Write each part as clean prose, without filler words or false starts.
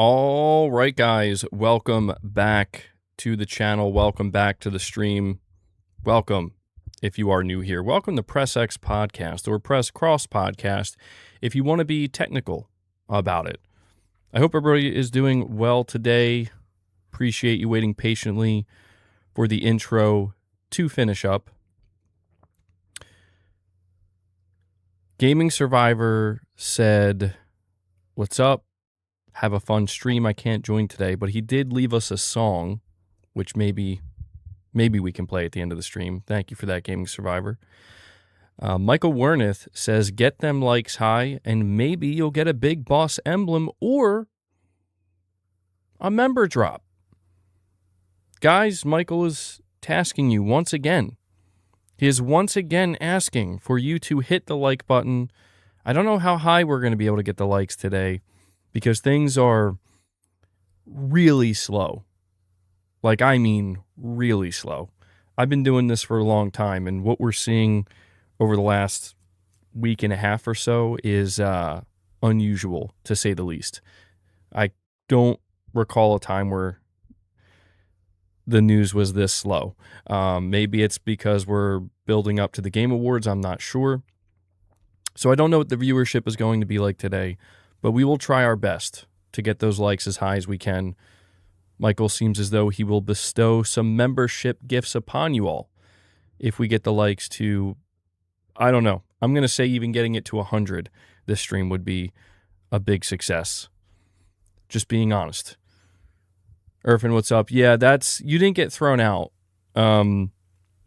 All right, guys, welcome back to the channel. Welcome back to the stream. Welcome, if you are new here. Welcome to Press X Podcast or Press Cross Podcast if you want to be technical about it. I hope everybody is doing well today. Appreciate you waiting patiently for the intro to finish up. Gaming Survivor said, "What's up? Have a fun stream. I can't join today," but he did leave us a song, which maybe we can play at the end of the stream. Thank you for that, Gaming Survivor. Michael Werneth says, "Get them likes high, and maybe you'll get a big boss emblem or a member drop." Guys, Michael is tasking you once again. He is once again asking for you to hit the like button. I don't know how high we're going to be able to get the likes today, because things are really slow. Like, I mean, really slow. I've been doing this for a long time, and what we're seeing over the last week and a half or so is unusual, to say the least. I don't recall a time where the news was this slow. Maybe it's because we're building up to the Game Awards. I'm not sure. So I don't know what the viewership is going to be like today, but we will try our best to get those likes as high as we can. Michael seems as though he will bestow some membership gifts upon you all if we get the likes to, I don't know. I'm going to say even getting it to 100 this stream would be a big success. Just being honest. Irfan, what's up? Yeah, you didn't get thrown out.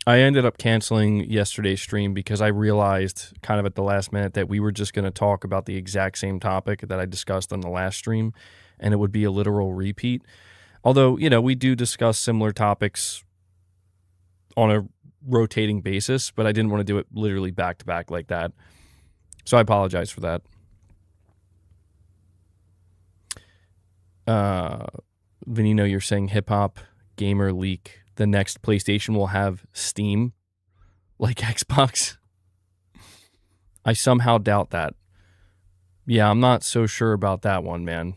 I ended up canceling yesterday's stream because I realized kind of at the last minute that we were just going to talk about the exact same topic that I discussed on the last stream, and it would be a literal repeat. Although, we do discuss similar topics on a rotating basis, but I didn't want to do it literally back to back like that. So I apologize for that. Venino, you're saying hip hop gamer leak. The next PlayStation will have Steam like Xbox. I somehow doubt that. Yeah, I'm not so sure about that one, man.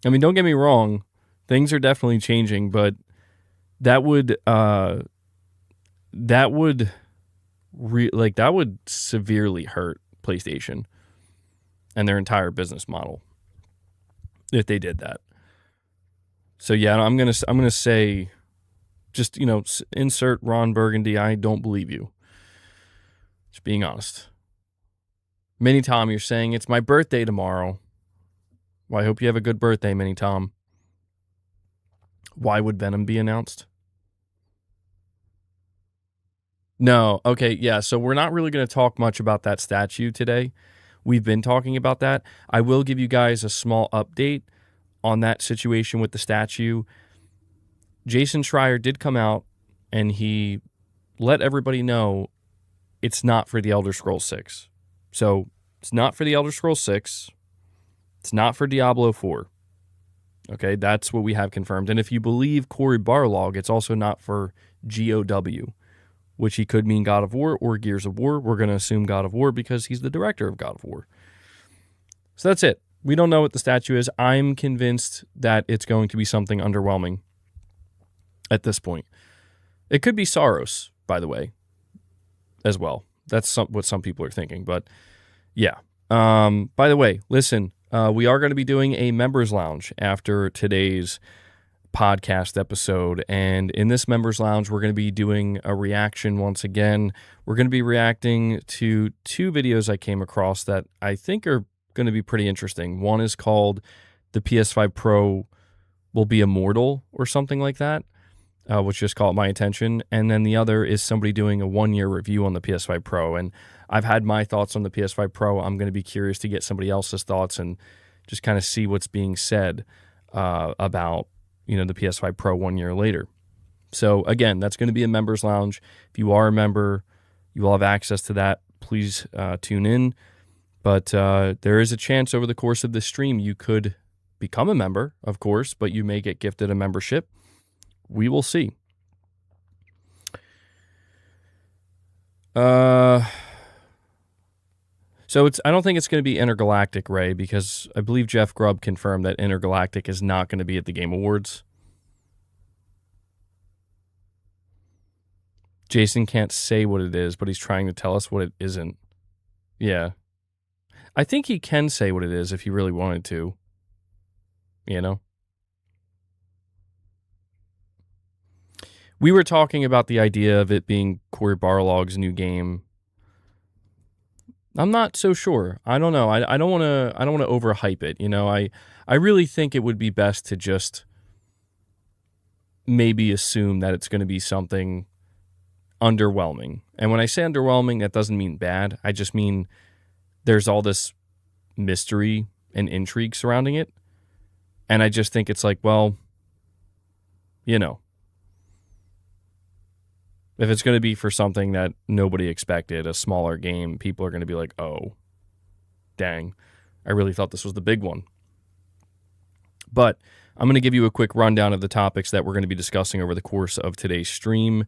I mean, don't get me wrong. Things are definitely changing, but that would severely hurt PlayStation and their entire business model if they did that. So yeah, I'm gonna say, just insert Ron Burgundy. I don't believe you. Just being honest. Mini Tom, you're saying it's my birthday tomorrow. Well, I hope you have a good birthday, Mini Tom. Why would Venom be announced? No, okay, yeah. So we're not really going to talk much about that statue today. We've been talking about that. I will give you guys a small update on that situation with the statue. Jason Schreier did come out and he let everybody know it's not for the Elder Scrolls 6. So it's not for the Elder Scrolls 6. It's not for Diablo 4. Okay, that's what we have confirmed. And if you believe Cory Barlog, it's also not for GOW, which he could mean God of War or Gears of War. We're going to assume God of War because he's the director of God of War. So that's it. We don't know what the statue is. I'm convinced that it's going to be something underwhelming at this point. It could be Saros, by the way, as well. That's what some people are thinking. But yeah. By the way, listen, we are going to be doing a members lounge after today's podcast episode. And in this members lounge, we're going to be doing a reaction once again. We're going to be reacting to two videos I came across that I think are going to be pretty interesting. One is called "The PS5 Pro Will Be Immortal" or something like that, which just caught my attention. And then the other is somebody doing a 1-year review on the PS5 Pro. And I've had my thoughts on the PS5 Pro. I'm going to be curious to get somebody else's thoughts and just kind of see what's being said about the PS5 Pro 1 year later. So again, that's going to be a members lounge. If you are a member, you will have access to that. Please tune in. But there is a chance over the course of this stream you could become a member, of course, but you may get gifted a membership. We will see. So I don't think it's going to be Intergalactic, Ray, because I believe Jeff Grubb confirmed that Intergalactic is not going to be at the Game Awards. Jason can't say what it is, but he's trying to tell us what it isn't. Yeah. I think he can say what it is if he really wanted to. You know? We were talking about the idea of it being Cory Barlog's new game. I'm not so sure. I don't know. I don't want to overhype it. You know, I really think it would be best to just maybe assume that it's going to be something underwhelming. And when I say underwhelming, that doesn't mean bad. I just mean there's all this mystery and intrigue surrounding it. And I just think it's like, well, you know, if it's going to be for something that nobody expected, a smaller game, people are going to be like, oh, dang, I really thought this was the big one. But I'm going to give you a quick rundown of the topics that we're going to be discussing over the course of today's stream.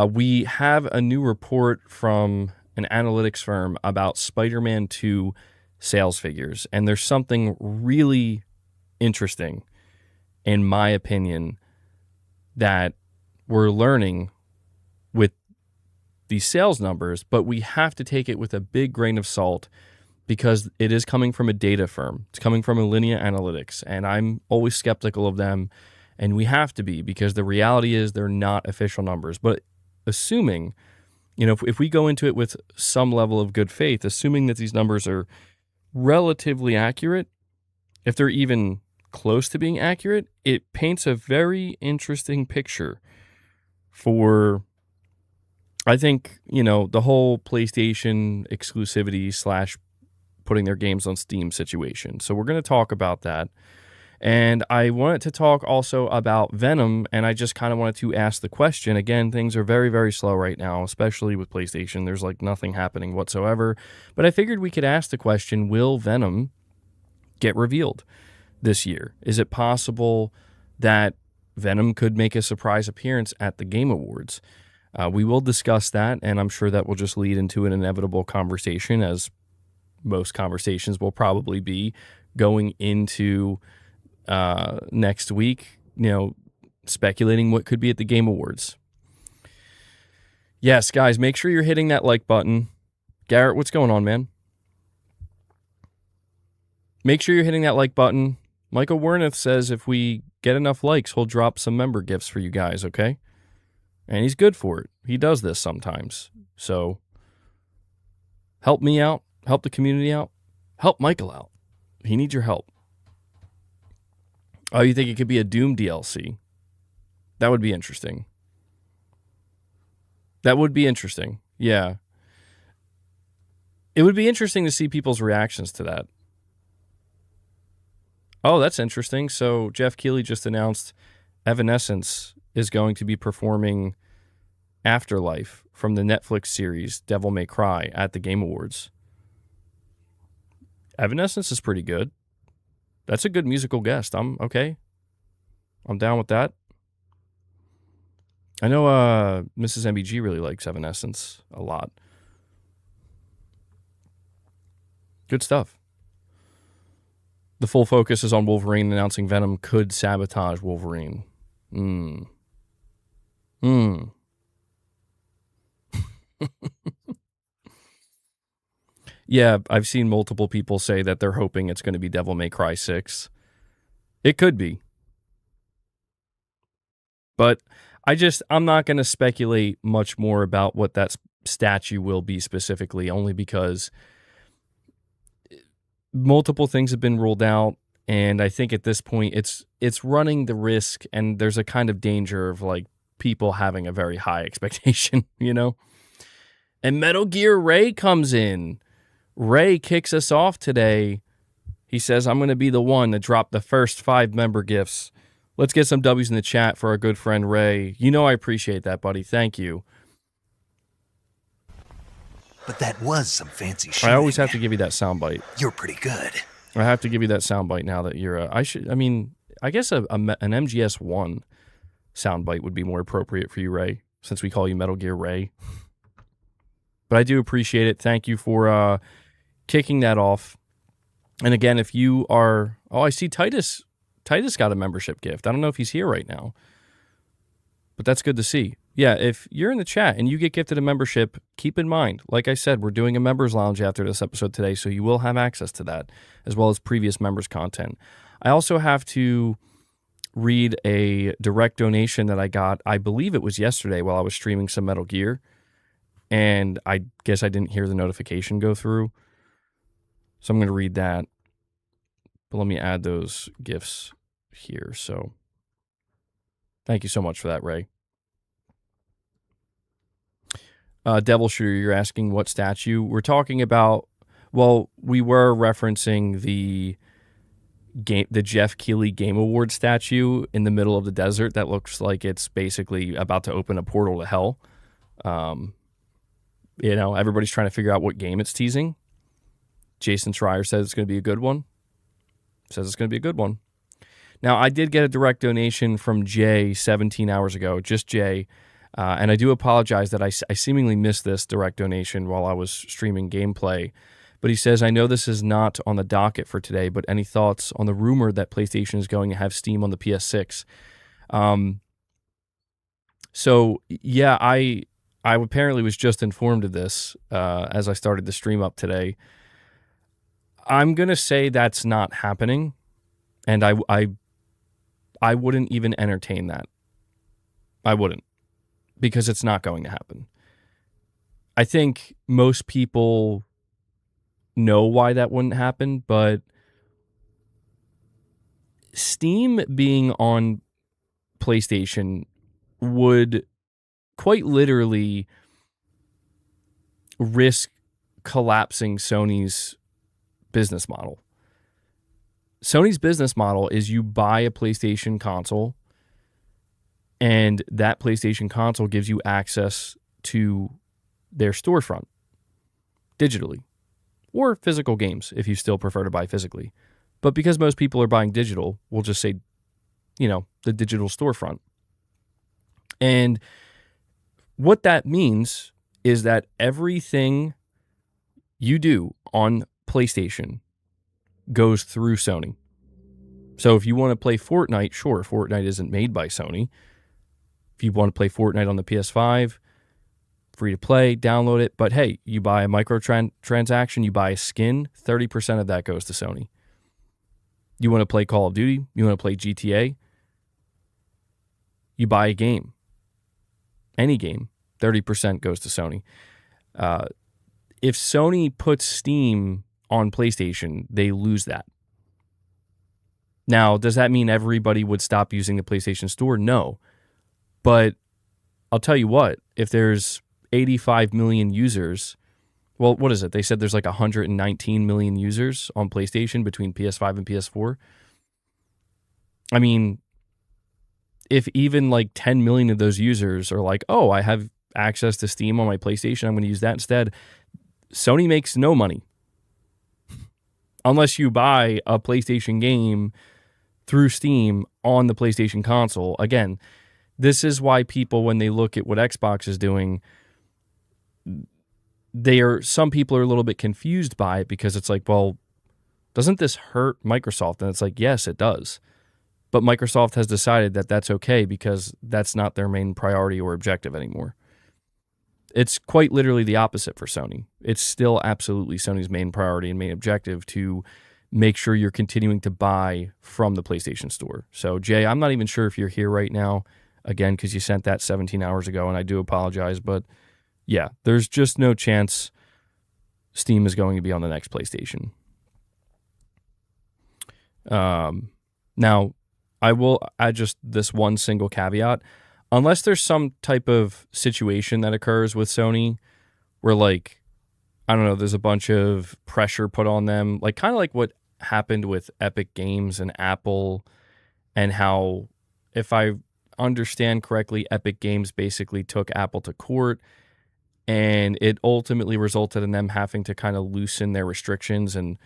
We have a new report from an analytics firm about Spider-Man 2 sales figures, and there's something really interesting, in my opinion, that we're learning with these sales numbers, but we have to take it with a big grain of salt because it is coming from a data firm. It's coming from Alinea Analytics, and I'm always skeptical of them, and we have to be because the reality is they're not official numbers. But assuming, you know, if we go into it with some level of good faith, assuming that these numbers are relatively accurate, if they're even close to being accurate, it paints a very interesting picture for, I think, you know, the whole PlayStation exclusivity / putting their games on Steam situation. So we're going to talk about that. And I wanted to talk also about Venom, and I just kind of wanted to ask the question. Again, things are very, very slow right now, especially with PlayStation. There's like nothing happening whatsoever. But I figured we could ask the question, will Venom get revealed this year? Is it possible that Venom could make a surprise appearance at the Game Awards? We will discuss that, and I'm sure that will just lead into an inevitable conversation, as most conversations will probably be going into next week, you know, speculating what could be at the Game Awards. Yes, guys, make sure you're hitting that like button. Garrett, what's going on, man? Make sure you're hitting that like button. Michael Wernath says if we get enough likes, he'll drop some member gifts for you guys, okay? And he's good for it. He does this sometimes. So help me out. Help the community out. Help Michael out. He needs your help. Oh, you think it could be a Doom DLC? That would be interesting. That would be interesting. Yeah. It would be interesting to see people's reactions to that. Oh, that's interesting. So Jeff Keighley just announced Evanescence is going to be performing Afterlife from the Netflix series Devil May Cry at the Game Awards. Evanescence is pretty good. That's a good musical guest. I'm okay. I'm down with that. I know Mrs. MBG really likes Evanescence a lot. Good stuff. The full focus is on Wolverine announcing Venom could sabotage Wolverine. Yeah, I've seen multiple people say that they're hoping it's going to be Devil May Cry 6. It could be. But I'm not going to speculate much more about what that statue will be specifically, only because multiple things have been ruled out, and I think at this point it's running the risk, and there's a kind of danger of like people having a very high expectation, you know? And Metal Gear Ray comes in. Ray kicks us off today. He says, I'm going to be the one to drop the first 5 member gifts. Let's get some W's in the chat for our good friend Ray. You know I appreciate that, buddy. Thank you. But that was some fancy shooting. I always have to give you that soundbite. You're pretty good. I have to give you that soundbite now that you're I guess an MGS1 soundbite would be more appropriate for you, Ray, since we call you Metal Gear Ray. But I do appreciate it. Thank you for kicking that off. And again, if you are, I see Titus got a membership gift. I don't know if he's here right now, but that's good to see. Yeah, if you're in the chat and you get gifted a membership, keep in mind, like I said, we're doing a members lounge after this episode today, so you will have access to that, as well as previous members content. I also have to read a direct donation that I got, I believe it was yesterday while I was streaming some Metal Gear, and I guess I didn't hear the notification go through, so I'm going to read that. But let me add those gifts here, so thank you so much for that, Ray. Devil Shooter, you're asking what statue? We're talking about, well, we were referencing the Jeff Keighley Game Award statue in the middle of the desert that looks like it's basically about to open a portal to hell. Everybody's trying to figure out what game it's teasing. Jason Schreier says it's going to be a good one. Now, I did get a direct donation from Jay 17 hours ago, just Jay. And I do apologize that I seemingly missed this direct donation while I was streaming gameplay. But he says, I know this is not on the docket for today, but any thoughts on the rumor that PlayStation is going to have Steam on the PS6? So, yeah, I apparently was just informed of this as I started the stream up today. I'm going to say that's not happening, and I wouldn't even entertain that. I wouldn't. Because it's not going to happen. I think most people know why that wouldn't happen, but Steam being on PlayStation would quite literally risk collapsing Sony's business model. Sony's business model is you buy a PlayStation console, and that PlayStation console gives you access to their storefront digitally or physical games if you still prefer to buy physically. But because most people are buying digital, we'll just say, the digital storefront. And what that means is that everything you do on PlayStation goes through Sony. So if you want to play Fortnite, sure, Fortnite isn't made by Sony. If you want to play Fortnite on the PS5, free to play, download it. But hey, you buy a microtransaction, you buy a skin, 30% of that goes to Sony. You want to play Call of Duty, you want to play GTA, you buy a game, any game, 30% goes to Sony. If Sony puts Steam on PlayStation, they lose that. Now, does that mean everybody would stop using the PlayStation Store? No. But I'll tell you what, if there's 85 million users, well, what is it? They said there's like 119 million users on PlayStation between PS5 and PS4. I mean, if even like 10 million of those users are like, oh, I have access to Steam on my PlayStation, I'm going to use that instead, Sony makes no money. Unless you buy a PlayStation game through Steam on the PlayStation console. Again, this is why people, when they look at what Xbox is doing, some people are a little bit confused by it because it's like, well, doesn't this hurt Microsoft? And it's like, yes, it does. But Microsoft has decided that that's okay because that's not their main priority or objective anymore. It's quite literally the opposite for Sony. It's still absolutely Sony's main priority and main objective to make sure you're continuing to buy from the PlayStation Store. So, Jay, I'm not even sure if you're here right now, again, because you sent that 17 hours ago, and I do apologize. But, yeah, there's just no chance Steam is going to be on the next PlayStation. Now, I will add just this one single caveat. Unless there's some type of situation that occurs with Sony where, like, I don't know, there's a bunch of pressure put on them, like kind of like what happened with Epic Games and Apple, and how, if I understand correctly, Epic Games basically took Apple to court, and it ultimately resulted in them having to kind of loosen their restrictions and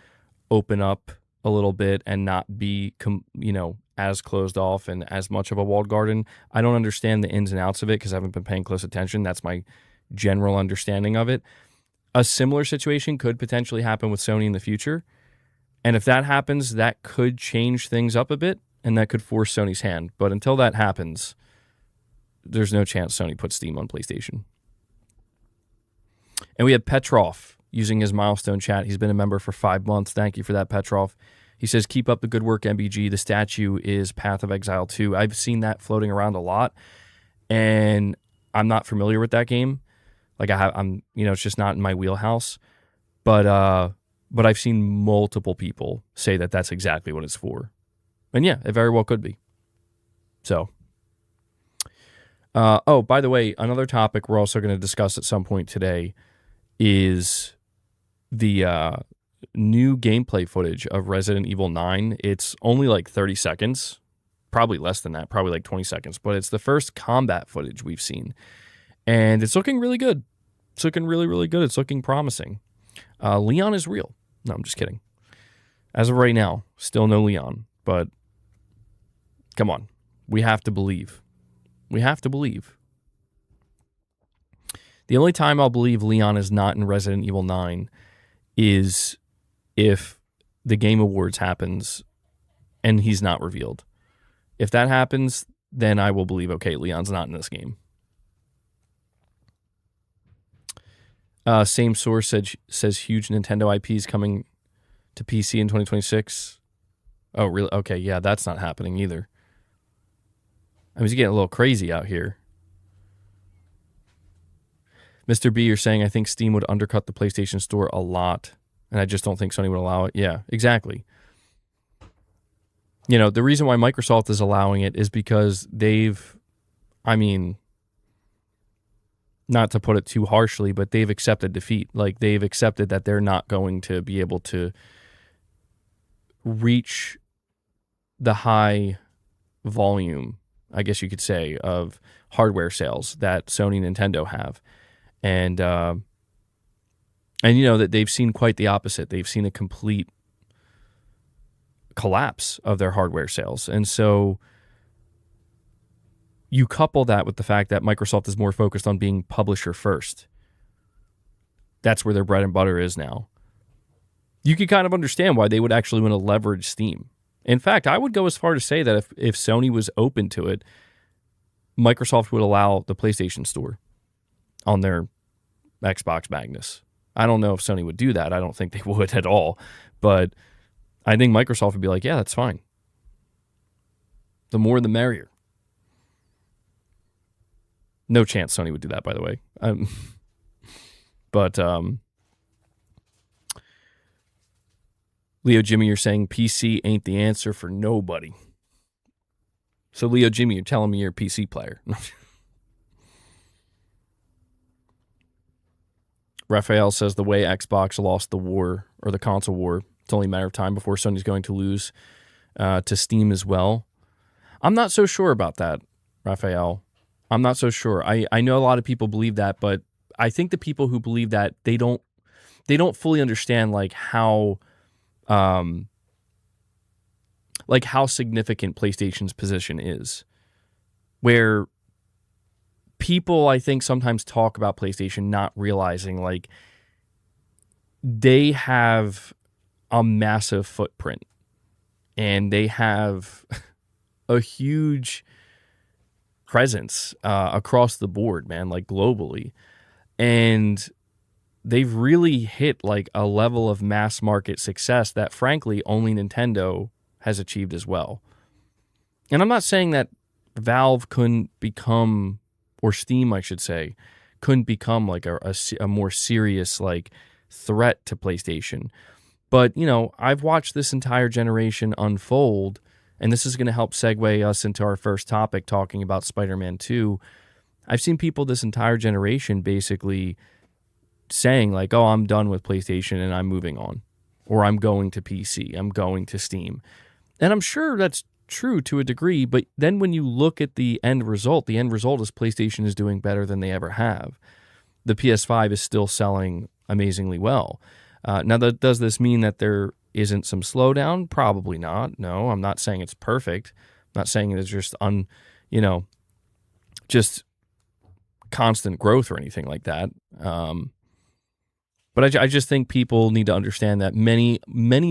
open up a little bit and not be, as closed off and as much of a walled garden. I don't understand the ins and outs of it because I haven't been paying close attention. That's my general understanding of it. a similar situation could potentially happen with Sony in the future. And if that happens, that could change things up a bit, and that could force Sony's hand. But until that happens, there's no chance Sony puts Steam on PlayStation. And we have Petrov using his milestone chat. He's been a member for 5 months. Thank you for that, Petrov. He says, keep up the good work, MBG. The statue is Path of Exile 2. I've seen that floating around a lot, and I'm not familiar with that game. Like I'm, it's just not in my wheelhouse. But I've seen multiple people say that that's exactly what it's for. And yeah, it very well could be. So, by the way, another topic we're also going to discuss at some point today is the new gameplay footage of Resident Evil 9. It's only like 30 seconds, probably less than that, probably like 20 seconds, but it's the first combat footage we've seen. And it's looking really good. It's looking really, really good. It's looking promising. Leon is real. No, I'm just kidding. As of right now, still no Leon, but come on. We have to believe. We have to believe. The only time I'll believe Leon is not in Resident Evil 9 is if the Game Awards happens and he's not revealed. If that happens, then I will believe, okay, Leon's not in this game. Same source says huge Nintendo IPs coming to PC in 2026. Oh, really? Okay, yeah, that's not happening either. I mean, it's getting a little crazy out here. Mr. B, you're saying, I think Steam would undercut the PlayStation Store a lot, and I just don't think Sony would allow it. Yeah, exactly. The reason why Microsoft is allowing it is because not to put it too harshly, but they've accepted defeat. Like, they've accepted that they're not going to be able to reach the high volume, I guess you could say, of hardware sales that Sony and Nintendo have. And that they've seen quite the opposite. They've seen a complete collapse of their hardware sales. And so you couple that with the fact that Microsoft is more focused on being publisher first. That's where their bread and butter is now. You can kind of understand why they would actually want to leverage Steam. In fact, I would go as far to say that if Sony was open to it, Microsoft would allow the PlayStation Store on their Xbox Magnus. I don't know if Sony would do that. I don't think they would at all. But I think Microsoft would be like, yeah, that's fine. The more the merrier. No chance Sony would do that, by the way. But Leo Jimmy, you're saying PC ain't the answer for nobody. So Leo Jimmy, you're telling me you're a PC player. Raphael says the way Xbox lost the war, or the console war, it's only a matter of time before Sony's going to lose to Steam as well. I'm not so sure about that, Raphael. I'm not so sure. I know a lot of people believe that, but I think the people who believe that, they don't fully understand how significant PlayStation's position is. Where people, I think, sometimes talk about PlayStation not realizing they have a massive footprint and they have a huge presence across the board, man, globally. And they've really hit a level of mass market success that frankly only Nintendo has achieved as well. And I'm not saying that Valve couldn't become, or Steam, I should say, couldn't become a more serious threat to PlayStation. But, I've watched this entire generation unfold, and this is going to help segue us into our first topic, talking about Spider-Man 2. I've seen people this entire generation basically saying oh, I'm done with PlayStation and I'm moving on, or I'm going to PC, I'm going to Steam. And I'm sure that's true to a degree, but then when you look at the end result is PlayStation is doing better than they ever have. The PS5 is still selling amazingly well. Now, does this mean that there isn't some slowdown? Probably not. No, I'm not saying it's perfect. I'm not saying it's just just constant growth or anything like that. But I just think people need to understand that many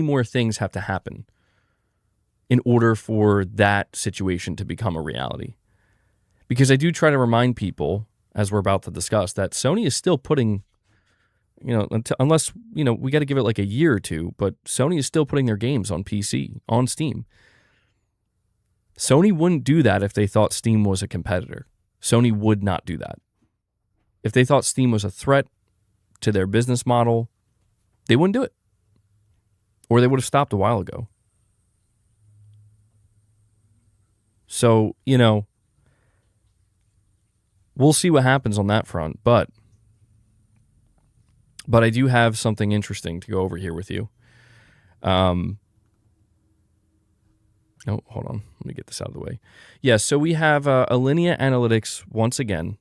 more things have to happen in order for that situation to become a reality. Because I do try to remind people, as we're about to discuss, that Sony is still putting, unless, we got to give it like a year or two, but Sony is still putting their games on PC, on Steam. Sony wouldn't do that if they thought Steam was a competitor. Sony would not do that. If they thought Steam was a threat to their business model, they wouldn't do it. Or they would have stopped a while ago. So, we'll see what happens on that front, but I do have something interesting to go over here with you. No, hold on. Let me get this out of the way. Yeah, so we have Alinea Analytics once again.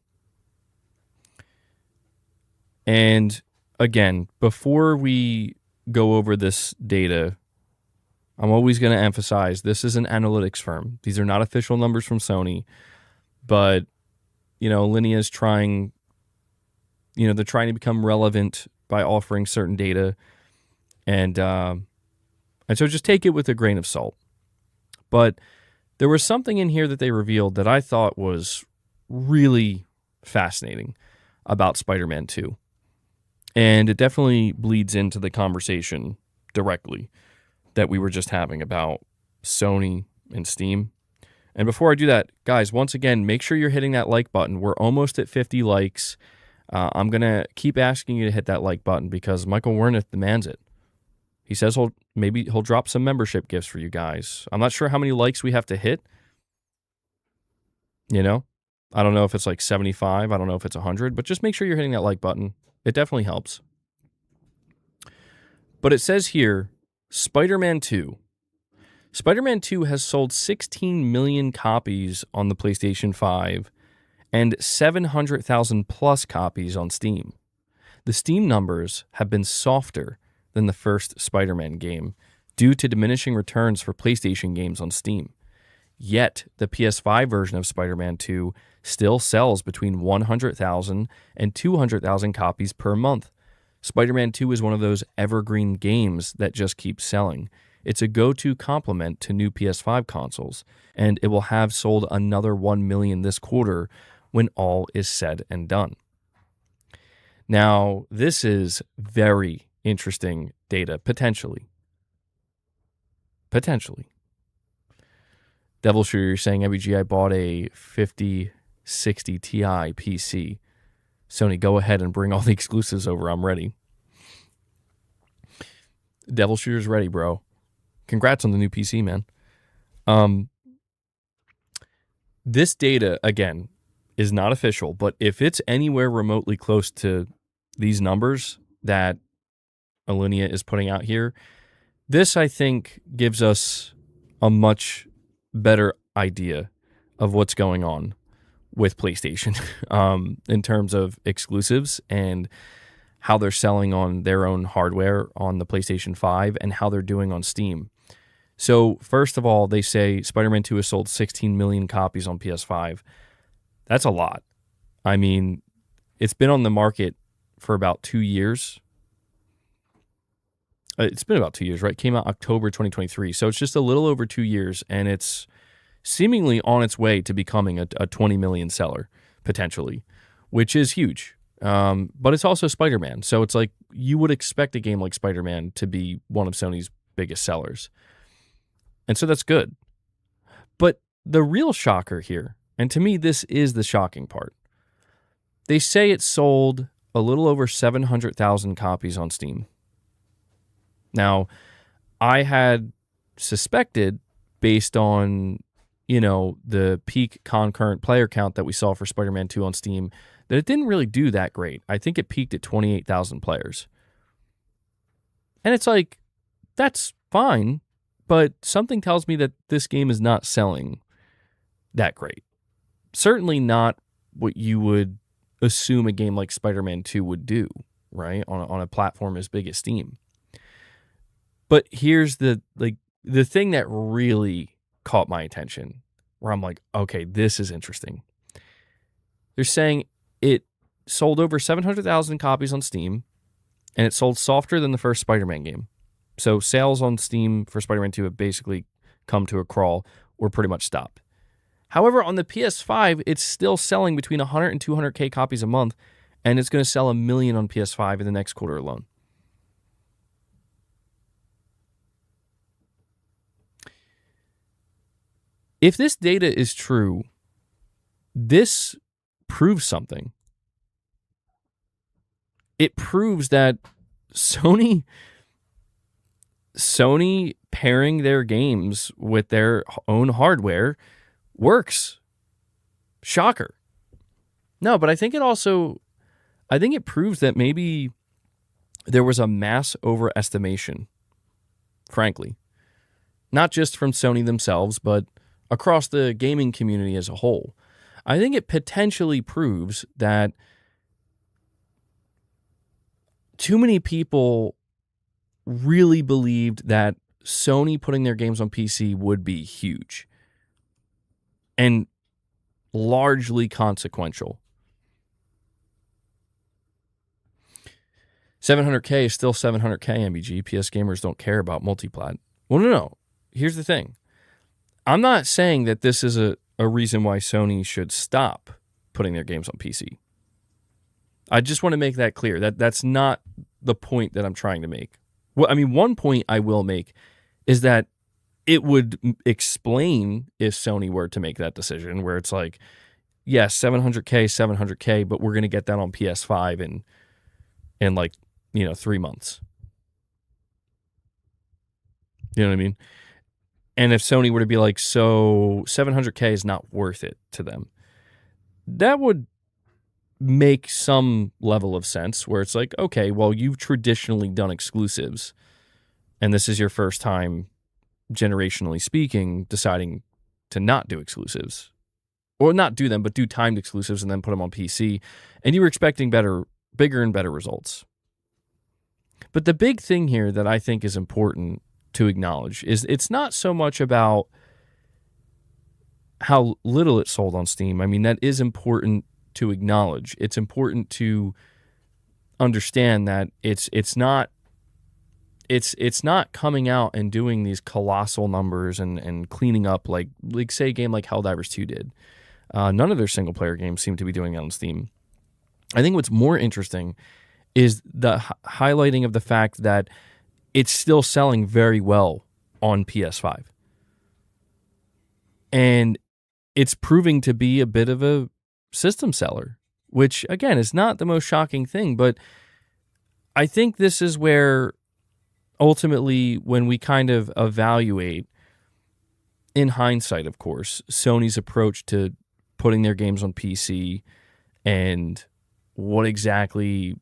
And again, before we go over this data, I'm always going to emphasize this is an analytics firm. These are not official numbers from Sony, but Alinea is trying, they're trying to become relevant by offering certain data. And so just take it with a grain of salt. But there was something in here that they revealed that I thought was really fascinating about Spider-Man 2. And it definitely bleeds into the conversation directly that we were just having about Sony and Steam. And before I do that, guys, once again, make sure you're hitting that like button. We're almost at 50 likes. I'm going to keep asking you to hit that like button because Michael Wernick demands it. He says he'll drop some membership gifts for you guys. I'm not sure how many likes we have to hit. I don't know if it's like 75. I don't know if it's 100, but just make sure you're hitting that like button. It definitely helps. But it says here, Spider-Man 2. Spider-Man 2 has sold 16 million copies on the PlayStation 5 and 700,000 plus copies on Steam. The Steam numbers have been softer than the first Spider-Man game due to diminishing returns for PlayStation games on Steam. Yet, the PS5 version of Spider-Man 2 still sells between 100,000 and 200,000 copies per month. Spider-Man 2 is one of those evergreen games that just keeps selling. It's a go-to complement to new PS5 consoles, and it will have sold another 1 million this quarter when all is said and done. Now, this is very interesting data, potentially. Devil Shooter, you're saying, MBG, I bought a 5060 Ti PC. Sony, go ahead and bring all the exclusives over. I'm ready. Devil Shooter's ready, bro. Congrats on the new PC, man. This data, again, is not official, but if it's anywhere remotely close to these numbers that Alinea is putting out here, this, I think, gives us a much better idea of what's going on with PlayStation in terms of exclusives and how they're selling on their own hardware on the PlayStation 5 and how they're doing on Steam. So, first of all, they say Spider-Man 2 has sold 16 million copies on PS5. That's a lot. I mean, it's been on the market for about 2 years. It's been about 2 years, right? It came out October 2023. So it's just a little over 2 years, and it's seemingly on its way to becoming a 20 million seller, potentially, which is huge. But it's also Spider-Man. So it's like you would expect a game like Spider-Man to be one of Sony's biggest sellers. And so that's good. But the real shocker here, and to me this is the shocking part, they say it sold a little over 700,000 copies on Steam. Now, I had suspected, based on, the peak concurrent player count that we saw for Spider-Man 2 on Steam, that it didn't really do that great. I think it peaked at 28,000 players. And it's like, that's fine, but something tells me that this game is not selling that great. Certainly not what you would assume a game like Spider-Man 2 would do, right? On a platform as big as Steam. But here's the thing that really caught my attention, where I'm like, okay, this is interesting. They're saying it sold over 700,000 copies on Steam, and it sold softer than the first Spider-Man game. So sales on Steam for Spider-Man 2 have basically come to a crawl or pretty much stopped. However, on the PS5, it's still selling between 100 and 200K copies a month, and it's going to sell 1 million on PS5 in the next quarter alone. If this data is true, this proves something. It proves that Sony pairing their games with their own hardware works. Shocker. No, but I think it proves that maybe there was a mass overestimation, frankly. Not just from Sony themselves, but across the gaming community as a whole. I think it potentially proves that too many people really believed that Sony putting their games on PC would be huge and largely consequential. 700K is still 700K, MBG. PS gamers don't care about multiplat. Well, no. Here's the thing. I'm not saying that this is a reason why Sony should stop putting their games on PC. I just want to make that clear. That's not the point that I'm trying to make. Well, I mean, one point I will make is that it would explain if Sony were to make that decision where it's like, yes, 700K, but we're going to get that on PS5 in like, 3 months. You know what I mean? And if Sony were to be like, so 700K is not worth it to them, that would make some level of sense where it's like, okay, well, you've traditionally done exclusives, and this is your first time, generationally speaking, deciding to not do exclusives. Or not do them, but do timed exclusives and then put them on PC, and you were expecting bigger and better results. But the big thing here that I think is important to acknowledge is it's not so much about how little it sold on Steam. I mean, that is important to acknowledge. It's important to understand that it's not coming out and doing these colossal numbers and cleaning up like say a game like Helldivers 2 did. None of their single player games seem to be doing that on Steam. I think what's more interesting is the highlighting of the fact that it's still selling very well on PS5. And it's proving to be a bit of a system seller, which, again, is not the most shocking thing. But I think this is where, ultimately, when we kind of evaluate, in hindsight, of course, Sony's approach to putting their games on PC and what exactly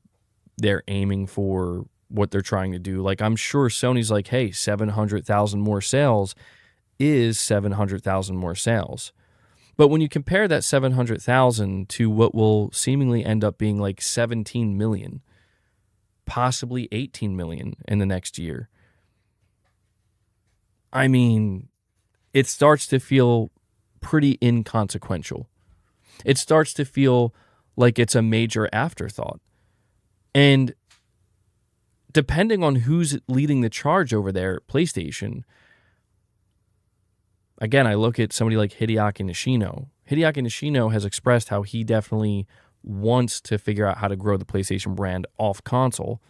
they're aiming for, what they're trying to do. Like, I'm sure Sony's like, hey, 700,000 more sales is 700,000 more sales. But when you compare that 700,000 to what will seemingly end up being like 17 million, possibly 18 million in the next year, I mean, it starts to feel pretty inconsequential. It starts to feel like it's a major afterthought. And depending on who's leading the charge over there, PlayStation, again, I look at somebody like Hideaki Nishino. Hideaki Nishino has expressed how he definitely wants to figure out how to grow the PlayStation brand off console.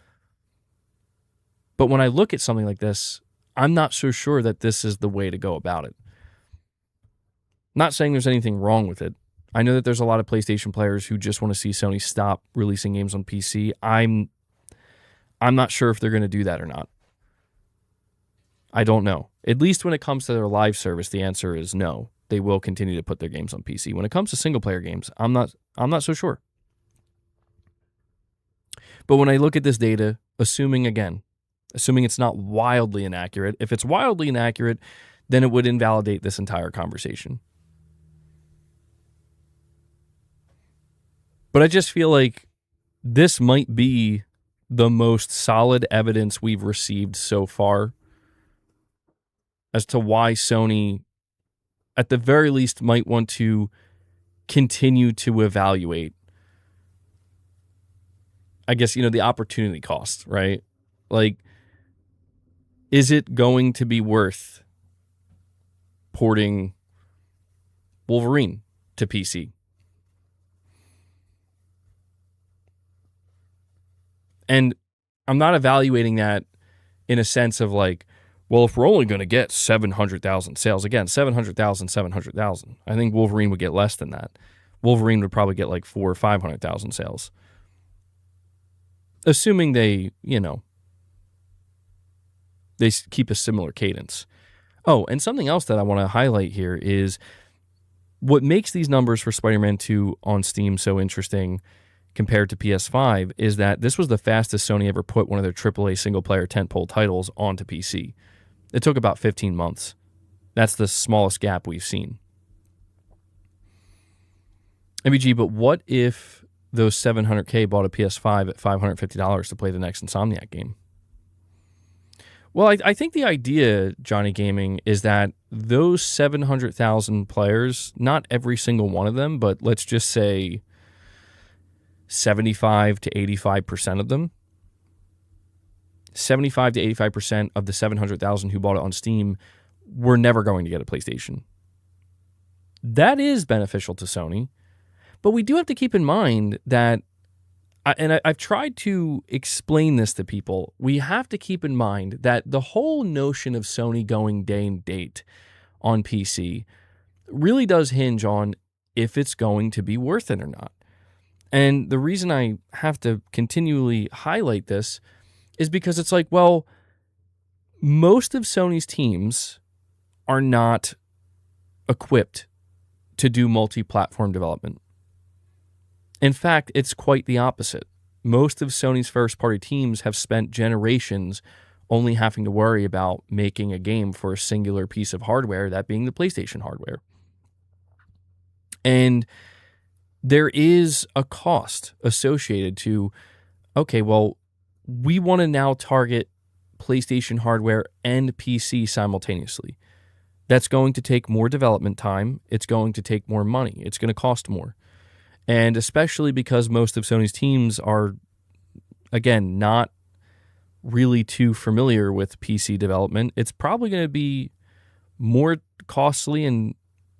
But when I look at something like this, I'm not so sure that this is the way to go about it. Not saying there's anything wrong with it. I know that there's a lot of PlayStation players who just want to see Sony stop releasing games on PC. I'm not sure if they're going to do that or not. I don't know. At least when it comes to their live service, the answer is no. They will continue to put their games on PC. When it comes to single-player games, I'm not so sure. But when I look at this data, assuming it's not wildly inaccurate, if it's wildly inaccurate, then it would invalidate this entire conversation. But I just feel like this might be the most solid evidence we've received so far as to why Sony, at the very least, might want to continue to evaluate I guess, the opportunity cost, right? Like, is it going to be worth porting Wolverine to PC? And I'm not evaluating that in a sense of like, well, if we're only going to get 700,000 sales, again, 700,000, 700,000. I think Wolverine would get less than that. Wolverine would probably get like 400,000 or 500,000 sales. Assuming they keep a similar cadence. Oh, and something else that I want to highlight here is what makes these numbers for Spider-Man 2 on Steam so interesting compared to PS5 is that this was the fastest Sony ever put one of their AAA single-player tentpole titles onto PC. It took about 15 months. That's the smallest gap we've seen. MBG, but what if those 700K bought a PS5 at $550 to play the next Insomniac game? Well, I think the idea, Johnny Gaming, is that those 700,000 players, not every single one of them, but let's just say 75 to 85% of them, 75 to 85% of the 700,000 who bought it on Steam were never going to get a PlayStation. That is beneficial to Sony, but we do have to keep in mind that, and I've tried to explain this to people, we have to keep in mind that the whole notion of Sony going day and date on PC really does hinge on if it's going to be worth it or not. And the reason I have to continually highlight this is because it's like, well, most of Sony's teams are not equipped to do multi-platform development. In fact, it's quite the opposite. Most of Sony's first-party teams have spent generations only having to worry about making a game for a singular piece of hardware, that being the PlayStation hardware. And there is a cost associated to, okay, well, we want to now target PlayStation hardware and PC simultaneously. That's going to take more development time. It's going to take more money. It's going to cost more. And especially because most of Sony's teams are, again, not really too familiar with PC development, it's probably going to be more costly and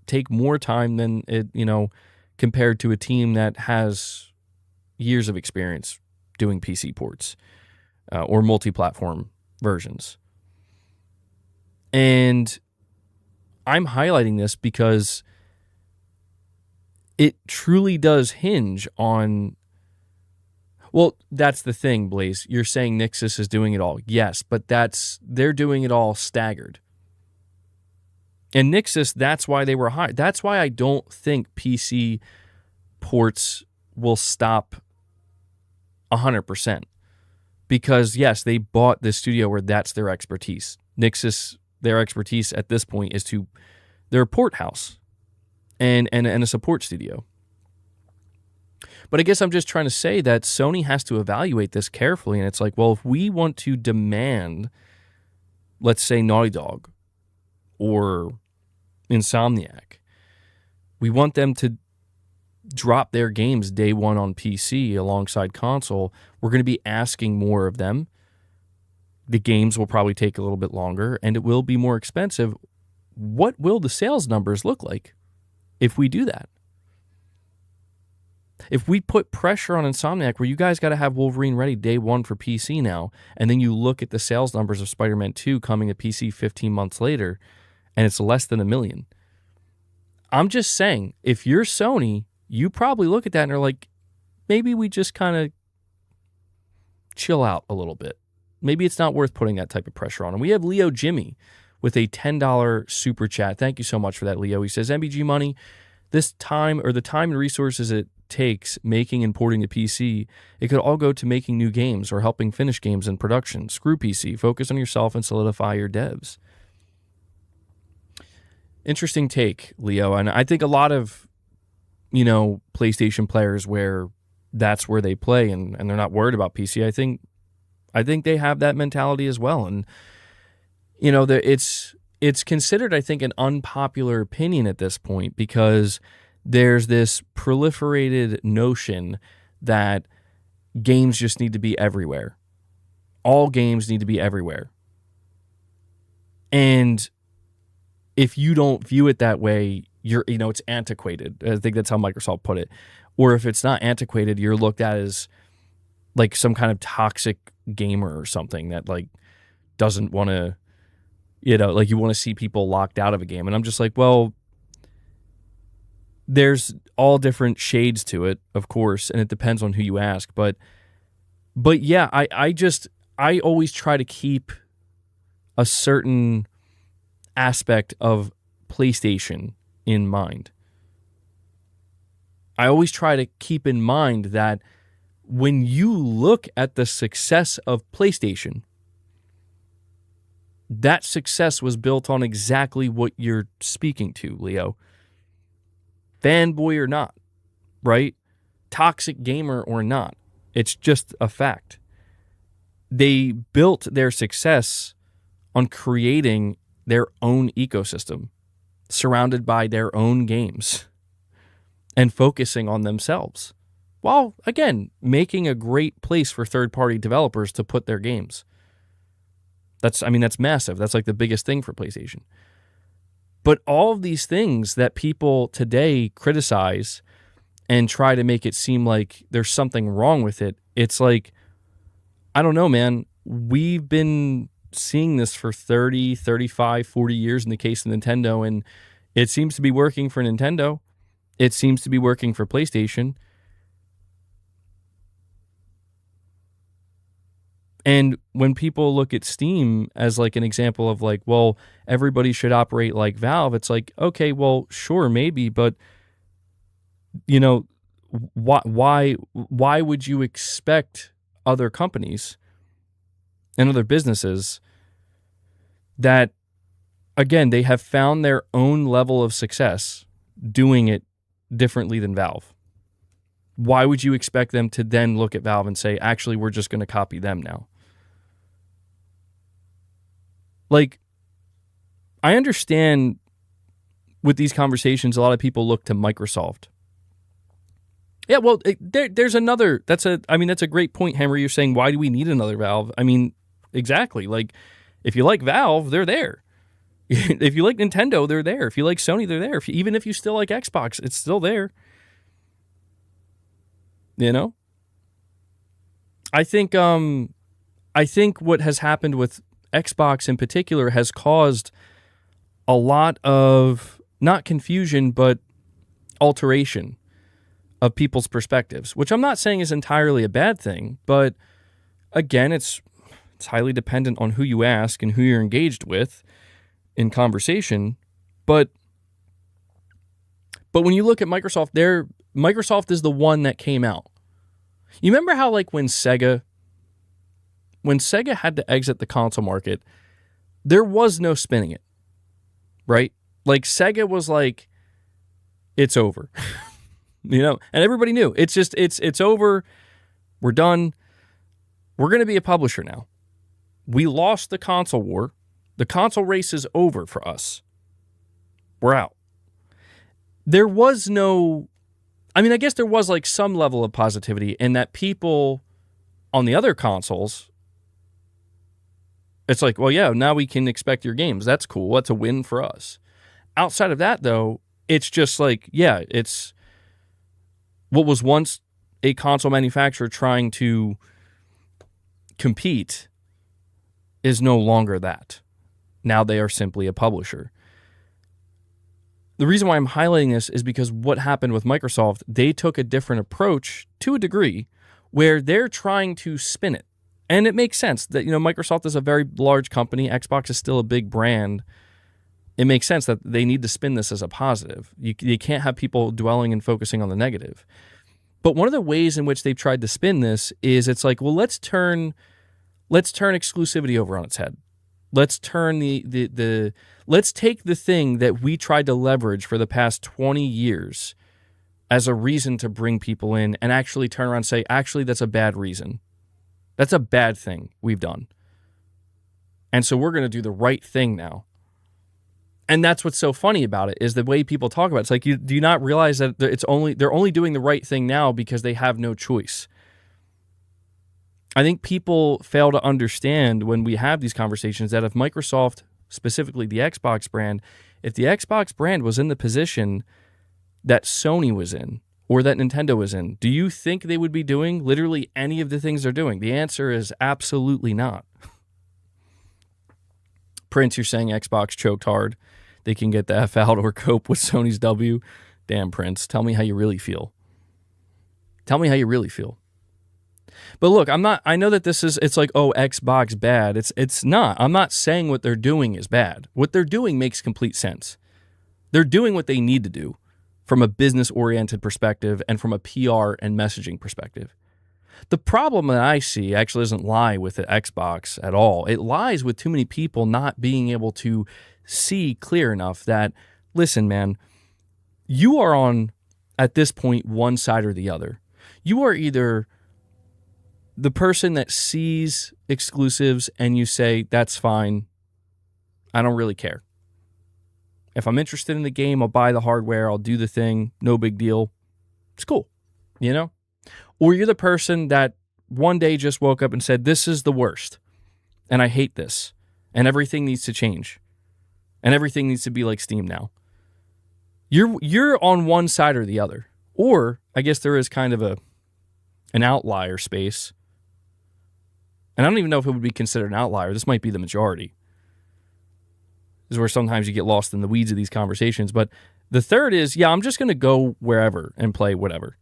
take more time than it, compared to a team that has years of experience doing PC ports or multi-platform versions. And I'm highlighting this because it truly does hinge on, well, that's the thing, Blaze. You're saying Nixus is doing it all. Yes, but they're doing it all staggered. And Nixus, that's why they were high. That's why I don't think PC ports will stop 100%. Because, yes, they bought this studio where that's their expertise. Nixus, their expertise at this point is they're a port house and a support studio. But I guess I'm just trying to say that Sony has to evaluate this carefully. And it's like, well, if we want to demand, let's say, Naughty Dog or Insomniac, we want them to drop their games day one on PC alongside console, we're going to be asking more of them. The games will probably take a little bit longer, and it will be more expensive. What will the sales numbers look like if we do that? If we put pressure on Insomniac, where you guys got to have Wolverine ready day one for PC now, and then you look at the sales numbers of Spider-Man 2 coming to PC 15 months later, and it's less than 1 million. I'm just saying, if you're Sony, you probably look at that and are like, maybe we just kind of chill out a little bit. Maybe it's not worth putting that type of pressure on. And we have Leo Jimmy with a $10 super chat. Thank you so much for that, Leo. He says, MBG money, this time or the time and resources it takes making and porting to PC, it could all go to making new games or helping finish games in production. Screw PC. Focus on yourself and solidify your devs. Interesting take, Leo. And I think a lot of, PlayStation players where that's where they play and they're not worried about PC, I think they have that mentality as well. And, it's considered, I think, an unpopular opinion at this point because there's this proliferated notion that games just need to be everywhere. All games need to be everywhere. And if you don't view it that way, it's antiquated. I think that's how Microsoft put it. Or if it's not antiquated, you're looked at as like some kind of toxic gamer or something that like doesn't want to, like you want to see people locked out of a game. And I'm just like, well, there's all different shades to it, of course, and it depends on who you ask. But yeah, I always try to keep a certain aspect of PlayStation in mind. I always try to keep in mind that when you look at the success of PlayStation, that success was built on exactly what you're speaking to, Leo. Fanboy or not, right? Toxic gamer or not. It's just a fact. They built their success on creating their own ecosystem, surrounded by their own games, and focusing on themselves, while, again, making a great place for third-party developers to put their games. That's massive. That's like the biggest thing for PlayStation. But all of these things that people today criticize and try to make it seem like there's something wrong with it, it's like, I don't know, man. We've been seeing this for 30, 35, 40 years in the case of Nintendo, and it seems to be working for Nintendo. It seems to be working for PlayStation. And when people look at Steam as like an example of like, well, everybody should operate like Valve, it's like, okay, well, sure, maybe, but why would you expect other companies and other businesses that, again, they have found their own level of success doing it differently than Valve? Why would you expect them to then look at Valve and say, actually, we're just going to copy them now? Like, I understand with these conversations, a lot of people look to Microsoft. Yeah, well, there's another. That's a great point, Henry. You're saying, why do we need another Valve? I mean, exactly. Like, if you like Valve, they're there. If you like Nintendo, they're there. If you like Sony, they're there. Even if you still like Xbox, it's still there. I think what has happened with Xbox in particular has caused a lot of, not confusion, but alteration of people's perspectives, which I'm not saying is entirely a bad thing, but again, it's highly dependent on who you ask and who you're engaged with in conversation. But when you look at Microsoft, Microsoft is the one that came out. You remember how, like, when Sega had to exit the console market, there was no spinning it, right? Like, Sega was like, it's over, and everybody knew it's over. We're done. We're going to be a publisher now. We lost the console war. The console race is over for us. We're out. There was no, I guess there was like some level of positivity in that people on the other consoles, it's like, well, yeah, now we can expect your games. That's cool. That's a win for us. Outside of that, though, it's just like, yeah, it's what was once a console manufacturer trying to compete is no longer that. Now they are simply a publisher. The reason why I'm highlighting this is because what happened with Microsoft, they took a different approach to a degree where they're trying to spin it. And it makes sense that, Microsoft is a very large company. Xbox is still a big brand. It makes sense that they need to spin this as a positive. You can't have people dwelling and focusing on the negative. But one of the ways in which they've tried to spin this is it's like, well, let's turn exclusivity over on its head. Let's turn let's take the thing that we tried to leverage for the past 20 years as a reason to bring people in and actually turn around and say, actually, that's a bad reason. That's a bad thing we've done. And so we're going to do the right thing now. And that's what's so funny about it is the way people talk about it. It's like, do you not realize that they're only doing the right thing now because they have no choice? I think people fail to understand when we have these conversations that if Microsoft, specifically the Xbox brand, if the Xbox brand was in the position that Sony was in or that Nintendo was in, do you think they would be doing literally any of the things they're doing? The answer is absolutely not. Prince, you're saying Xbox choked hard. They can get the F out or cope with Sony's W. Damn, Prince, tell me how you really feel. Tell me how you really feel. But look, I know that it's like, oh, Xbox bad. It's not. I'm not saying what they're doing is bad. What they're doing makes complete sense. They're doing what they need to do from a business-oriented perspective and from a PR and messaging perspective. The problem that I see actually doesn't lie with the Xbox at all. It lies with too many people not being able to see clear enough that, listen, man, you are on, at this point, one side or the other. You are either the person that sees exclusives and you say, that's fine, I don't really care. If I'm interested in the game, I'll buy the hardware, I'll do the thing, no big deal. It's cool, you know? Or you're the person that one day just woke up and said, this is the worst, and I hate this, and everything needs to change, and everything needs to be like Steam now. You're on one side or the other. Or, I guess there is kind of an outlier space. And I don't even know if it would be considered an outlier. This might be the majority. This is where sometimes you get lost in the weeds of these conversations. But the third is, yeah, I'm just going to go wherever and play whatever.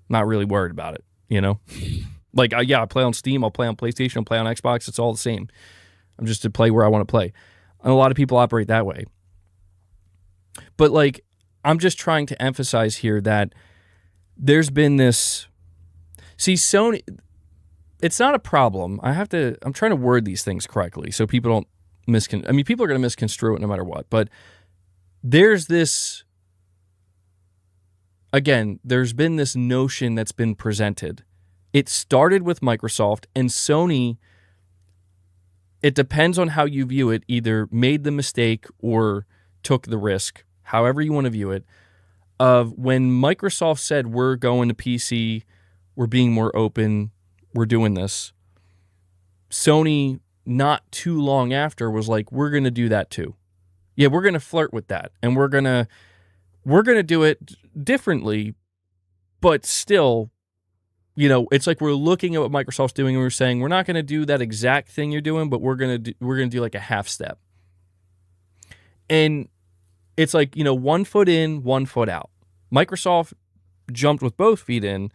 Not really worried about it, you know? Like, yeah, I play on Steam, I'll play on PlayStation, I'll play on Xbox. It's all the same. I'm just to play where I want to play. And a lot of people operate that way. But, like, I'm just trying to emphasize here that there's been this... See, Sony... It's not a problem. I'm trying to word these things correctly so people don't people are going to misconstrue it no matter what. But there's this, again, there's been this notion that's been presented. It started with Microsoft, and Sony, it depends on how you view it, either made the mistake or took the risk, however you want to view it, of when Microsoft said, we're going to PC, we're being more open, we're doing this. Sony, not too long after, was like, we're going to do that too. Yeah, we're going to flirt with that, and we're going to do it differently, but still, you know, it's like we're looking at what Microsoft's doing and we're saying, we're not going to do that exact thing you're doing, but we're going to do like a half step. And it's like, you know, 1 foot in, 1 foot out. Microsoft jumped with both feet in.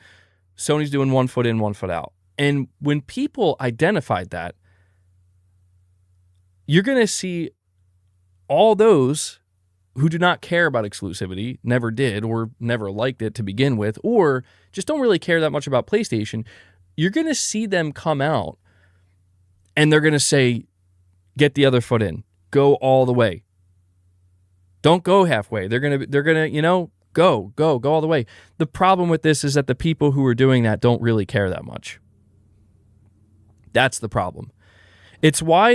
Sony's doing 1 foot in, 1 foot out. And when people identified that, you're going to see all those who do not care about exclusivity, never did, or never liked it to begin with, or just don't really care that much about PlayStation. You're going to see them come out and they're going to say, get the other foot in, go all the way. Don't go halfway. They're going to, you know, go all the way. The problem with this is that the people who are doing that don't really care that much. That's the problem. It's why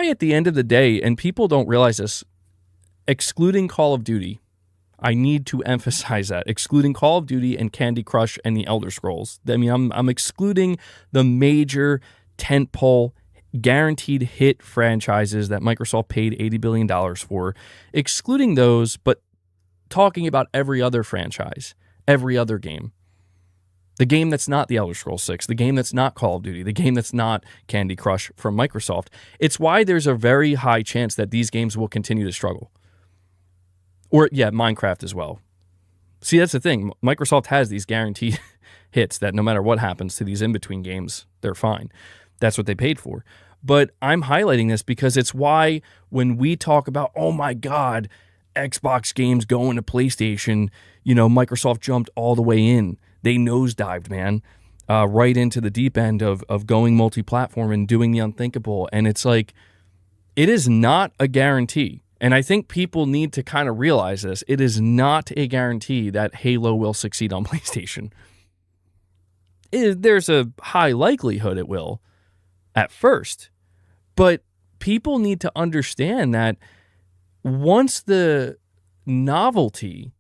at the end of the day, and people don't realize this, excluding Call of Duty, I need to emphasize that, excluding Call of Duty and Candy Crush and the Elder Scrolls. I mean, I'm excluding the major tentpole guaranteed hit franchises that Microsoft paid $80 billion for, excluding those, but talking about every other franchise, every other game. The game that's not the Elder Scrolls 6, the game that's not Call of Duty, the game that's not Candy Crush from Microsoft. It's why there's a very high chance that these games will continue to struggle. Or, yeah, Minecraft as well. See, that's the thing. Microsoft has these guaranteed hits that no matter what happens to these in-between games, they're fine. That's what they paid for. But I'm highlighting this because it's why when we talk about, oh my God, Xbox games going to PlayStation, you know, Microsoft jumped all the way in. They nosedived, man, right into the deep end of going multi-platform and doing the unthinkable. And it's like, it is not a guarantee. And I think people need to kind of realize this. It is not a guarantee that Halo will succeed on PlayStation. There's a high likelihood it will at first. But people need to understand that once the novelty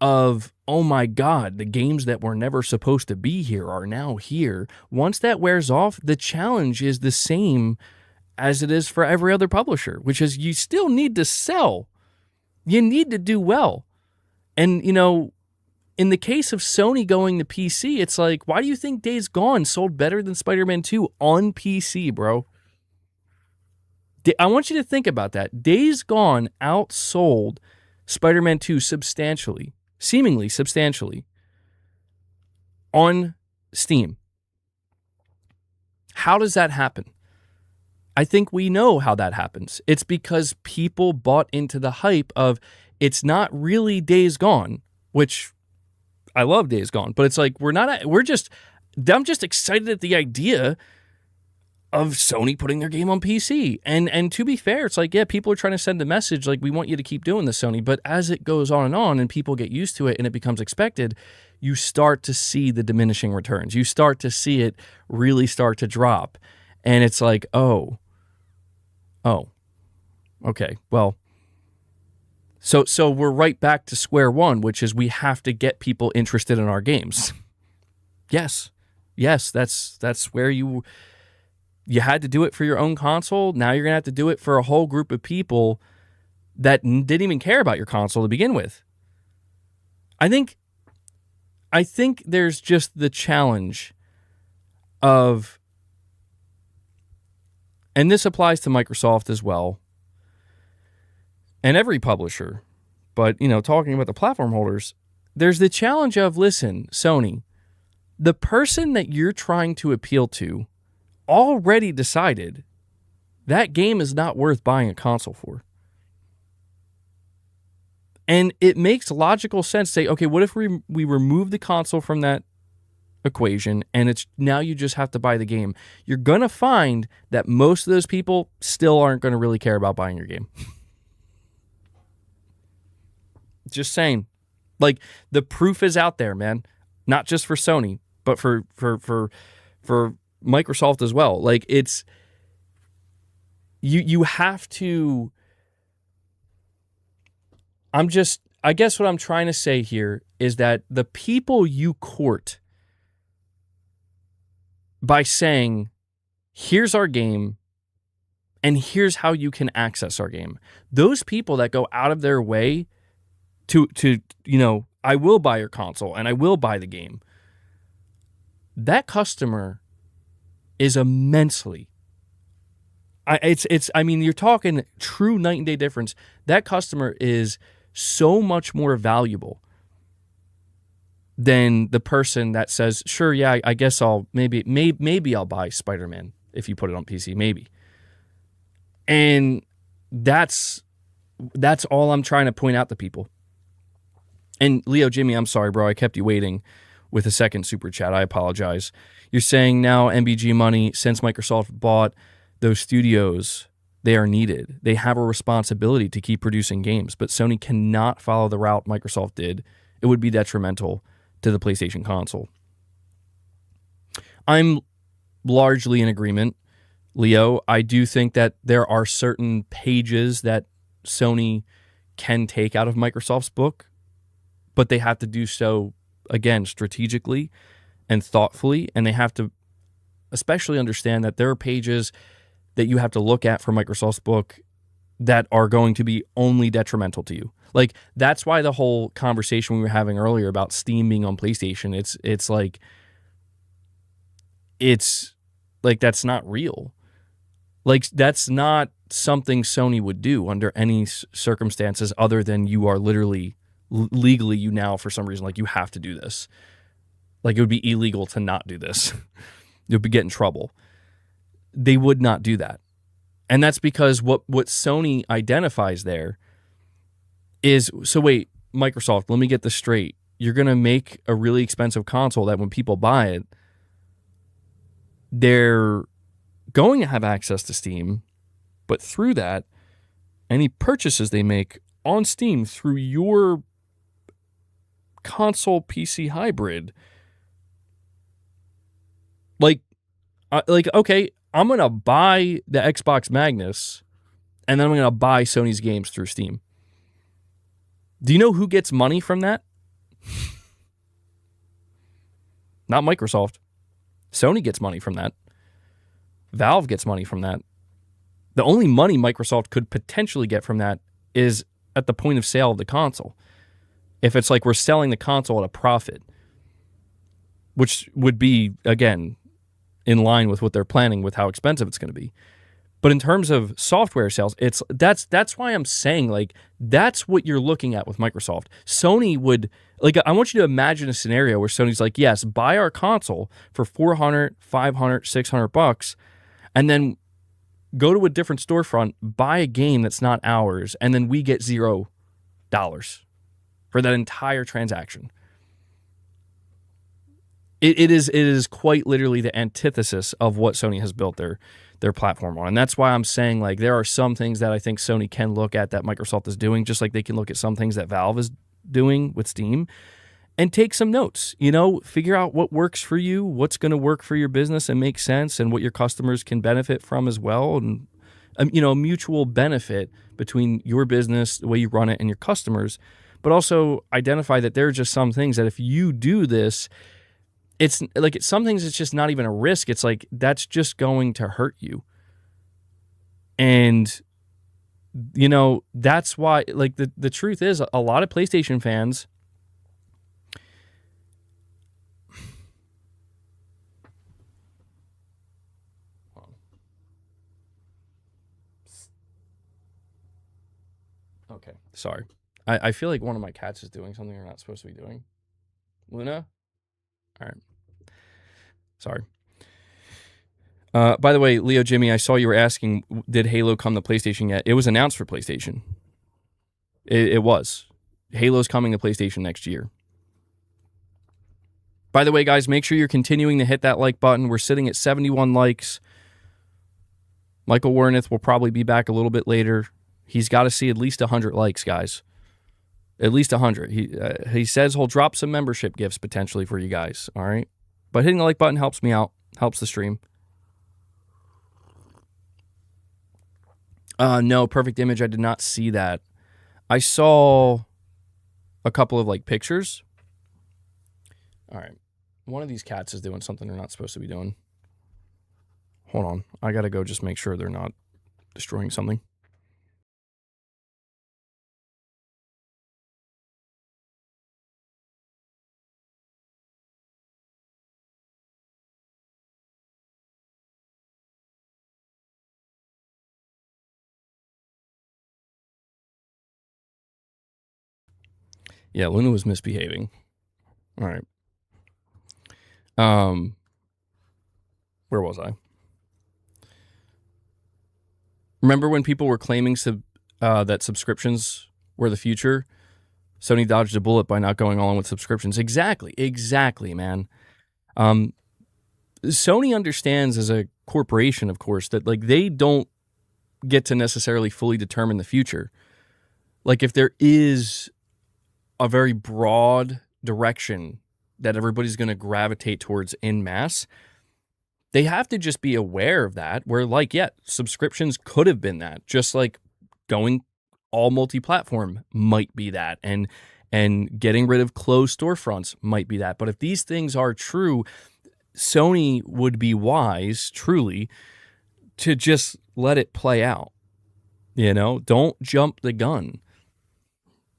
of, oh my God, the games that were never supposed to be here are now here. Once that wears off, the challenge is the same as it is for every other publisher, which is you still need to sell. You need to do well. And, in the case of Sony going to PC, it's like, why do you think Days Gone sold better than Spider-Man 2 on PC, bro? I want you to think about that. Days Gone outsold Spider-Man 2 substantially, seemingly substantially, on Steam. How does that happen? I think we know how that happens. It's because people bought into the hype of it's not really Days Gone, which I love Days Gone, but it's like I'm just excited at the idea of Sony putting their game on PC. And to be fair, it's like, yeah, people are trying to send the message like, we want you to keep doing this, Sony. But as it goes on and people get used to it and it becomes expected, you start to see the diminishing returns. You start to see it really start to drop. And it's like, oh, okay, well, so we're right back to square one, which is we have to get people interested in our games. Yes, that's where you had to do it for your own console. Now you're going to have to do it for a whole group of people that didn't even care about your console to begin with. I think there's just the challenge of, and this applies to Microsoft as well, and every publisher, but, talking about the platform holders, there's the challenge of, listen, Sony, the person that you're trying to appeal to already decided that game is not worth buying a console for. And it makes logical sense to say, okay, what if we remove the console from that equation and it's now you just have to buy the game? You're going to find that most of those people still aren't going to really care about buying your game. Just saying. Like, the proof is out there, man. Not just for Sony, but for Microsoft as well. Like, it's you have to. I guess what I'm trying to say here is that the people you court by saying, here's our game and here's how you can access our game, those people that go out of their way to I will buy your console and I will buy the game, that customer is immensely, you're talking true night and day difference. That customer is so much more valuable than the person that says, sure, yeah, I guess maybe I'll buy Spider-Man if you put it on PC, maybe. And that's all I'm trying to point out to people. And Leo Jimmy, I'm sorry, bro, I kept you waiting with a second super chat. I apologize. You're saying now MBG money, since Microsoft bought those studios, they are needed. They have a responsibility to keep producing games, but Sony cannot follow the route Microsoft did. It would be detrimental to the PlayStation console. I'm largely in agreement, Leo. I do think that there are certain pages that Sony can take out of Microsoft's book, but they have to do so, again, strategically and thoughtfully, and they have to especially understand that there are pages that you have to look at for Microsoft's book that are going to be only detrimental to you. Like, that's why the whole conversation we were having earlier about Steam being on PlayStation, it's like that's not real. Like, that's not something Sony would do under any circumstances other than you are literally, legally, you now, for some reason, like, you have to do this. Like, it would be illegal to not do this. You'll get in trouble. They would not do that. And that's because what Sony identifies there is, so wait, Microsoft, let me get this straight. You're going to make a really expensive console that when people buy it, they're going to have access to Steam, but through that, any purchases they make on Steam through your console PC hybrid, like okay, I'm going to buy the Xbox Magnus, and then I'm going to buy Sony's games through Steam. Do you know who gets money from that? Not Microsoft. Sony gets money from that. Valve gets money from that. The only money Microsoft could potentially get from that is at the point of sale of the console. If it's like we're selling the console at a profit, which would be, again, in line with what they're planning with how expensive it's going to be. But in terms of software sales, that's why I'm saying, like, that's what you're looking at with Microsoft. Sony would, like, I want you to imagine a scenario where Sony's like, yes, buy our console for $400, $500, $600, and then go to a different storefront, buy a game that's not ours, and then we get $0 for that entire transaction. It is quite literally the antithesis of what Sony has built their platform on. And that's why I'm saying, like, there are some things that I think Sony can look at that Microsoft is doing, just like they can look at some things that Valve is doing with Steam and take some notes, figure out what works for you, what's going to work for your business and make sense, and what your customers can benefit from as well. And, a mutual benefit between your business, the way you run it, and your customers, but also identify that there are just some things that if you do this, it's like some things it's just not even a risk. It's like that's just going to hurt you. And, that's why, like, the truth is a lot of PlayStation fans, okay, sorry. I feel like one of my cats is doing something they're not supposed to be doing. Luna? All right. Sorry. By the way, Leo Jimmy, I saw you were asking, did Halo come to PlayStation yet? It was announced for PlayStation. It was. Halo's coming to PlayStation next year. By the way, guys, make sure you're continuing to hit that like button. We're sitting at 71 likes. Michael Warneth will probably be back a little bit later. He's got to see at least 100 likes, guys. At least 100. He says he'll drop some membership gifts potentially for you guys, all right? But hitting the like button helps me out, helps the stream. No, Perfect Image, I did not see that. I saw a couple of, like, pictures. All right. One of these cats is doing something they're not supposed to be doing. Hold on. I got to go just make sure they're not destroying something. Yeah, Luna was misbehaving. All right. Where was I? Remember when people were claiming that subscriptions were the future? Sony dodged a bullet by not going all in with subscriptions. Exactly, man. Sony understands as a corporation, of course, that, like, they don't get to necessarily fully determine the future. Like, if there is a very broad direction that everybody's going to gravitate towards en masse, they have to just be aware of that, where, like, yeah, subscriptions could have been that, just like going all multi-platform might be that, and getting rid of closed storefronts might be that. But if these things are true, Sony would be wise, truly, to just let it play out. Don't jump the gun.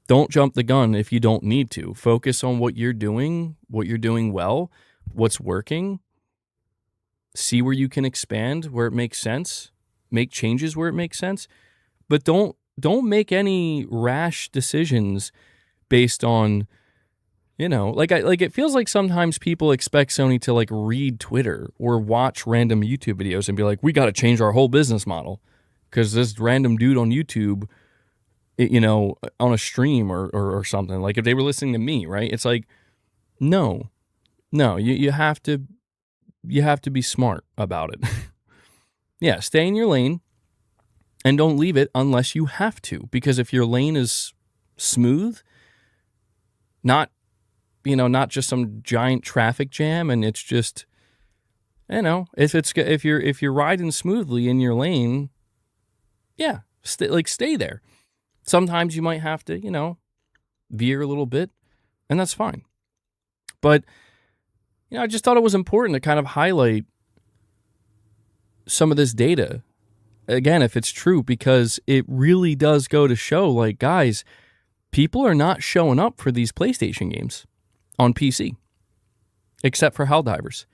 Don't jump the gun if you don't need to. Focus on what you're doing well, what's working. See where you can expand, where it makes sense. Make changes where it makes sense. But don't make any rash decisions based on, it feels like sometimes people expect Sony to, like, read Twitter or watch random YouTube videos and be like, we got to change our whole business model because this random dude on YouTube, on a stream or something. Like, if they were listening to me, right? It's like, no, you have to be smart about it. Yeah, stay in your lane and don't leave it unless you have to. Because if your lane is smooth, not just some giant traffic jam, and it's just, if you're riding smoothly in your lane, yeah, stay there. Sometimes you might have to, veer a little bit, and that's fine. But, I just thought it was important to kind of highlight some of this data. Again, if it's true, because it really does go to show, like, guys, people are not showing up for these PlayStation games on PC, except for Helldivers.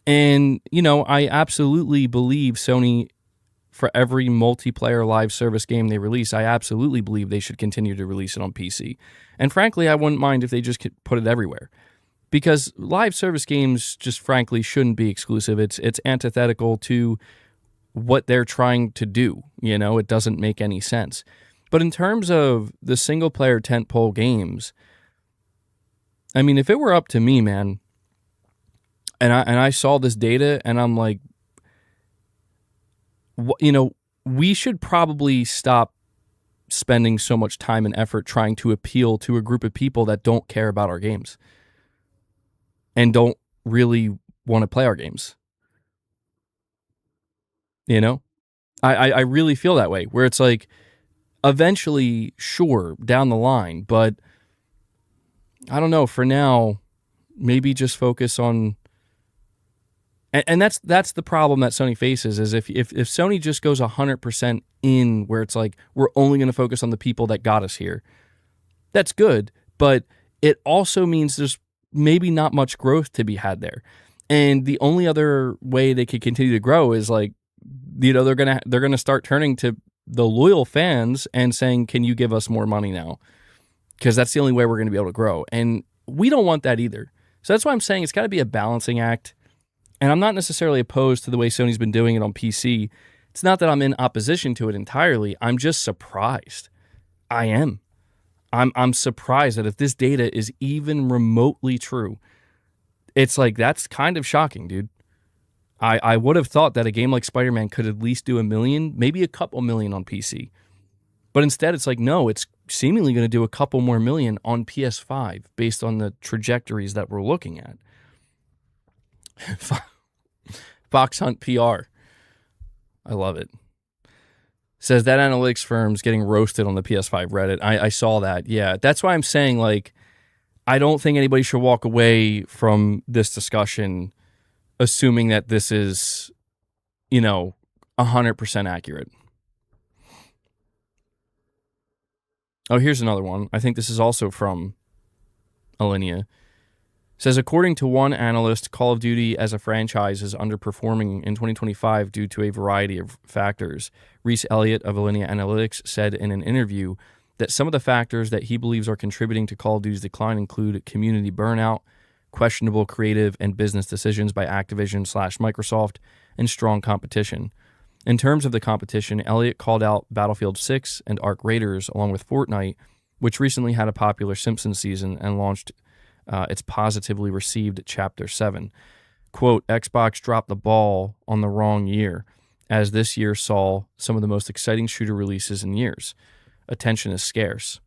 And, I absolutely believe Sony, for every multiplayer live service game they release, I absolutely believe they should continue to release it on PC. And frankly, I wouldn't mind if they just could put it everywhere. Because live service games just frankly shouldn't be exclusive. It's antithetical to what they're trying to do. It doesn't make any sense. But in terms of the single-player tentpole games, I mean, if it were up to me, man, and I saw this data, and I'm like, we should probably stop spending so much time and effort trying to appeal to a group of people that don't care about our games and don't really want to play our games. I really feel that way, where it's like, eventually, sure, down the line, but I don't know, for now, maybe just focus on. And that's the problem that Sony faces, is if Sony just goes 100% in, where it's like, we're only going to focus on the people that got us here, that's good, but it also means there's maybe not much growth to be had there. And the only other way they could continue to grow is like, they're gonna start turning to the loyal fans and saying, can you give us more money now? Because that's the only way we're going to be able to grow. And we don't want that either. So that's why I'm saying it's got to be a balancing act. And I'm not necessarily opposed to the way Sony's been doing it on PC. It's not that I'm in opposition to it entirely. I'm just surprised. I am. I'm surprised that if this data is even remotely true, it's like, that's kind of shocking, dude. I would have thought that a game like Spider-Man could at least do 1 million, maybe a couple million on PC. But instead, it's like, no, it's seemingly going to do a couple more million on PS5 based on the trajectories that we're looking at. Fox Hunt PR. I love it. Says that analytics firm's getting roasted on the PS5 Reddit. I saw that. Yeah, that's why I'm saying, like, I don't think anybody should walk away from this discussion assuming that this is, 100% accurate. Oh, here's another one. I think this is also from Alinea. Says, according to one analyst, Call of Duty as a franchise is underperforming in 2025 due to a variety of factors. Reese Elliott of Alinea Analytics said in an interview that some of the factors that he believes are contributing to Call of Duty's decline include community burnout, questionable creative and business decisions by Activision/Microsoft, and strong competition. In terms of the competition, Elliott called out Battlefield 6 and Arc Raiders, along with Fortnite, which recently had a popular Simpsons season and launched its positively received Chapter 7. Quote, Xbox dropped the ball on the wrong year, as this year saw some of the most exciting shooter releases in years. Attention is scarce.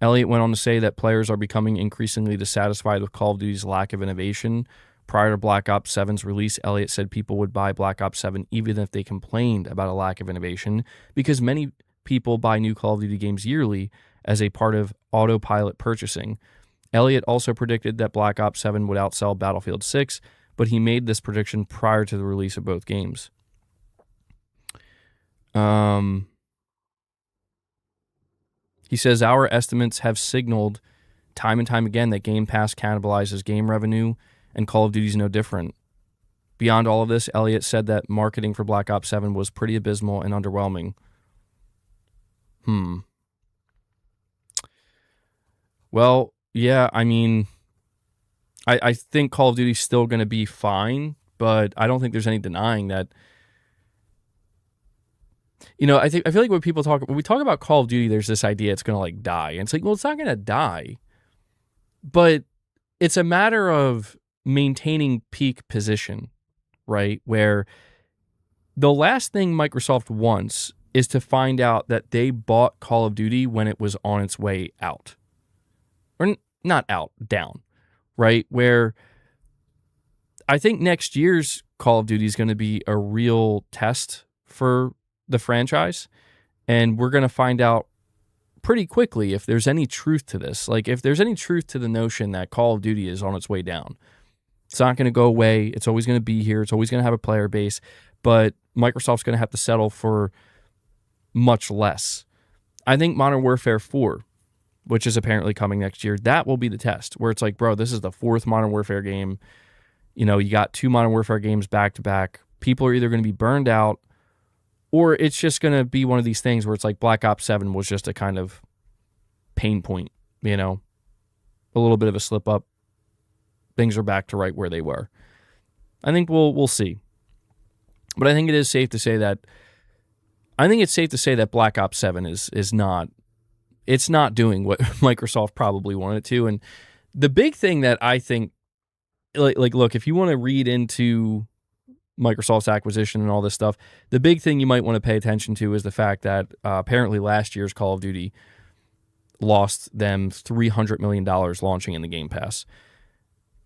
Elliott went on to say that players are becoming increasingly dissatisfied with Call of Duty's lack of innovation. Prior to Black Ops 7's release, Elliott said people would buy Black Ops 7 even if they complained about a lack of innovation, because many people buy new Call of Duty games yearly as a part of autopilot purchasing. Elliott also predicted that Black Ops 7 would outsell Battlefield 6, but he made this prediction prior to the release of both games. He says, our estimates have signaled time and time again that Game Pass cannibalizes game revenue, and Call of Duty is no different. Beyond all of this, Elliott said that marketing for Black Ops 7 was pretty abysmal and underwhelming. Well, yeah, I mean, I think Call of Duty's still going to be fine, but I don't think there's any denying that. I feel like when we talk about Call of Duty, there's this idea it's going to like die. And it's like, well, it's not going to die, but it's a matter of maintaining peak position, right? Where the last thing Microsoft wants is to find out that they bought Call of Duty when it was on its way out. Or not out, down, right? Where I think next year's Call of Duty is going to be a real test for the franchise, and we're going to find out pretty quickly if there's any truth to this. Like, if there's any truth to the notion that Call of Duty is on its way down, it's not going to go away. It's always going to be here. It's always going to have a player base, but Microsoft's going to have to settle for much less. I think Modern Warfare 4, which is apparently coming next year, that will be the test, where it's like, bro, this is the 4th Modern Warfare game. You know, you got 2 Modern Warfare games back to back. People are either going to be burned out, or it's just going to be one of these things where it's like Black Ops 7 was just a kind of pain point, you know, a little bit of a slip up. Things are back to right where they were. I think we'll see. But I think it is safe to say that Black Ops 7 is not, it's not doing what Microsoft probably wanted it to. And the big thing that I think, like look, if you want to read into Microsoft's acquisition and all this stuff, the big thing you might want to pay attention to is the fact that apparently last year's Call of Duty lost them $300 million launching in the Game Pass.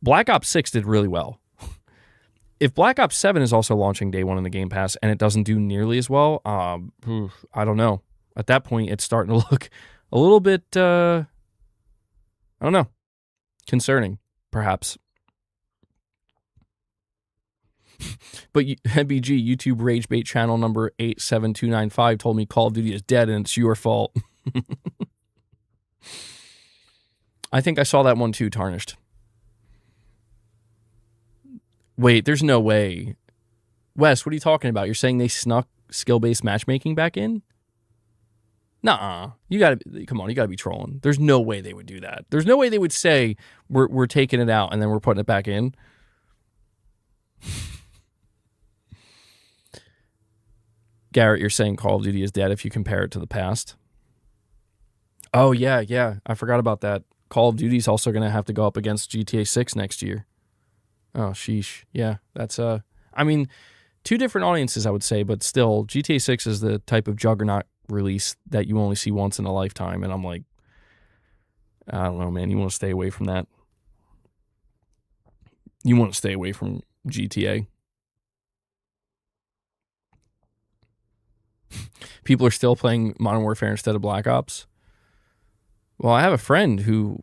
Black Ops 6 did really well. If Black Ops 7 is also launching day one in the Game Pass and it doesn't do nearly as well, I don't know. At that point, it's starting to look a little bit, I don't know, concerning, perhaps. But MBG, YouTube Ragebait channel number 87295 told me Call of Duty is dead and it's your fault. I think I saw that one too, Tarnished. Wait, there's no way. Wes, what are you talking about? You're saying they snuck skill-based matchmaking back in? Nuh-uh. You gotta be trolling. There's no way they would do that. There's no way they would say, we're taking it out and then we're putting it back in. Garrett, you're saying Call of Duty is dead if you compare it to the past. Oh, yeah. I forgot about that. Call of Duty is also going to have to go up against GTA 6 next year. Oh, sheesh. Yeah, that's, I mean, two different audiences, I would say, but still, GTA 6 is the type of juggernaut release that you only see once in a lifetime, and I'm like, I don't know, man, you want to stay away from that. You want to stay away from GTA. People are still playing Modern Warfare instead of Black Ops. Well, I have a friend who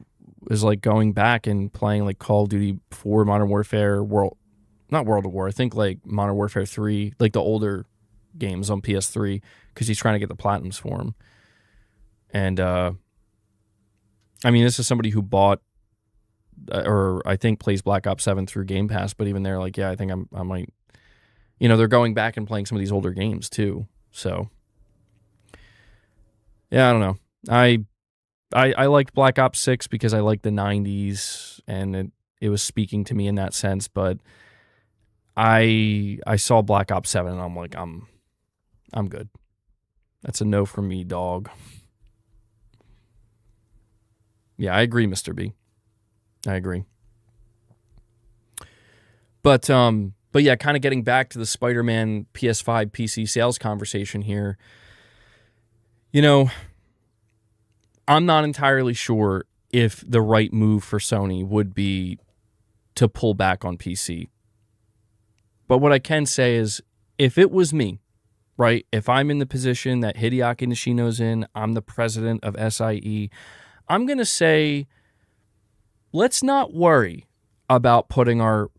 is like going back and playing like Call of Duty 4, Modern Warfare, not World of War, I think like Modern Warfare 3, like the older games on PS3, because he's trying to get the platinums for him. And I mean, this is somebody who bought or I think plays Black Ops 7 through Game Pass, but even they're like, yeah, I think I might, you know, they're going back and playing some of these older games too. So yeah, I don't know. I liked Black Ops 6 because I liked the 90s and it was speaking to me in that sense, but I saw Black Ops 7 and I'm like, I'm good. That's a no from me, dog. Yeah, I agree, Mr. B. I agree. But yeah, kind of getting back to the Spider-Man PS5 PC sales conversation here. You know, I'm not entirely sure if the right move for Sony would be to pull back on PC. But what I can say is, if it was me, right, if I'm in the position that Hideaki Nishino's in, I'm the president of SIE, I'm going to say, let's not worry about putting our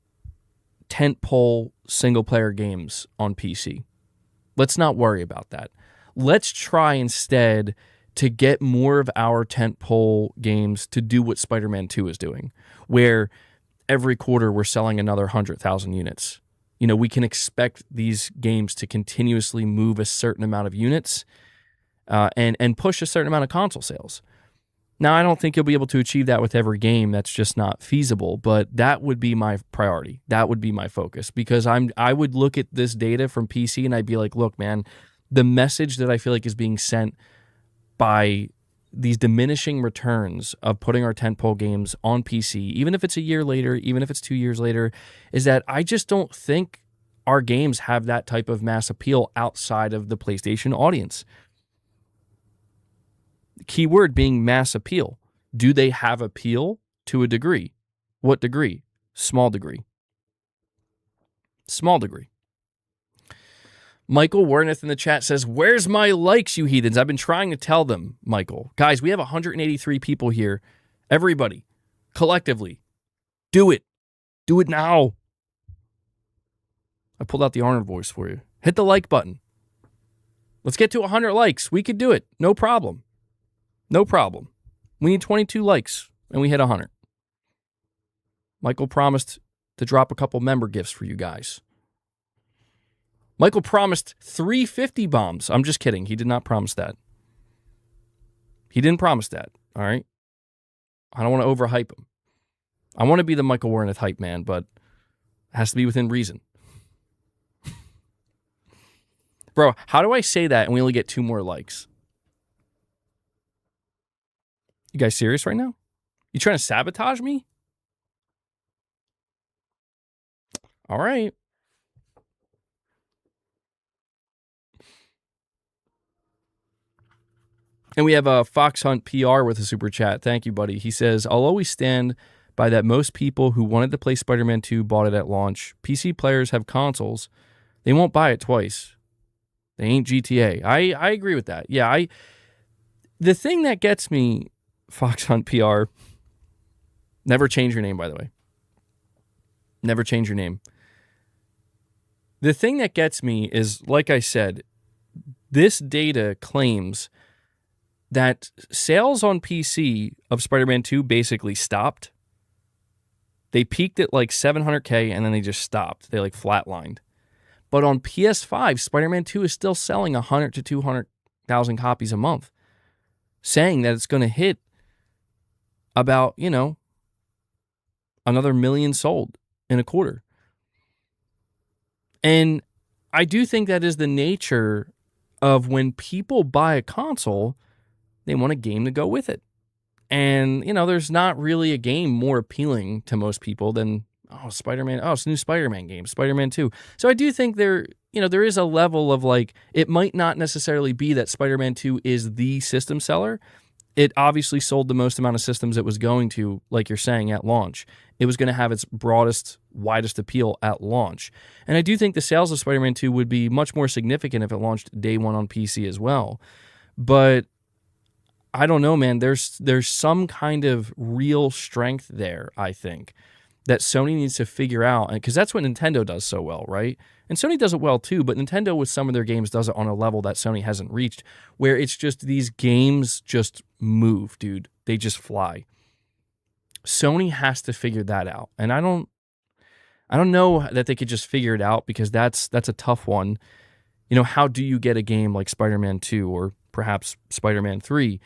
tentpole single-player games on PC. Let's not worry about that. Let's try instead to get more of our tentpole games to do what Spider-Man 2 is doing, where every quarter we're selling another 100,000 units. You know, we can expect these games to continuously move a certain amount of units and push a certain amount of console sales. Now, I don't think you'll be able to achieve that with every game. That's just not feasible, but that would be my priority. That would be my focus, because I would look at this data from PC and I'd be like, look, man, the message that I feel like is being sent by these diminishing returns of putting our tentpole games on PC, even if it's a year later, even if it's 2 years later, is that I just don't think our games have that type of mass appeal outside of the PlayStation audience. Keyword being mass appeal. Do they have appeal to a degree? What degree? Small degree. Small degree. Michael Wernath in the chat says, where's my likes, you heathens? I've been trying to tell them, Michael. Guys, we have 183 people here. Everybody, collectively, do it. Do it now. I pulled out the Arnold voice for you. Hit the like button. Let's get to 100 likes. We could do it. No problem. No problem. We need 22 likes, and we hit 100. Michael promised to drop a couple member gifts for you guys. Michael promised 350 bombs. I'm just kidding. He did not promise that. He didn't promise that, all right? I don't want to overhype him. I want to be the Michael Wernath hype man, but it has to be within reason. Bro, how do I say that and we only get 2 more likes? You guys serious right now? You trying to sabotage me? All right. And we have a Fox Hunt PR with a super chat. Thank you, buddy. He says, I'll always stand by that most people who wanted to play Spider-Man 2 bought it at launch. PC players have consoles. They won't buy it twice. They ain't GTA. I agree with that. Yeah, the thing that gets me, Fox Hunt PR, never change your name, by the way. Never change your name. The thing that gets me is, like I said, this data claims that sales on PC of Spider-Man 2 basically stopped. They peaked at like 700K and then they just stopped. They like flatlined. But on PS5, Spider-Man 2 is still selling 100 to 200,000 copies a month, saying that it's going to hit about, another million sold in a quarter. And I do think that is the nature of when people buy a console, they want a game to go with it. And, there's not really a game more appealing to most people than, Spider-Man. It's a new Spider-Man game, Spider-Man 2. So I do think there is a level of like, it might not necessarily be that Spider-Man 2 is the system seller. It obviously sold the most amount of systems it was going to, like you're saying, at launch. It was going to have its broadest, widest appeal at launch. And I do think the sales of Spider-Man 2 would be much more significant if it launched day one on PC as well. But I don't know, man. There's some kind of real strength there, I think, that Sony needs to figure out, because that's what Nintendo does so well, right? And Sony does it well too, but Nintendo with some of their games does it on a level that Sony hasn't reached, where it's just these games just move, dude. They just fly. Sony has to figure that out, and I don't know that they could just figure it out, because that's a tough one. How do you get a game like Spider-Man 2 or perhaps Spider-Man 3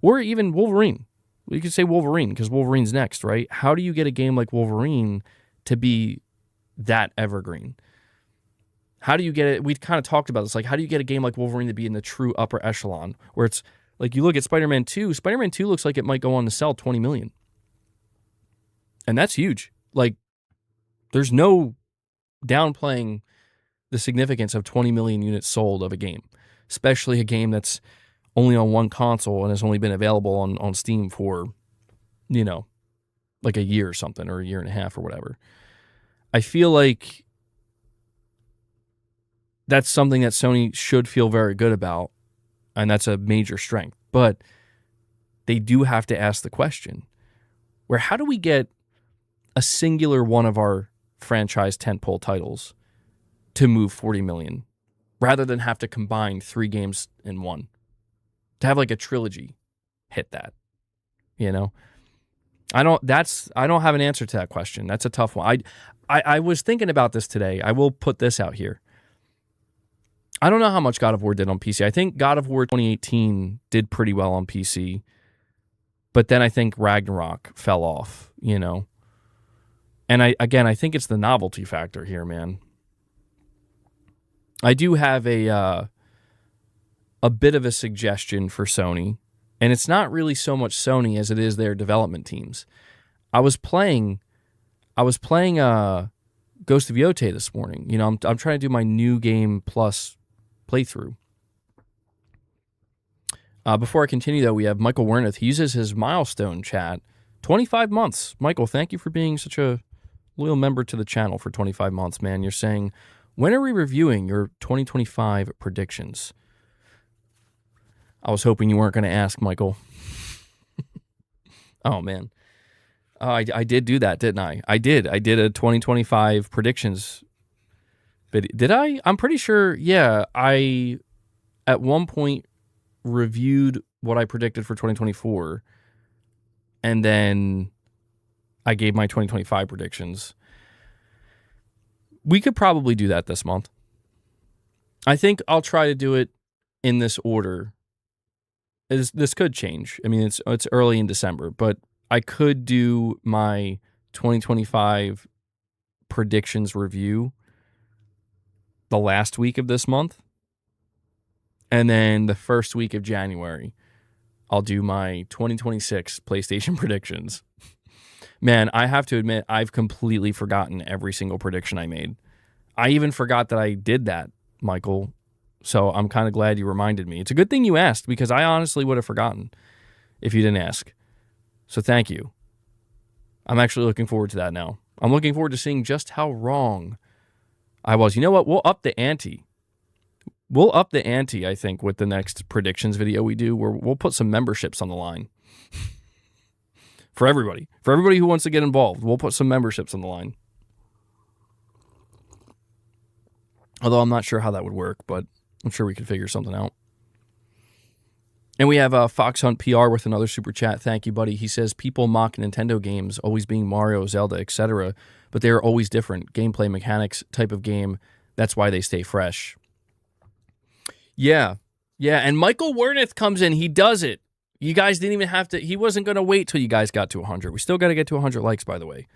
or even Wolverine? We could say Wolverine because Wolverine's next, right? How do you get a game like Wolverine to be that evergreen? How do you get it? We kind of talked about this. Like, how do you get a game like Wolverine to be in the true upper echelon where it's like you look at Spider-Man 2, Spider-Man 2 looks like it might go on to sell 20 million. And that's huge. Like, there's no downplaying the significance of 20 million units sold of a game, especially a game that's only on one console and has only been available on Steam for, like a year or something, or a year and a half or whatever. I feel like that's something that Sony should feel very good about, and that's a major strength. But they do have to ask the question, where how do we get a singular one of our franchise tentpole titles to move 40 million rather than have to combine 3 games in one? To have like a trilogy hit that, I don't have an answer to that question. That's a tough one. I was thinking about this today. I will put this out here. I don't know how much God of War did on PC. I think God of War 2018 did pretty well on PC, but then I think Ragnarok fell off, And I think it's the novelty factor here, man. I do have a bit of a suggestion for Sony, and it's not really so much Sony as it is their development teams. I was playing Ghost of Yotei this morning. I'm trying to do my new game plus playthrough. Before I continue, though, we have Michael Wernath. He uses his milestone chat, 25 months. Michael, thank you for being such a loyal member to the channel for 25 months, man. You're saying, When are we reviewing your 2025 predictions? I was hoping you weren't going to ask, Michael. Oh, man. I did do that, didn't I? I did a 2025 predictions. But did I? I'm pretty sure, yeah. I, at one point, reviewed what I predicted for 2024. And then I gave my 2025 predictions. We could probably do that this month. I think I'll try to do it in this order. This could change. I mean, it's early in December, but I could do my 2025 predictions review the last week of this month. And then the first week of January, I'll do my 2026 PlayStation predictions. Man, I have to admit, I've completely forgotten every single prediction I made. I even forgot that I did that, Michael. So I'm kind of glad you reminded me. It's a good thing you asked, because I honestly would have forgotten if you didn't ask. So thank you. I'm actually looking forward to that now. I'm looking forward to seeing just how wrong I was. You know what? We'll up the ante. We'll up the ante, I think, with the next predictions video we do, where we'll put some memberships on the line. For everybody. For everybody who wants to get involved, we'll put some memberships on the line. Although I'm not sure how that would work, but I'm sure we could figure something out. And we have Fox Hunt PR with another super chat. Thank you, buddy. He says, people mock Nintendo games always being Mario, Zelda, etc., but they are always different. Gameplay, mechanics, type of game. That's why they stay fresh. Yeah. Yeah, and Michael Wernick comes in. He does it. You guys didn't even have to. He wasn't going to wait till you guys got to 100. We still got to get to 100 likes, by the way.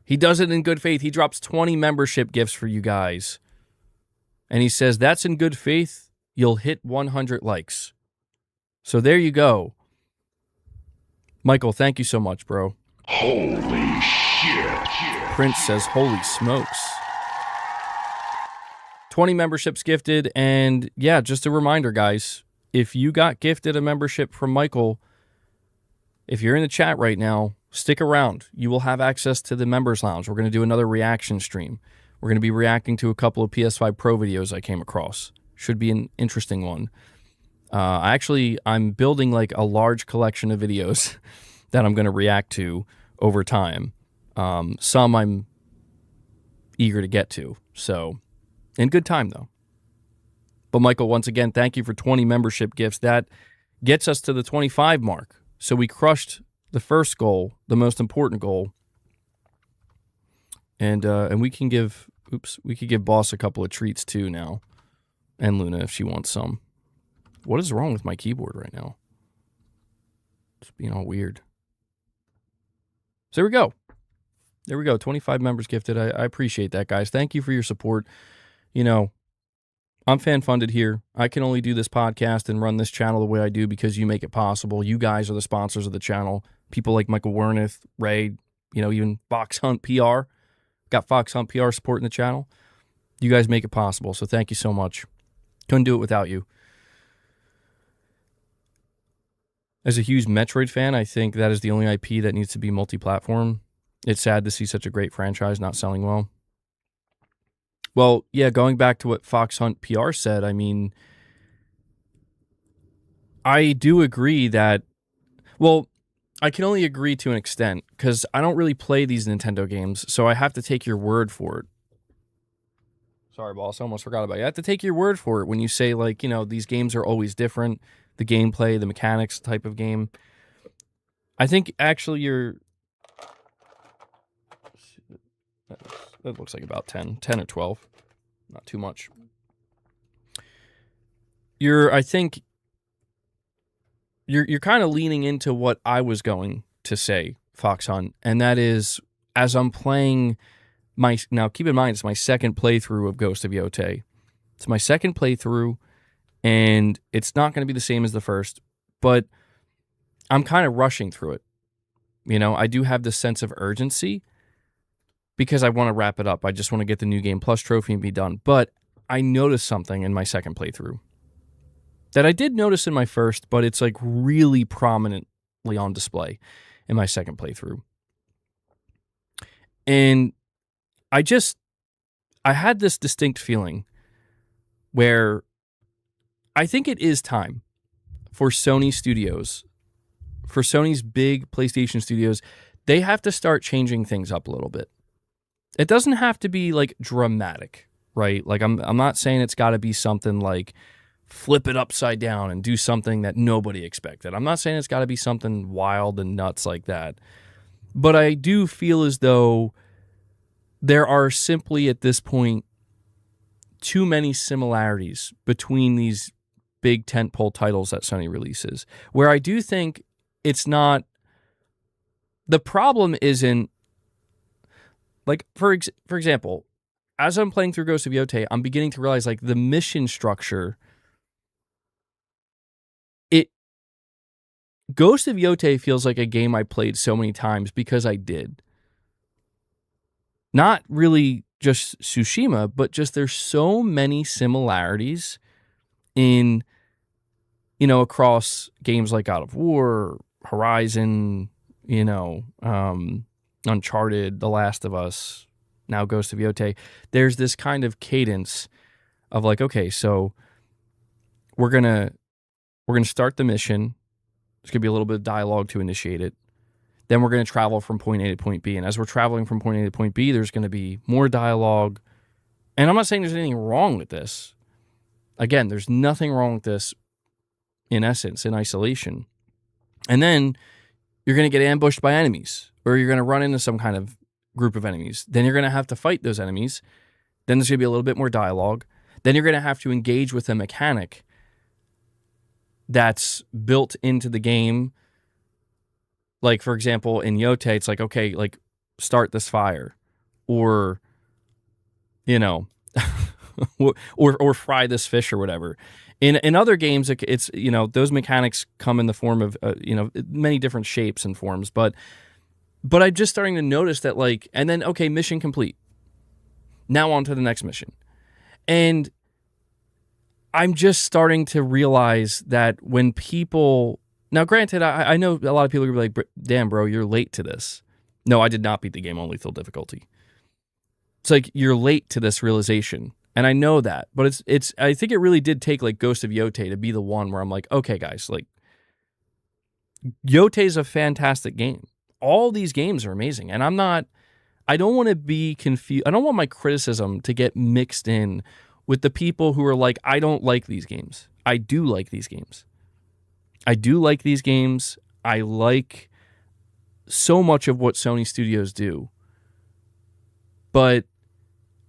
He does it in good faith. He drops 20 membership gifts for you guys. And he says, that's in good faith. You'll hit 100 likes. So there you go. Michael, thank you so much, bro. Holy shit. Prince says, holy smokes. 20 memberships gifted. And yeah, just a reminder, guys, if you got gifted a membership from Michael, if you're in the chat right now, stick around. You will have access to the members lounge. We're going to do another reaction stream. We're going to be reacting to a couple of PS5 Pro videos I came across. Should be an interesting one. I'm building like a large collection of videos that I'm going to react to over time. Some I'm eager to get to. So, in good time, though. But Michael, once again, thank you for 20 membership gifts. That gets us to the 25 mark. So we crushed the first goal, the most important goal. And we can give Boss a couple of treats too now. And Luna if she wants some. What is wrong with my keyboard right now? It's being all weird. So there we go. There we go. 25 members gifted. I appreciate that, guys. Thank you for your support. You know, I'm fan-funded here. I can only do this podcast and run this channel the way I do because you make it possible. You guys are the sponsors of the channel. People like Michael Wernick, Ray, you know, even Fox Hunt PR. Got Fox Hunt PR supporting the channel. You guys make it possible, so thank you so much. Couldn't do it without you. As a huge Metroid fan, I think that is the only IP that needs to be multi-platform. It's sad to see such a great franchise not selling well. Well, yeah, going back to what Fox Hunt PR said, I mean, I do agree that, well, I can only agree to an extent because I don't really play these Nintendo games, so I have to take your word for it. Sorry, boss, I almost forgot about you. I have to take your word for it when you say, like, you know, these games are always different, the gameplay, the mechanics type of game. I think actually that looks like about 10 or 12. Not too much. I think you're kind of leaning into what I was going to say, Fox Hunt, and that is, as I'm playing now keep in mind, it's my second playthrough of Ghost of Yotei. It's my second playthrough, and it's not going to be the same as the first, but I'm kind of rushing through it. You know, I do have this sense of urgency because I want to wrap it up. I just want to get the New Game Plus trophy and be done. But I noticed something in my second playthrough that I did notice in my first, but it's like really prominently on display in my second playthrough. And I had this distinct feeling where I think it is time for Sony studios, for Sony's big PlayStation studios, they have to start changing things up a little bit. It doesn't have to be like dramatic, right? Like I'm not saying it's got to be something like flip it upside down and do something that nobody expected. I'm not saying it's got to be something wild and nuts like that. But I do feel as though there are simply at this point too many similarities between these big tentpole titles that Sony releases, where I do think it's not, the problem isn't, like, for example, as I'm playing through Ghost of Yotei, I'm beginning to realize, like, the mission structure, Ghost of Yotei feels like a game I played so many times because I did. Not really just Tsushima, but just there's so many similarities in, you know, across games like God of War, Horizon, you know, Uncharted, The Last of Us, now Ghost of Yotei. There's this kind of cadence of like, okay, so we're gonna start the mission. There's going to be a little bit of dialogue to initiate it. Then we're going to travel from point A to point B. And as we're traveling from point A to point B, there's going to be more dialogue. And I'm not saying there's anything wrong with this. Again, there's nothing wrong with this in essence, in isolation. And then you're going to get ambushed by enemies, or you're going to run into some kind of group of enemies. Then you're going to have to fight those enemies. Then there's going to be a little bit more dialogue. Then you're going to have to engage with a mechanic that's built into the game. Like, for example, in Yotei, it's like, okay, like, start this fire. Or, you know, or fry this fish or whatever. In other games, it's, you know, those mechanics come in the form of, you know, many different shapes and forms. But I'm just starting to notice that, like, and then, okay, mission complete. Now on to the next mission. And I'm just starting to realize that when people... Now, granted, I know a lot of people are like, damn, bro, you're late to this. No, I did not beat the game on lethal difficulty. It's like, you're late to this realization. And I know that. But it's. I think it really did take, like, Ghost of Yotei to be the one where I'm like, okay, guys, like, Yotei's a fantastic game. All these games are amazing. And I don't want to be confused. I don't want my criticism to get mixed in with the people who are like, I don't like these games. I do like these games. I do like these games. I like so much of what Sony Studios do. But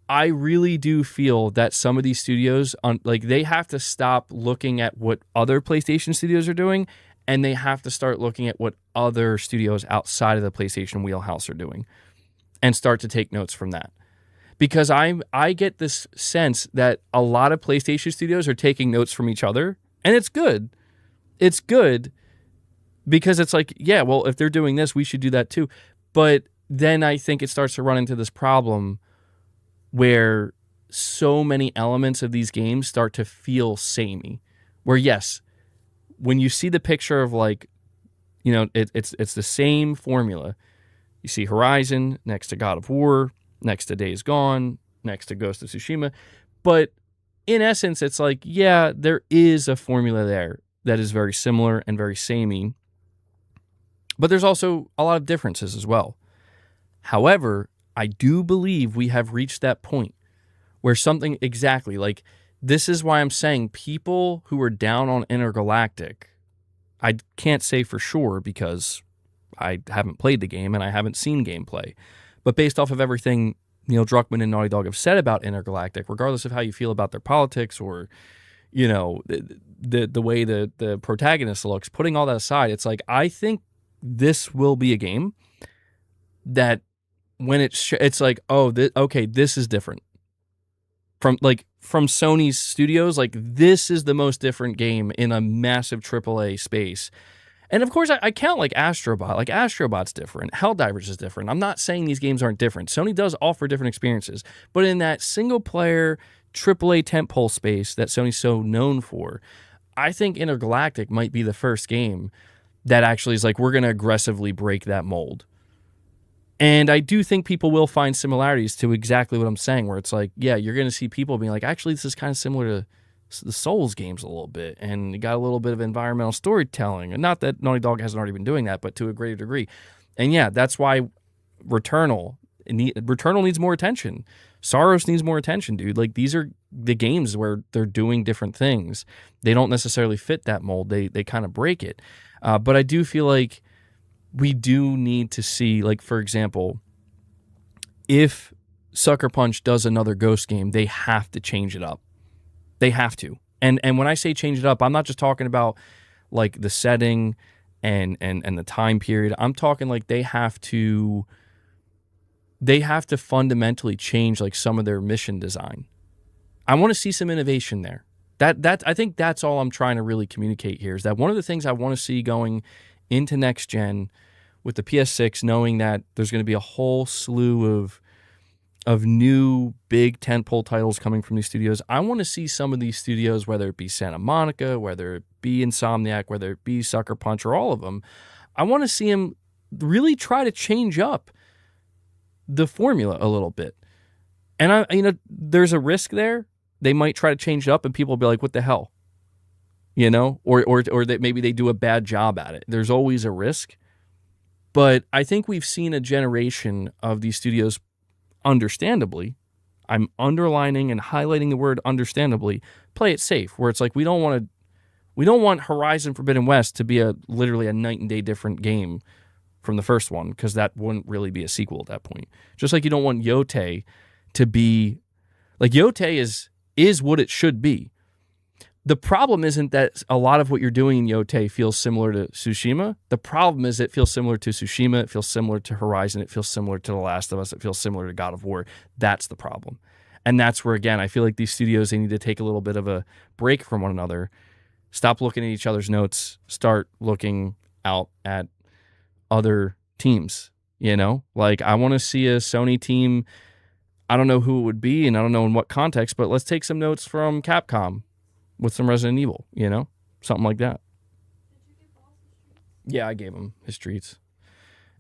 I really do feel that some of these studios, like, they have to stop looking at what other PlayStation studios are doing, and they have to start looking at what other studios outside of the PlayStation wheelhouse are doing, and start to take notes from that. Because I get this sense that a lot of PlayStation studios are taking notes from each other, and it's good. It's good because it's like, yeah, well, if they're doing this, we should do that too. But then I think it starts to run into this problem where so many elements of these games start to feel samey. Where, yes, when you see the picture of, like, you know, it's the same formula. You see Horizon next to God of War, next to Days Gone, next to Ghost of Tsushima. But in essence, it's like, yeah, there is a formula there that is very similar and very samey. But there's also a lot of differences as well. However, I do believe we have reached that point where something exactly, like, this is why I'm saying people who are down on Intergalactic, I can't say for sure because I haven't played the game and I haven't seen gameplay. But based off of everything Neil Druckmann and Naughty Dog have said about Intergalactic, regardless of how you feel about their politics or, you know, the way the protagonist looks, putting all that aside, it's like, I think this will be a game that when it's like, oh, okay, this is different. From Sony's studios, like, this is the most different game in a massive AAA space. And of course, I count, like, Astrobot. Like, Astrobot's different. Helldivers is different. I'm not saying these games aren't different. Sony does offer different experiences. But in that single-player AAA tentpole space that Sony's so known for, I think Intergalactic might be the first game that actually is like, we're going to aggressively break that mold. And I do think people will find similarities to exactly what I'm saying, where it's like, yeah, you're going to see people being like, actually, this is kind of similar to the Souls games a little bit, and you got a little bit of environmental storytelling. And not that Naughty Dog hasn't already been doing that, but to a greater degree. And yeah, that's why Returnal needs more attention. Soros needs more attention, dude. Like, these are the games where they're doing different things. They don't necessarily fit that mold. They kind of break it. But I do feel like we do need to see, like, for example, if Sucker Punch does another Ghost game, they have to change it up. They have to. And when I say change it up, I'm not just talking about like the setting and the time period. I'm talking like they have to fundamentally change like some of their mission design. I want to see some innovation there. That I think that's all I'm trying to really communicate here, is that one of the things I want to see going into next gen with the PS6, knowing that there's going to be a whole slew of new big tentpole titles coming from these studios. I want to see some of these studios, whether it be Santa Monica, whether it be Insomniac, whether it be Sucker Punch, or all of them, I want to see them really try to change up the formula a little bit. And there's a risk there. They might try to change it up and people will be like, what the hell? Or that maybe they do a bad job at it. There's always a risk. But I think we've seen a generation of these studios, understandably, I'm underlining and highlighting the word understandably, play it safe, where it's like we don't want Horizon Forbidden West to be literally a night and day different game from the first one, because that wouldn't really be a sequel at that point. Just like you don't want Yotei to be like, Yotei is what it should be. The problem isn't that a lot of what you're doing in Yotei feels similar to Tsushima. The problem is it feels similar to Tsushima, it feels similar to Horizon, it feels similar to The Last of Us, it feels similar to God of War. That's the problem. And that's where, again, I feel like these studios, they need to take a little bit of a break from one another, stop looking at each other's notes, start looking out at other teams, Like, I want to see a Sony team. I don't know who it would be, and I don't know in what context, but let's take some notes from Capcom with some Resident Evil, something like that. Yeah, I gave him his treats.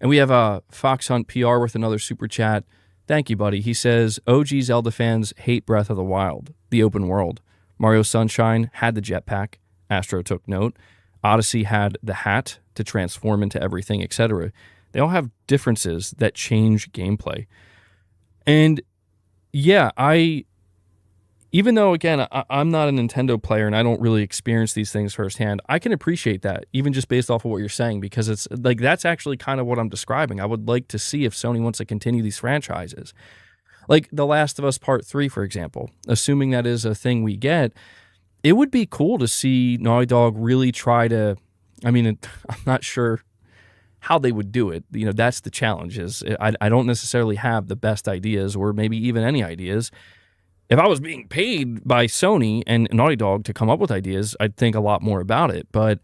And we have Fox Hunt PR with another super chat. Thank you, buddy. He says, OG Zelda fans hate Breath of the Wild, the open world. Mario Sunshine had the jetpack. Astro took note. Odyssey had the hat to transform into everything, etc. They all have differences that change gameplay. And yeah, even though, again, I'm not a Nintendo player and I don't really experience these things firsthand, I can appreciate that, even just based off of what you're saying, because it's like, that's actually kind of what I'm describing. I would like to see if Sony wants to continue these franchises. Like The Last of Us Part 3, for example, assuming that is a thing we get, it would be cool to see Naughty Dog really try to, I'm not sure how they would do it. That's the challenge, is I don't necessarily have the best ideas, or maybe even any ideas. If I was being paid by Sony and Naughty Dog to come up with ideas, I'd think a lot more about it. But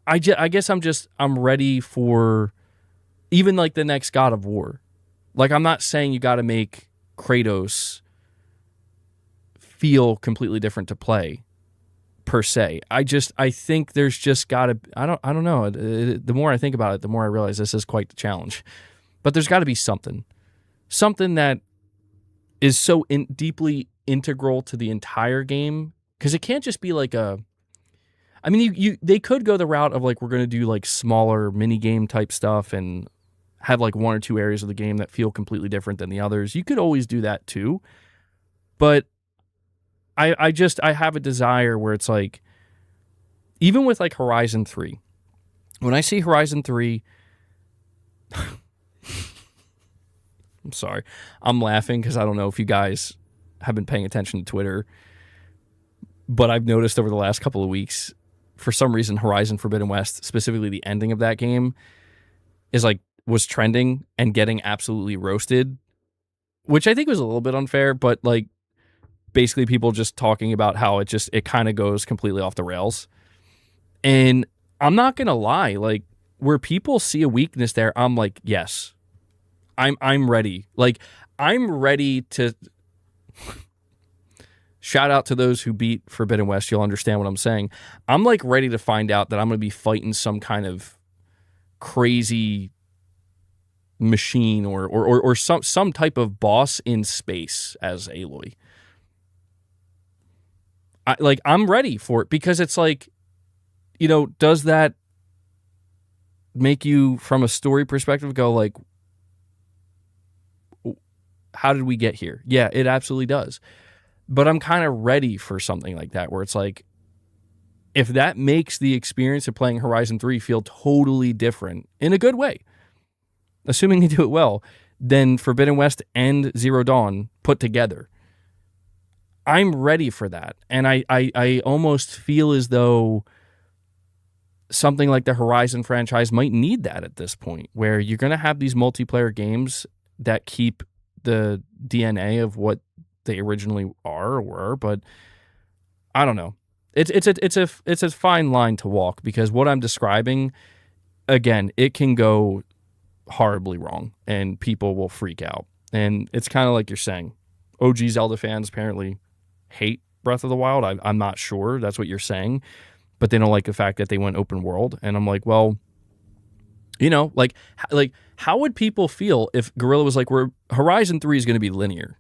I guess I'm ready for even like the next God of War. Like, I'm not saying you got to make Kratos feel completely different to play per se. I think there's just got to, I don't know. The more I think about it, the more I realize this is quite the challenge. But there's got to be something that is so deeply integral to the entire game, because it can't just be like they could go the route of like, we're going to do like smaller mini game type stuff and have like one or two areas of the game that feel completely different than the others. You could always do that too, but I have a desire where it's like, even with like Horizon 3, when I see Horizon 3, I'm sorry. I'm laughing because I don't know if you guys have been paying attention to Twitter, but I've noticed over the last couple of weeks, for some reason, Horizon Forbidden West, specifically the ending of that game, was trending and getting absolutely roasted, which I think was a little bit unfair, but like, basically people just talking about how it kind of goes completely off the rails. And I'm not going to lie, like, where people see a weakness there, I'm like, yes. I'm ready. Like, I'm ready to shout out to those who beat Forbidden West. You'll understand what I'm saying. I'm like ready to find out that I'm going to be fighting some kind of crazy machine or some type of boss in space as Aloy. I'm ready for it because it's like, does that make you, from a story perspective, go like, how did we get here? Yeah, it absolutely does. But I'm kind of ready for something like that, where it's like, if that makes the experience of playing Horizon 3 feel totally different in a good way, assuming they do it well, than Forbidden West and Zero Dawn put together, I'm ready for that. And I almost feel as though something like the Horizon franchise might need that at this point, where you're going to have these multiplayer games that keep the DNA of what they originally are or were, but I don't know. It's a fine line to walk, because what I'm describing, again, it can go horribly wrong and people will freak out. And it's kind of like you're saying, OG Zelda fans apparently hate Breath of the Wild. I'm not sure that's what you're saying, but they don't like the fact that they went open world. And I'm like, well, like how would people feel if Guerrilla was like, Horizon 3 is going to be linear?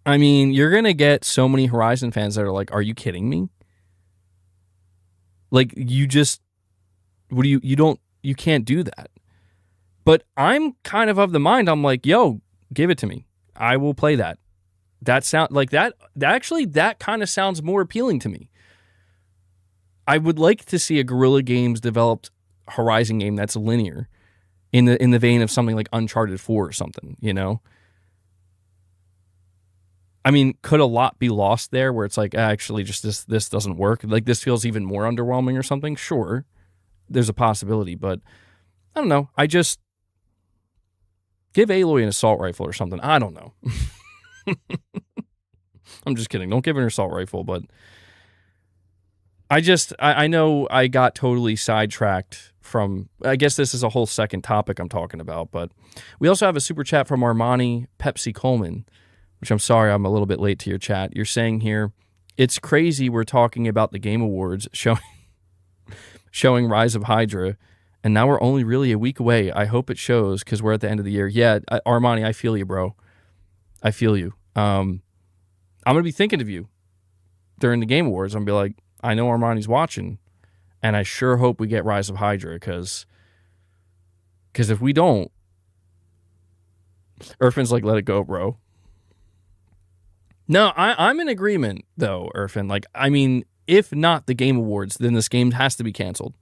I mean, you're going to get so many Horizon fans that are like, are you kidding me? Like, you can't do that. But I'm kind of the mind, I'm like, yo, give it to me. I will play that. That sound like that kind of sounds more appealing to me. I would like to see a Guerrilla Games developed Horizon game that's linear, in the vein of something like Uncharted 4 or something, I mean, could a lot be lost there where it's like, actually, just this doesn't work? Like, this feels even more underwhelming or something? Sure, there's a possibility, but I don't know. I just give Aloy an assault rifle or something. I don't know. I'm just kidding. Don't give her an assault rifle, but I know I got totally sidetracked from, I guess this is a whole second topic I'm talking about, but we also have a super chat from Armani Pepsi Coleman, which I'm sorry I'm a little bit late to your chat. You're saying here, it's crazy we're talking about the Game Awards showing Rise of Hydra, and now we're only really a week away. I hope it shows, because we're at the end of the year. Yeah, Armani, I feel you, bro. I feel you. I'm going to be thinking of you during the Game Awards. I'm going to be like, I know Armani's watching, and I sure hope we get Rise of Hydra, because if we don't, Irfin's like, let it go, bro. No, I'm in agreement, though, Irfin. Like, I mean, if not the Game Awards, then this game has to be canceled.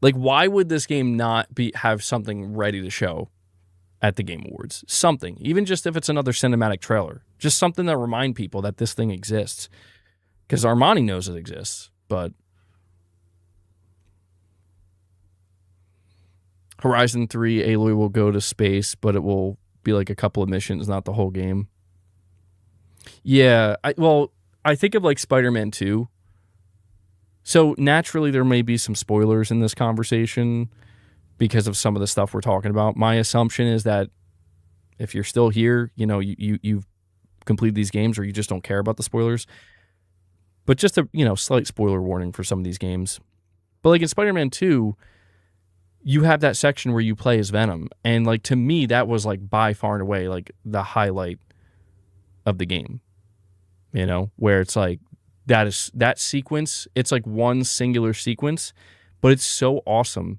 Like, why would this game not have something ready to show at the Game Awards? Something. Even just if it's another cinematic trailer. Just something that remind people that this thing exists. Because Armani knows it exists, but Horizon 3, Aloy will go to space, but it will be like a couple of missions, not the whole game. Yeah, I think of like Spider-Man 2. So naturally there may be some spoilers in this conversation because of some of the stuff we're talking about. My assumption is that if you're still here, you've completed these games, or you just don't care about the spoilers. But just a, slight spoiler warning for some of these games. But like in Spider-Man 2, you have that section where you play as Venom. And like, to me, that was like by far and away like the highlight of the game. Where it's like, that sequence, it's like one singular sequence, but it's so awesome.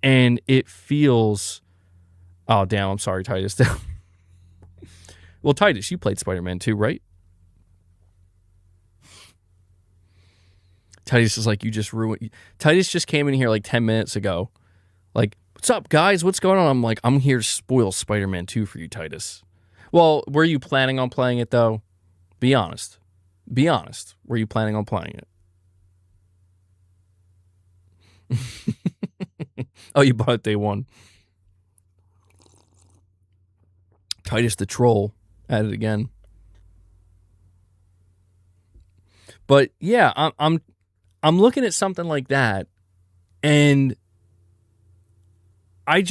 And it feels, oh damn, I'm sorry, Titus. Well, Titus, you played Spider-Man 2, right? Titus is like, you just ruined. Titus just came in here like 10 minutes ago. Like, what's up, guys? What's going on? I'm like, I'm here to spoil Spider-Man 2 for you, Titus. Well, were you planning on playing it, though? Be honest. Be honest. Were you planning on playing it? Oh, you bought it day one. Titus the Troll at it again. But yeah, I'm looking at something like that, and I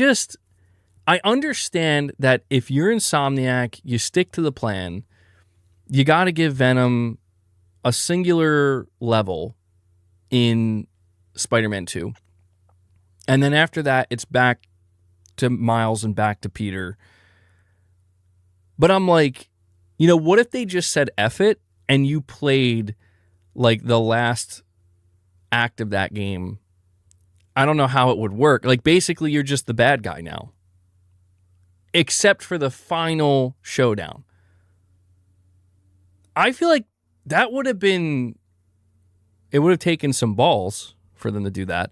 understand that if you're Insomniac, you stick to the plan. You got to give Venom a singular level in Spider-Man 2. And then after that, it's back to Miles and back to Peter. But I'm like, what if they just said F it and you played like the last act of that game? I don't know how it would work. Like, basically, you're just the bad guy now. Except for the final showdown. I feel like that would have been... It would have taken some balls for them to do that.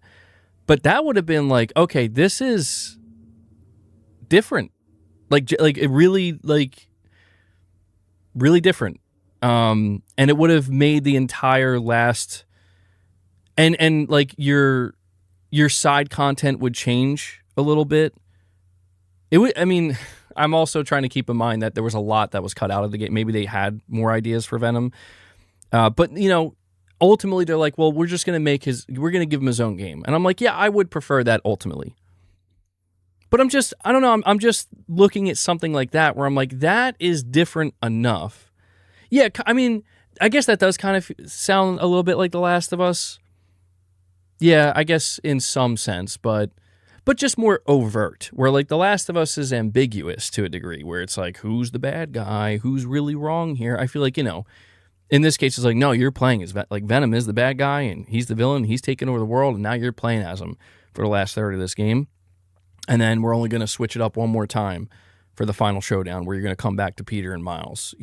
But that would have been like, okay, this is different. Like it really different. And it would have made the entire last... And like your side content would change a little bit. It would. I mean, I'm also trying to keep in mind that there was a lot that was cut out of the game. Maybe they had more ideas for Venom, but ultimately they're like, well, we're just going to we're going to give him his own game, and I'm like, yeah, I would prefer that ultimately. But I don't know. I'm just looking at something like that where I'm like, that is different enough. Yeah, I mean, I guess that does kind of sound a little bit like The Last of Us. Yeah, I guess in some sense, but just more overt, where like The Last of Us is ambiguous to a degree, where it's like, who's the bad guy? Who's really wrong here? I feel like, in this case, it's like, no, you're playing as, like, Venom is the bad guy, and he's the villain, he's taking over the world, and now you're playing as him for the last third of this game. And then we're only going to switch it up one more time for the final showdown, where you're going to come back to Peter and Miles,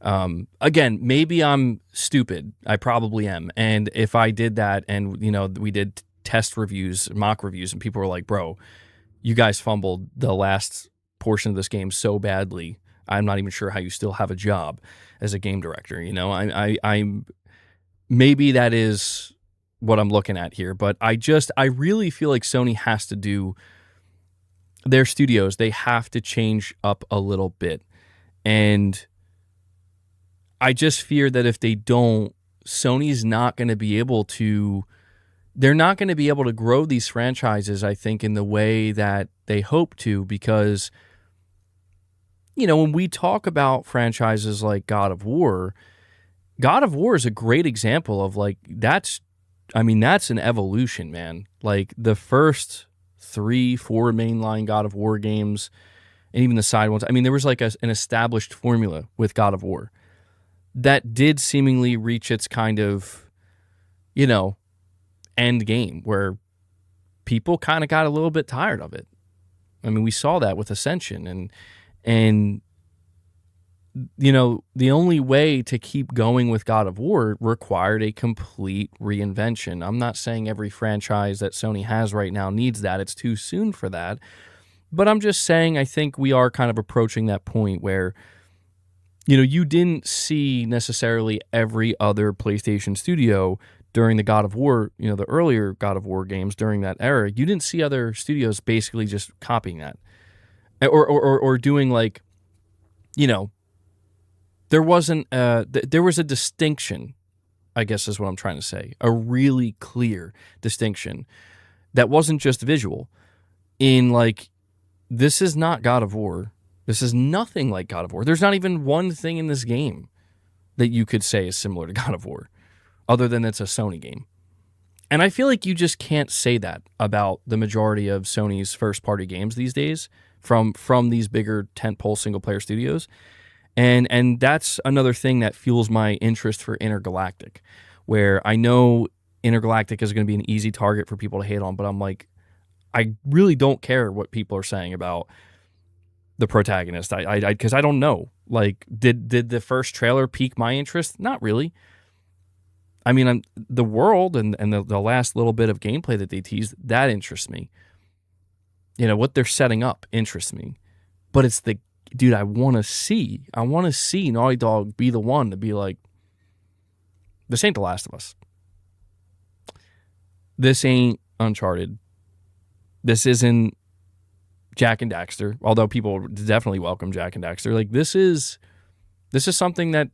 Again, maybe I'm stupid. I probably am. And if I did that and, we did test reviews, mock reviews, and people were like, bro, you guys fumbled the last portion of this game so badly, I'm not even sure how you still have a job as a game director. I'm maybe that is what I'm looking at here, but I really feel like Sony has to do their studios. They have to change up a little bit. And I just fear that if they don't, Sony's not going to be able to... They're not going to be able to grow these franchises, I think, in the way that they hope to, because, when we talk about franchises like God of War is a great example of, like, that's an evolution, man. Like, the first 3-4 mainline God of War games, and even the side ones, there was like an established formula with God of War that did seemingly reach its kind of, end game, where people kind of got a little bit tired of it. We saw that with Ascension, and the only way to keep going with God of War required a complete reinvention. I'm not saying every franchise that Sony has right now needs that. It's too soon for that. But I'm just saying, I think we are kind of approaching that point where, you didn't see necessarily every other PlayStation studio during the God of War, the earlier God of War games during that era. You didn't see other studios basically just copying that, or doing like, there wasn't there was a distinction, I guess is what I'm trying to say, a really clear distinction that wasn't just visual. In like, this is not God of War. This is nothing like God of War. There's not even one thing in this game that you could say is similar to God of War, other than it's a Sony game. And I feel like you just can't say that about the majority of Sony's first-party games these days from these bigger tentpole single-player studios. And that's another thing that fuels my interest for Intergalactic, where I know Intergalactic is going to be an easy target for people to hate on, but I'm like, I really don't care what people are saying about the protagonist. Because I don't know. Like, did the first trailer pique my interest? Not really. The world and the last little bit of gameplay that they teased, that interests me. What they're setting up interests me. But it's dude, I want to see Naughty Dog be the one to be like, this ain't The Last of Us. This ain't Uncharted. This isn't Jak and Daxter, although people definitely welcome Jak and Daxter. Like, this is something that,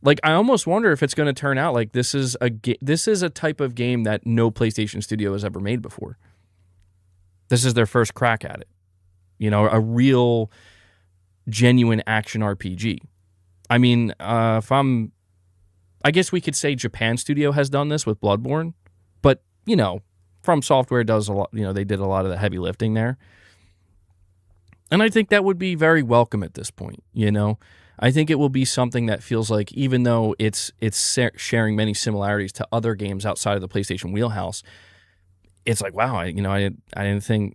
like, I almost wonder if it's going to turn out like this is a type of game that no PlayStation studio has ever made before. This is their first crack at it. A real, genuine action RPG. I guess we could say Japan Studio has done this with Bloodborne, but, From Software does a lot, they did a lot of the heavy lifting there. And I think that would be very welcome at this point, I think it will be something that feels like, even though it's sharing many similarities to other games outside of the PlayStation wheelhouse, it's like, wow, I didn't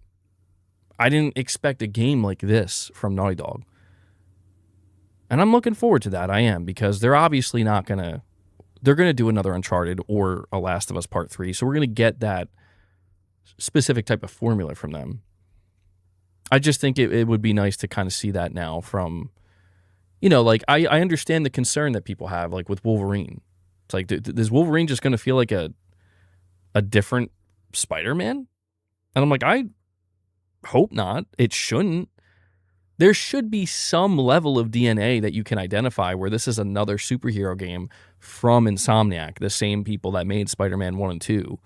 expect a game like this from Naughty Dog. And I'm looking forward to that. I am, because they're obviously they're going to do another Uncharted or a Last of Us Part 3. So we're going to get that specific type of formula from them. I just think it would be nice to kind of see that now from, I understand the concern that people have, like with Wolverine. It's like, is Wolverine just going to feel like a different Spider-Man? And I'm like, I hope not. It shouldn't. There should be some level of DNA that you can identify where this is another superhero game from Insomniac, the same people that made Spider-Man 1 and 2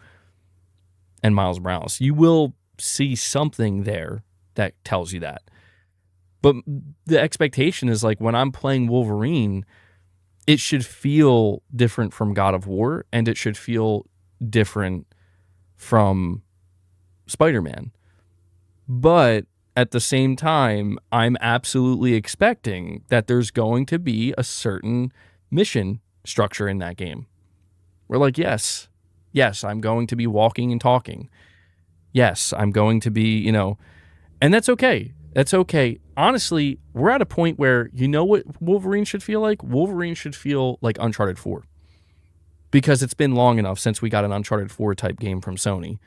and Miles Morales. You will see something there that tells you that. But the expectation is, like, when I'm playing Wolverine, it should feel different from God of War, and it should feel different from Spider-Man. But at the same time, I'm absolutely expecting that there's going to be a certain mission structure in that game. We're like, yes, I'm going to be walking and talking. Yes, I'm going to be, and that's okay. That's okay. Honestly, we're at a point where, what Wolverine should feel like? Wolverine should feel like Uncharted 4. Because it's been long enough since we got an Uncharted 4 type game from Sony.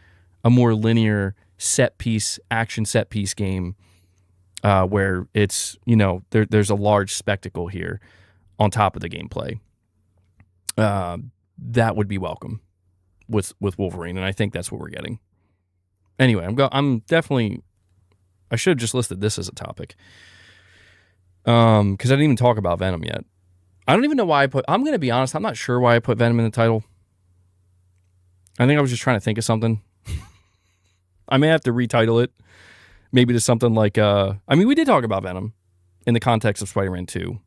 A more linear action set piece game where it's, there's a large spectacle here on top of the gameplay. That would be welcome with Wolverine, and I think that's what we're getting. Anyway, I'm definitely, I should have just listed this as a topic. Because I didn't even talk about Venom yet. I don't even know why I'm going to be honest, I'm not sure why I put Venom in the title. I think I was just trying to think of something. I may have to retitle it. Maybe to something like, we did talk about Venom in the context of Spider-Man 2.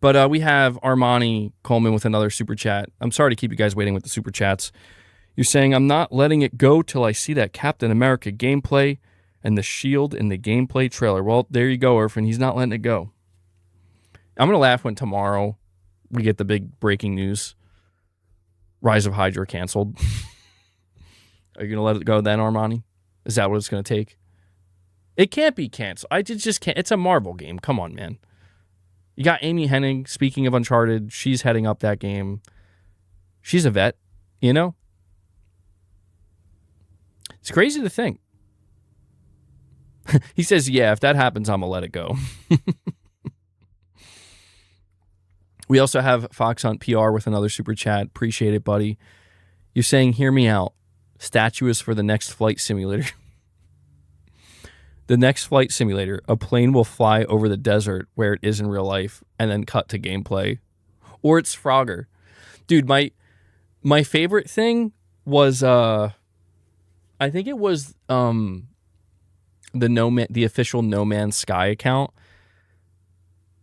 But we have Armani Coleman with another super chat. I'm sorry to keep you guys waiting with the super chats. You're saying, I'm not letting it go till I see that Captain America gameplay and the shield in the gameplay trailer. Well, there you go, Irfan. He's not letting it go. I'm going to laugh when tomorrow we get the big breaking news. Rise of Hydra canceled. Are you going to let it go then, Armani? Is that what it's going to take? It can't be canceled. I just can't. It's a Marvel game. Come on, man. You got Amy Hennig, speaking of Uncharted. She's heading up that game. She's a vet, It's crazy to think. He says, yeah, if that happens, I'm going to let it go. We also have Fox Hunt PR with another super chat. Appreciate it, buddy. You're saying, hear me out. Statue is for the next flight simulator. The next flight simulator, a plane will fly over the desert where it is in real life and then cut to gameplay. Or it's Frogger. Dude, my favorite thing was I think it was the official No Man's Sky account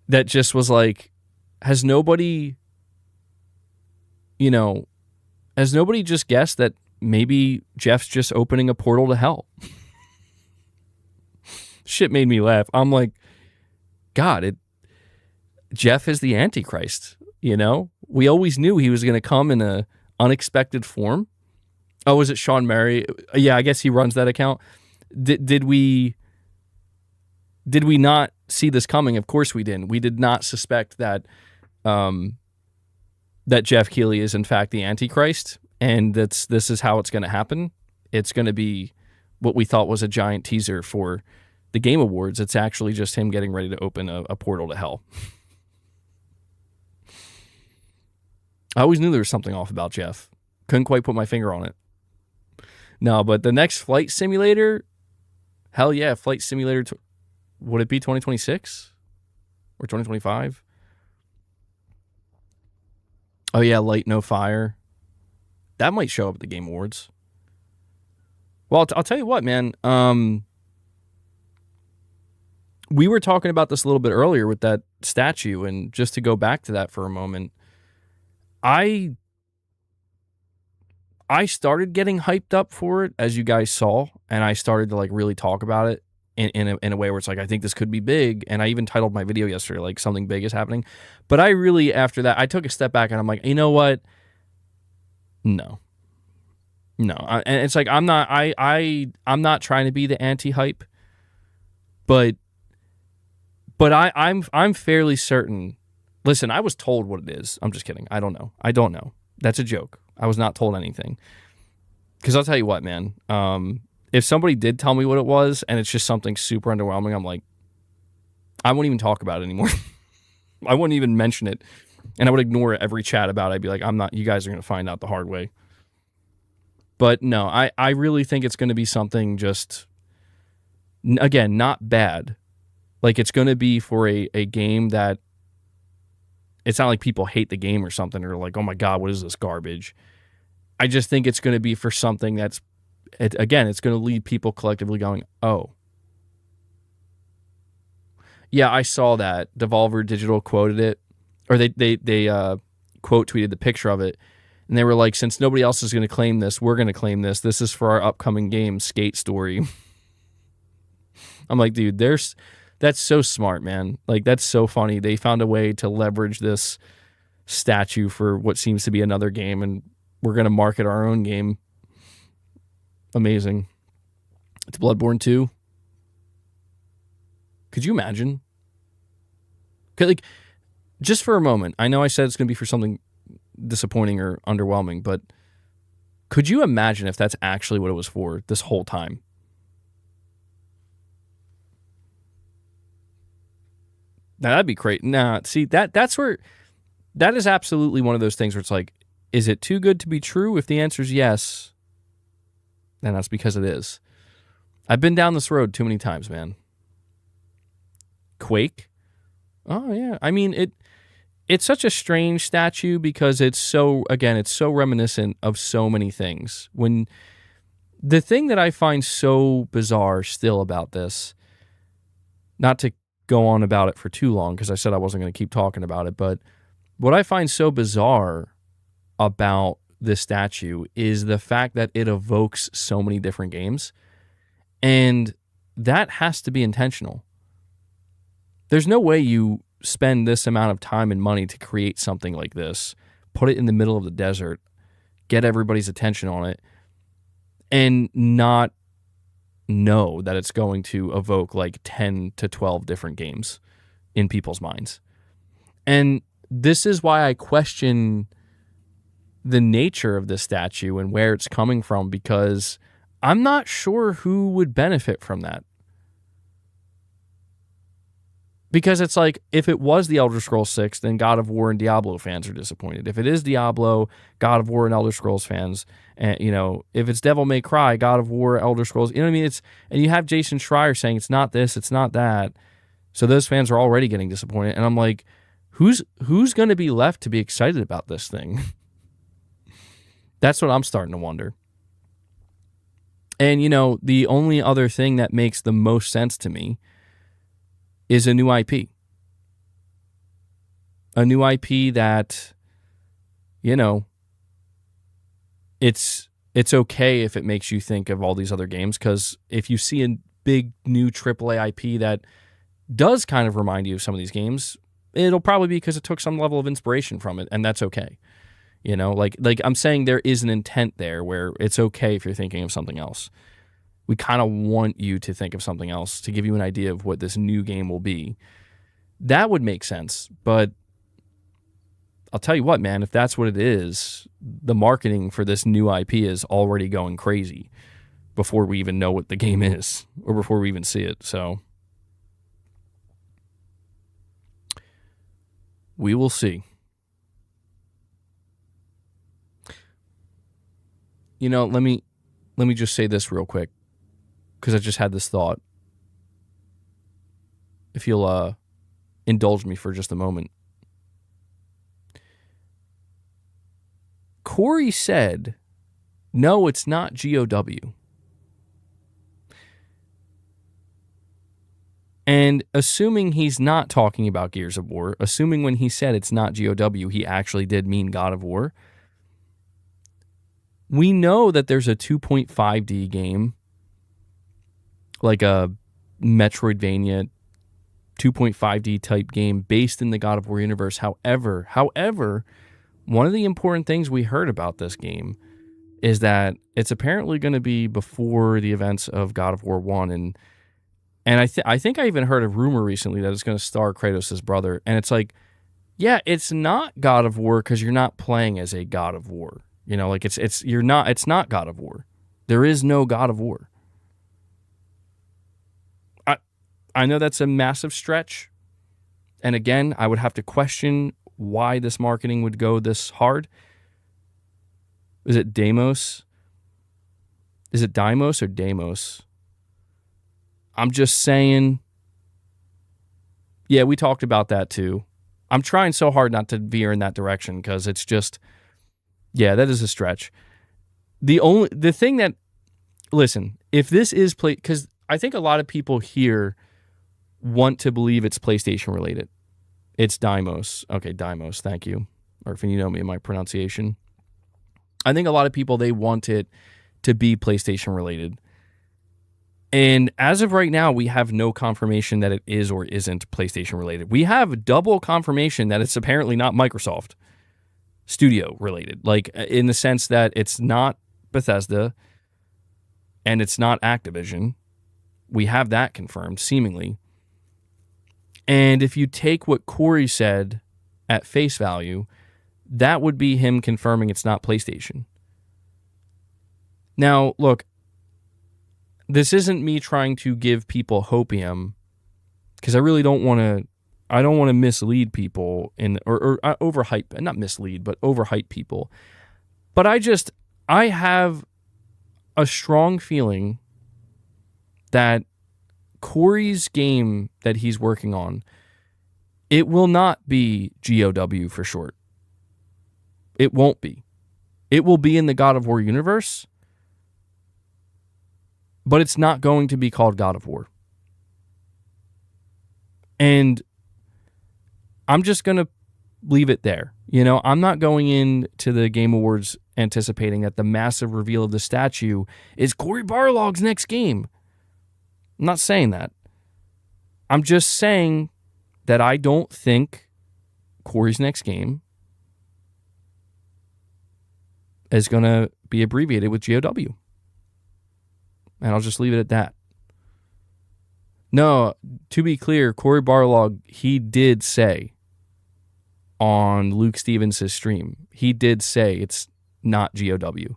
that just was like, has nobody just guessed that maybe Jeff's just opening a portal to hell? Shit made me laugh. I'm like, God, Jeff is the Antichrist, We always knew he was going to come in a unexpected form. Oh, is it Sean Murray? Yeah, I guess he runs that account. Did we not see this coming? Of course we didn't. We did not suspect that that Jeff Keighley is in fact the Antichrist, and this is how it's going to happen. It's going to be what we thought was a giant teaser for the Game Awards. It's actually just him getting ready to open a portal to hell. I always knew there was something off about Jeff. Couldn't quite put my finger on it. No, but the next flight simulator, hell yeah, flight simulator. Would it be 2026 or 2025? Oh yeah, Light No Fire. That might show up at the Game Awards. Well, I'll tell you what, man. We were talking about this a little bit earlier with that statue, and just to go back to that for a moment, I I started getting hyped up for it, as you guys saw, and I started to like really talk about it in a way where it's like, I think this could be big. And I even titled my video yesterday, like, something big is happening. But I really, after that, I took a step back and I'm like, you know what? No. And it's like, I'm not trying to be the anti-hype, but I'm fairly certain. Listen, I was told what it is. I'm just kidding. I don't know. That's a joke. I was not told anything. Because I'll tell you what, man. If somebody did tell me what it was and it's just something super underwhelming, I'm like, I won't even talk about it anymore. I wouldn't even mention it. And I would ignore every chat about it. I'd be like, you guys are going to find out the hard way. But no, I really think it's going to be something just, again, not bad. Like, it's going to be for a game that, it's not like people hate the game or something, or like, oh my God, what is this garbage? I just think it's going to be for something that's, again, it's going to leave people collectively going, oh. Yeah, I saw that. Devolver Digital quoted it, or they quote tweeted the picture of it, and they were like, since nobody else is going to claim this, we're going to claim this. This is for our upcoming game, Skate Story. I'm like, dude, that's so smart, man. Like, that's so funny. They found a way to leverage this statue for what seems to be another game, and we're going to market our own game. Amazing. It's Bloodborne 2. Could you imagine? Like, just for a moment, I know I said it's going to be for something disappointing or underwhelming, but could you imagine if that's actually what it was for this whole time? Now, that'd be great. Nah, see, that's where, that is absolutely one of those things where it's like, is it too good to be true? If the answer is yes, then that's because it is. I've been down this road too many times, man. Quake? Oh, yeah. I mean, it's such a strange statue because it's so reminiscent of so many things. When the thing that I find so bizarre still about this, not to go on about it for too long because I said I wasn't going to keep talking about it, but what I find so bizarre about this statue is the fact that it evokes so many different games, and that has to be intentional. There's no way you spend this amount of time and money to create something like this, put it in the middle of the desert, get everybody's attention on it, and not know that it's going to evoke like 10 to 12 different games in people's minds. And this is why I question the nature of this statue and where it's coming from, because I'm not sure who would benefit from that. Because it's like, if it was the Elder Scrolls 6, then God of War and Diablo fans are disappointed. If it is Diablo, God of War and Elder Scrolls fans, and if it's Devil May Cry, God of War, Elder Scrolls, you know what I mean? And you have Jason Schreier saying it's not this, it's not that. So those fans are already getting disappointed. And I'm like, who's going to be left to be excited about this thing? That's what I'm starting to wonder. And, the only other thing that makes the most sense to me is a new IP. A new IP that, it's okay if it makes you think of all these other games, because if you see a big new AAA IP that does kind of remind you of some of these games, it'll probably be because it took some level of inspiration from it, and that's okay. Like I'm saying, there is an intent there where it's okay if you're thinking of something else. We kind of want you to think of something else to give you an idea of what this new game will be. That would make sense, but I'll tell you what, man, if that's what it is, the marketing for this new IP is already going crazy before we even know what the game is or before we even see it. So we will see. Let me just say this real quick, because I just had this thought. If you'll indulge me for just a moment. Corey said, no, it's not GOW. And assuming he's not talking about Gears of War, assuming when he said it's not GOW, he actually did mean God of War, we know that there's a 2.5D game, like a Metroidvania 2.5D type game based in the God of War universe. However, one of the important things we heard about this game is that it's apparently going to be before the events of God of War 1. And I think I even heard a rumor recently that it's going to star Kratos' brother. And it's like, yeah, it's not God of War because you're not playing as a God of War. You know, like it's not God of War. There is no God of War. I know that's a massive stretch. And again, I would have to question why this marketing would go this hard. Is it Deimos? Is it Deimos or Deimos? I'm just saying. Yeah, we talked about that too. I'm trying so hard not to veer in that direction because it's just, yeah, that is a stretch. The thing that, listen, if this is because I think a lot of people here want to believe it's PlayStation related. It's Deimos. Okay, Deimos, thank you. Or if you know me, my pronunciation. I think a lot of people, they want it to be PlayStation related. And as of right now, we have no confirmation that it is or isn't PlayStation related. We have double confirmation that it's apparently not Microsoft Studio related. Like, in the sense that it's not Bethesda and it's not Activision. We have that confirmed, seemingly. And if you take what Corey said at face value, that would be him confirming it's not PlayStation. Now, look, this isn't me trying to give people hopium, because I really don't want to mislead people or overhype, not mislead, but overhype people. But I have a strong feeling that Corey's game that he's working on, it will not be GOW for short. It won't be. It will be in the God of War universe, but it's not going to be called God of War. And I'm just going to leave it there. You know, I'm not going into the Game Awards anticipating that the massive reveal of the statue is Cory Barlog's next game. I'm not saying that. I'm just saying that I don't think Corey's next game is going to be abbreviated with GOW. And I'll just leave it at that. No, to be clear, Cory Barlog, he did say on Luke Stevens' stream, he did say it's not GOW.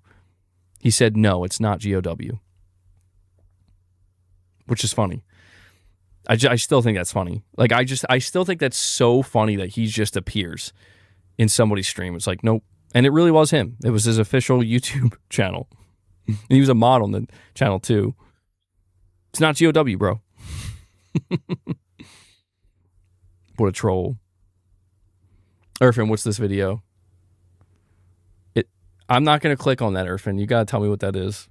He said, no, it's not GOW. Which is funny. I still think that's funny. Like, I still think that's so funny that he just appears in somebody's stream. It's like, nope. And it really was him. It was his official YouTube channel. And he was a mod on the channel too. It's not GOW, bro. What a troll. Irfan, what's this video? I'm not going to click on that, Irfan. You got to tell me what that is.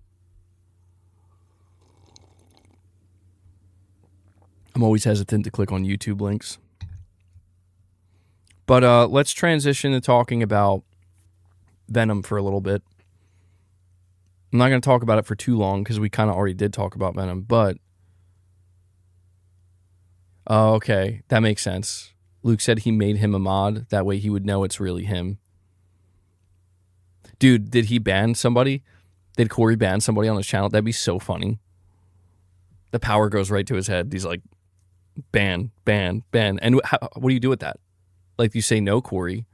I'm always hesitant to click on YouTube links. But let's transition to talking about Venom for a little bit. I'm not going to talk about it for too long because we kind of already did talk about Venom, but okay, that makes sense. Luke said he made him a mod. That way he would know it's really him. Dude, did he ban somebody? Did Corey ban somebody on his channel? That'd be so funny. The power goes right to his head. He's like, ban. And what do you do with that? Like, you say, no, Corey.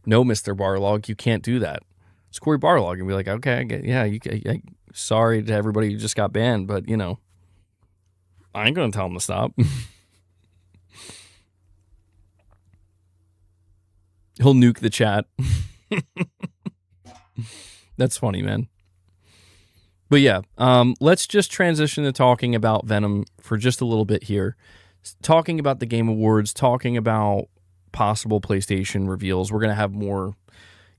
No, Mr. Barlog, you can't do that. It's Cory Barlog. And be like, okay, I get, yeah, sorry to everybody who just got banned, but, you know, I ain't going to tell him to stop. He'll nuke the chat. That's funny, man. But yeah, let's just transition to talking about Venom for just a little bit here. Talking about the Game Awards, talking about possible PlayStation reveals. We're going to have more,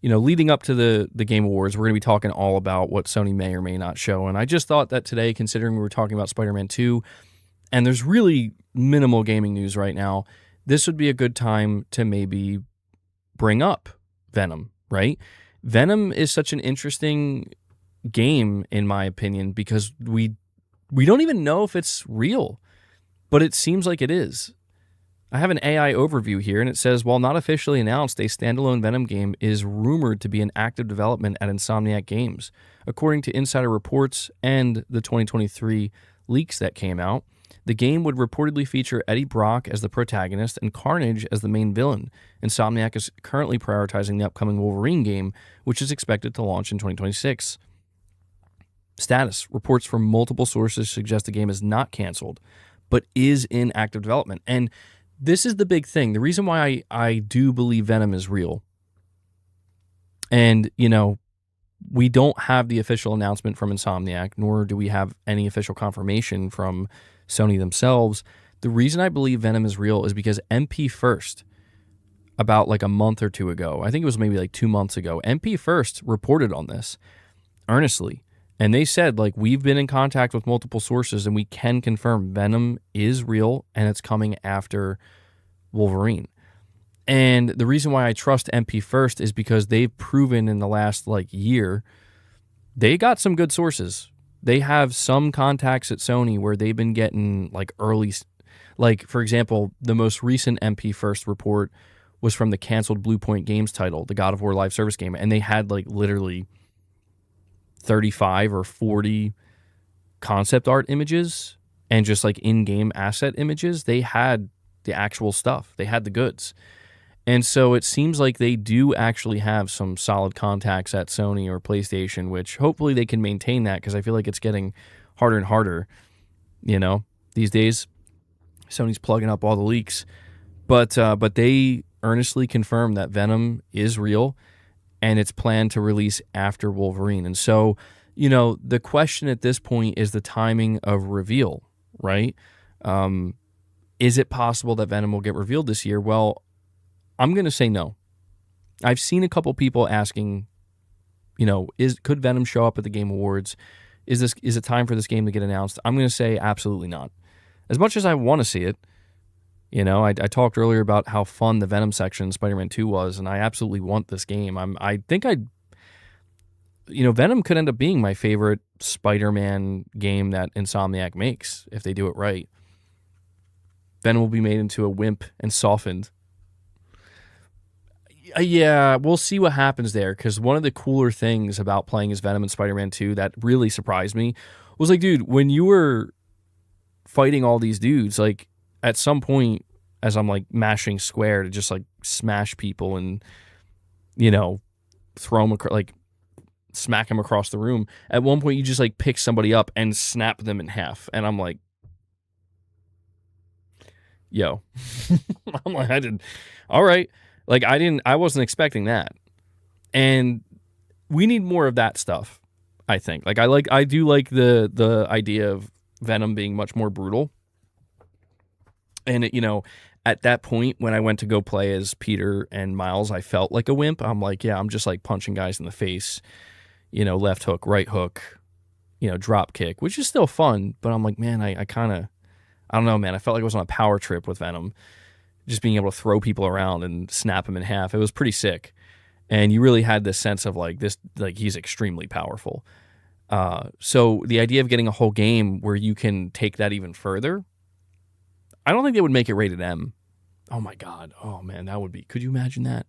you know, leading up to the Game Awards, we're going to be talking all about what Sony may or may not show. And I just thought that today, considering we were talking about Spider-Man 2, and there's really minimal gaming news right now, this would be a good time to maybe bring up Venom, right? Venom is such an interesting game, in my opinion, because we don't even know if it's real, but it seems like it is. I have an AI overview here, and it says, while not officially announced, a standalone Venom game is rumored to be in active development at Insomniac Games. According to insider reports and the 2023 leaks that came out, the game would reportedly feature Eddie Brock as the protagonist and Carnage as the main villain. Insomniac is currently prioritizing the upcoming Wolverine game, which is expected to launch in 2026. Status. Reports from multiple sources suggest the game is not canceled, but is in active development. And this is the big thing. The reason why I do believe Venom is real. And, you know, we don't have the official announcement from Insomniac, nor do we have any official confirmation from Sony themselves. The reason I believe Venom is real is because MP First, about like a month or two ago, I think it was maybe like 2 months ago, MP First reported on this earnestly. And they said, like, we've been in contact with multiple sources and we can confirm Venom is real and it's coming after Wolverine. And the reason why I trust MP First is because they've proven in the last, like, year, they got some good sources. They have some contacts at Sony where they've been getting, like, early, like, for example, the most recent MP First report was from the canceled Blue Point Games title, the God of War live service game. And they had, like, literally 35 or 40 concept art images and just like in-game asset images. They had the actual stuff. They had the goods. And so it seems like they do actually have some solid contacts at Sony or PlayStation, which hopefully they can maintain that, because I feel like it's getting harder and harder, you know, these days. Sony's plugging up all the leaks. But they earnestly confirm that Venom is real and it's planned to release after Wolverine. And so, you know, the question at this point is the timing of reveal, right? Is it possible that Venom will get revealed this year? Well, I'm going to say no. I've seen a couple people asking, you know, could Venom show up at the Game Awards? Is it time for this game to get announced? I'm going to say absolutely not. As much as I want to see it, you know, I talked earlier about how fun the Venom section in Spider-Man 2 was, and I absolutely want this game. I think Venom could end up being my favorite Spider-Man game that Insomniac makes if they do it right. Venom will be made into a wimp and softened. Yeah, we'll see what happens there, because one of the cooler things about playing as Venom in Spider-Man 2 that really surprised me was, like, dude, when you were fighting all these dudes, like, at some point, as I'm, like, mashing square to just, like, smash people and, you know, throw them, like, smack them across the room, at one point you just, like, pick somebody up and snap them in half. And I'm like, yo. I'm like, all right. Like, I wasn't expecting that. And we need more of that stuff, I think. Like, I do like the idea of Venom being much more brutal. And, it, you know, at that point, when I went to go play as Peter and Miles, I felt like a wimp. I'm like, yeah, I'm just like punching guys in the face, you know, left hook, right hook, you know, drop kick, which is still fun. But I'm like, man, I kind of, I don't know, man. I felt like I was on a power trip with Venom, just being able to throw people around and snap them in half. It was pretty sick. And you really had this sense of like this, like he's extremely powerful. So the idea of getting a whole game where you can take that even further, I don't think they would make it rated M. Oh my God. Oh man, that would be, could you imagine that?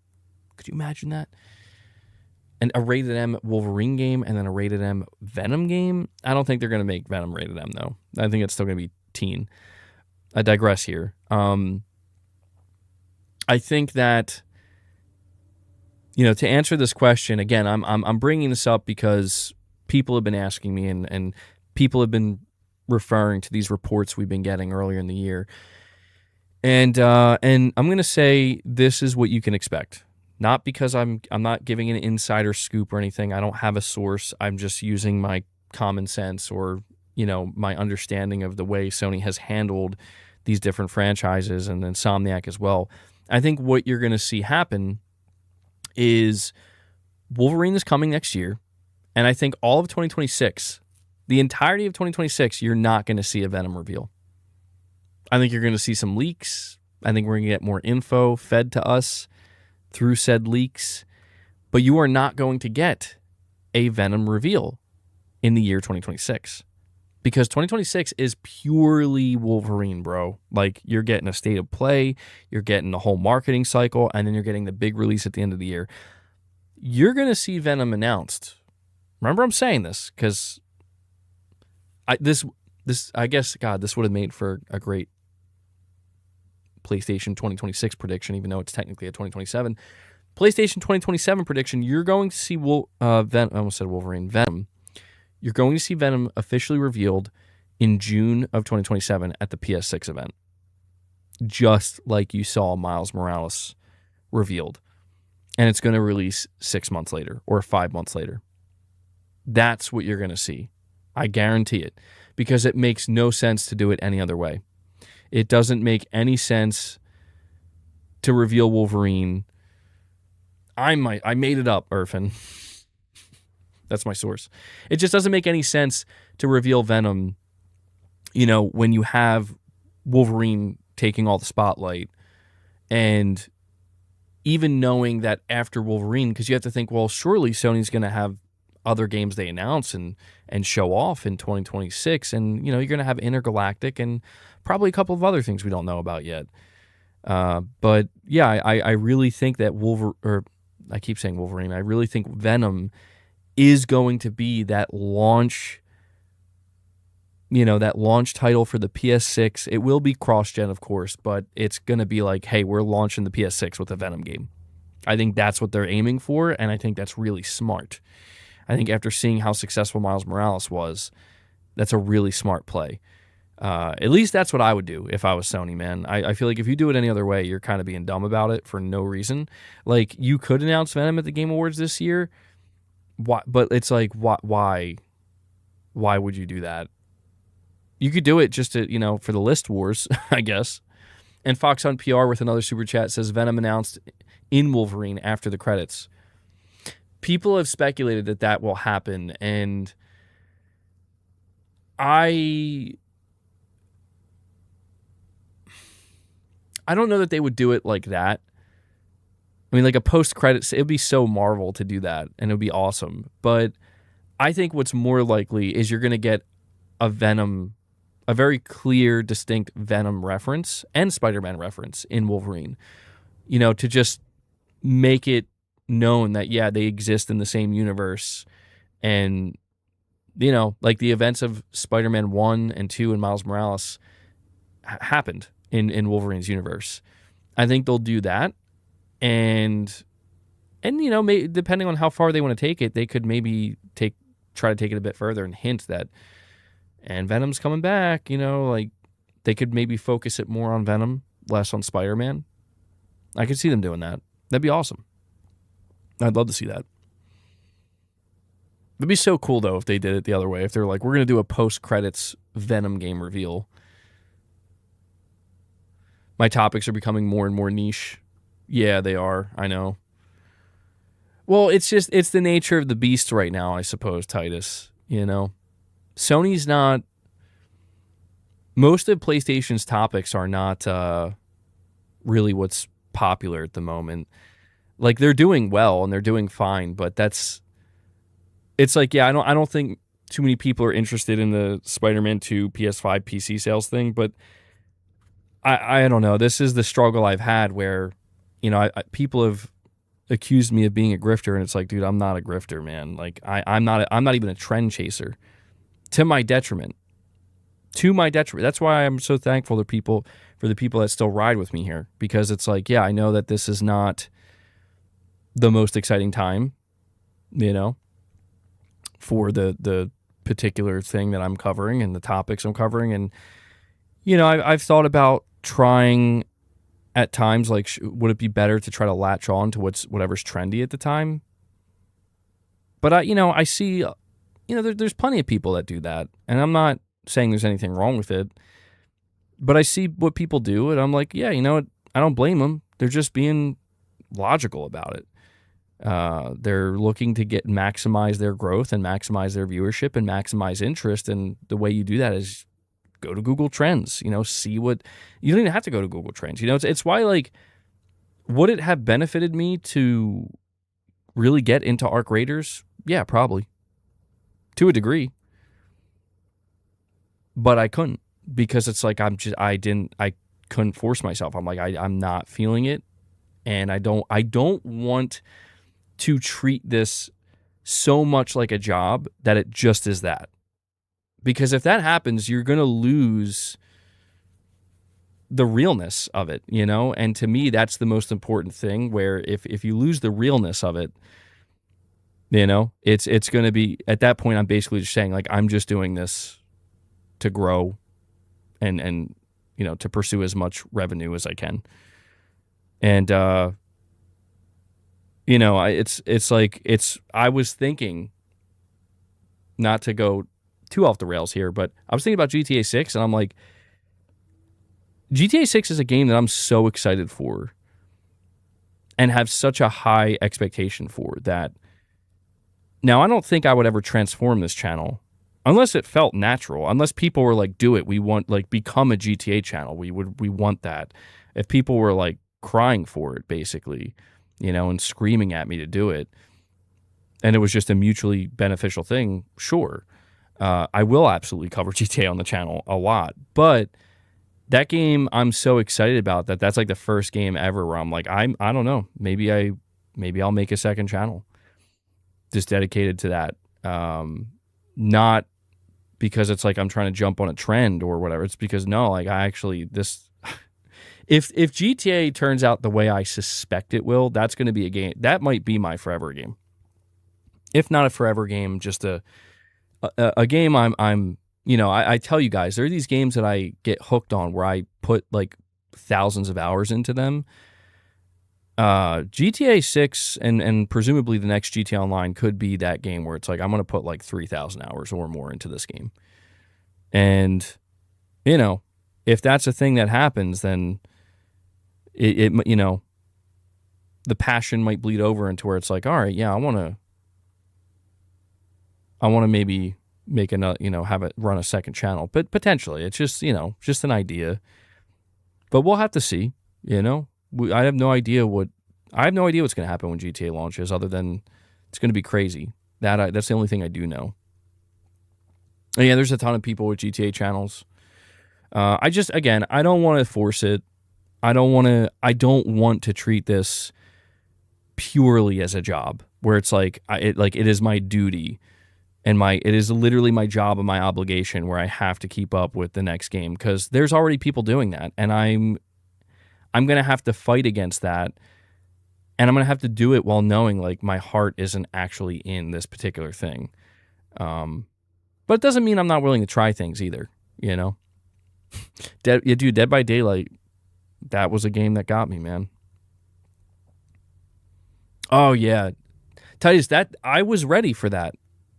Could you imagine that? And a rated M Wolverine game and then a rated M Venom game? I don't think they're going to make Venom rated M though. I think it's still going to be teen. I digress here. I think that, you know, to answer this question, again, I'm bringing this up because people have been asking me and people have been referring to these reports we've been getting earlier in the year. And I'm going to say this is what you can expect. Not because I'm not giving an insider scoop or anything. I don't have a source. I'm just using my common sense or, you know, my understanding of the way Sony has handled these different franchises and Insomniac as well. I think what you're going to see happen is Wolverine is coming next year. And I think all of 2026, the entirety of 2026, you're not going to see a Venom reveal. I think you're going to see some leaks. I think we're going to get more info fed to us through said leaks. But you are not going to get a Venom reveal. in the year 2026. Because 2026 is purely Wolverine, bro. Like, you're getting a state of play, you're getting the whole marketing cycle, and then you're getting the big release at the end of the year. You're going to see Venom announced. Remember, I'm saying this because I guess, God, this would have made for a great PlayStation 2026 prediction, even though it's technically a 2027. PlayStation 2027 prediction, you're going to see Venom. I almost said Wolverine. Venom. You're going to see Venom officially revealed in June of 2027 at the PS6 event. Just like you saw Miles Morales revealed. And it's going to release 6 months later or 5 months later. That's what you're going to see. I guarantee it. Because it makes no sense to do it any other way. It doesn't make any sense to reveal Wolverine. I made it up, Irfan. That's my source. It just doesn't make any sense to reveal Venom, when you have Wolverine taking all the spotlight, and even knowing that after Wolverine, because you have to think, well, surely Sony's going to have other games they announce and show off in 2026, and you're going to have Intergalactic and probably a couple of other things we don't know about yet. But yeah, I really think that I keep saying Wolverine. I really think Venom is going to be that launch, that launch title for the PS6. It will be cross-gen, of course, but it's going to be like, hey, we're launching the PS6 with a Venom game. I think that's what they're aiming for, and I think that's really smart. I think after seeing how successful Miles Morales was, that's a really smart play. At least that's what I would do if I was Sony, man. I feel like if you do it any other way, you're kind of being dumb about it for no reason. Like, you could announce Venom at the Game Awards this year, but it's like, why would you do that? You could do it just to, for the list wars, I guess. And Fox Hunt PR with another super chat says Venom announced in Wolverine after the credits. People have speculated that will happen, and I don't know that they would do it like that. I mean, like a post-credits, it would be so Marvel to do that, and it would be awesome. But I think what's more likely is you're going to get a very clear, distinct Venom reference and Spider-Man reference in Wolverine. To just make it known that, yeah, they exist in the same universe. And, like the events of Spider-Man 1 and 2 and Miles Morales happened in Wolverine's universe. I think they'll do that. And depending on how far they want to take it, they could maybe try to take it a bit further and hint that, and Venom's coming back, like they could maybe focus it more on Venom, less on Spider-Man. I could see them doing that. That'd be awesome. I'd love to see that. It'd be so cool, though, if they did it the other way. If they're like, we're going to do a post-credits Venom game reveal. My topics are becoming more and more niche. Yeah, they are. I know. Well, it's the nature of the beast right now, I suppose, Titus. Sony's not... Most of PlayStation's topics are not really what's popular at the moment. Like, they're doing well and they're doing fine, but it's like, yeah, I don't think too many people are interested in the Spider-Man 2 PS5 PC sales thing, but I don't know. This is the struggle I've had where, people have accused me of being a grifter, and it's like, dude, I'm not a grifter, man. Like, I'm not even a trend chaser. To my detriment. That's why I'm so thankful for the people that still ride with me here, because it's like, yeah, I know that this is not the most exciting time, for the particular thing that I'm covering and the topics I'm covering. And, I've thought about trying at times, like, would it be better to try to latch on to whatever's trendy at the time? But I see, there's plenty of people that do that, and I'm not saying there's anything wrong with it, but I see what people do, and I'm like, yeah, I don't blame them. They're just being logical about it. They're looking to maximize their growth and maximize their viewership and maximize interest, and the way you do that is go to Google Trends, see what... You don't even have to go to Google Trends. It's why, like, would it have benefited me to really get into Arc Raiders? Yeah, probably. To a degree. but I couldn't, because it's like I couldn't force myself. I'm like, I'm not feeling it, and I don't want to treat this so much like a job that it just is that. Because if that happens, you're going to lose the realness of it, you know? And to me, that's the most important thing, where if you lose the realness of it, you know, it's going to be, at that point, I'm basically just saying, like, I'm just doing this to grow and you know, to pursue as much revenue as I can. And, you know, I was thinking, not to go too off the rails here, but I was thinking about GTA 6, and I'm like, GTA 6 is a game that I'm so excited for and have such a high expectation for, that now I don't think I would ever transform this channel unless it felt natural, unless people were like, do it, we want, like, become a GTA channel, we want that. If people were like crying for it, basically, you know, and screaming at me to do it, and it was just a mutually beneficial thing, sure. I will absolutely cover GTA on the channel a lot, but that game I'm so excited about that's like the first game ever where I'm like, I don't know, maybe I'll make a second channel just dedicated to that. Not because it's like I'm trying to jump on a trend or whatever. It's because, no, like, I actually, this, if GTA turns out the way I suspect it will, that's going to be a game that might be my forever game. If not a forever game, just a game I'm you know, I tell you guys, there are these games that I get hooked on where I put like thousands of hours into them. GTA 6 and presumably the next GTA Online could be that game where it's like, I'm going to put like 3,000 hours or more into this game. And, you know, if that's a thing that happens, then it you know, the passion might bleed over into where it's like, all right, yeah, I want to maybe make another, you know, have it run a second channel, but potentially it's just, you know, just an idea, but we'll have to see, you know. I have no idea what's going to happen when GTA launches, other than it's going to be crazy. That's the only thing I do know. And yeah, there's a ton of people with GTA channels. I don't want to force it. I don't want to treat this purely as a job, where it's like, it is my duty, and it is literally my job and my obligation, where I have to keep up with the next game, because there's already people doing that, and I'm going to have to fight against that, and I'm going to have to do it while knowing, like, my heart isn't actually in this particular thing. But it doesn't mean I'm not willing to try things either, you know? Dead by Daylight, that was a game that got me, man. Oh, yeah. Titus, that I was ready for that.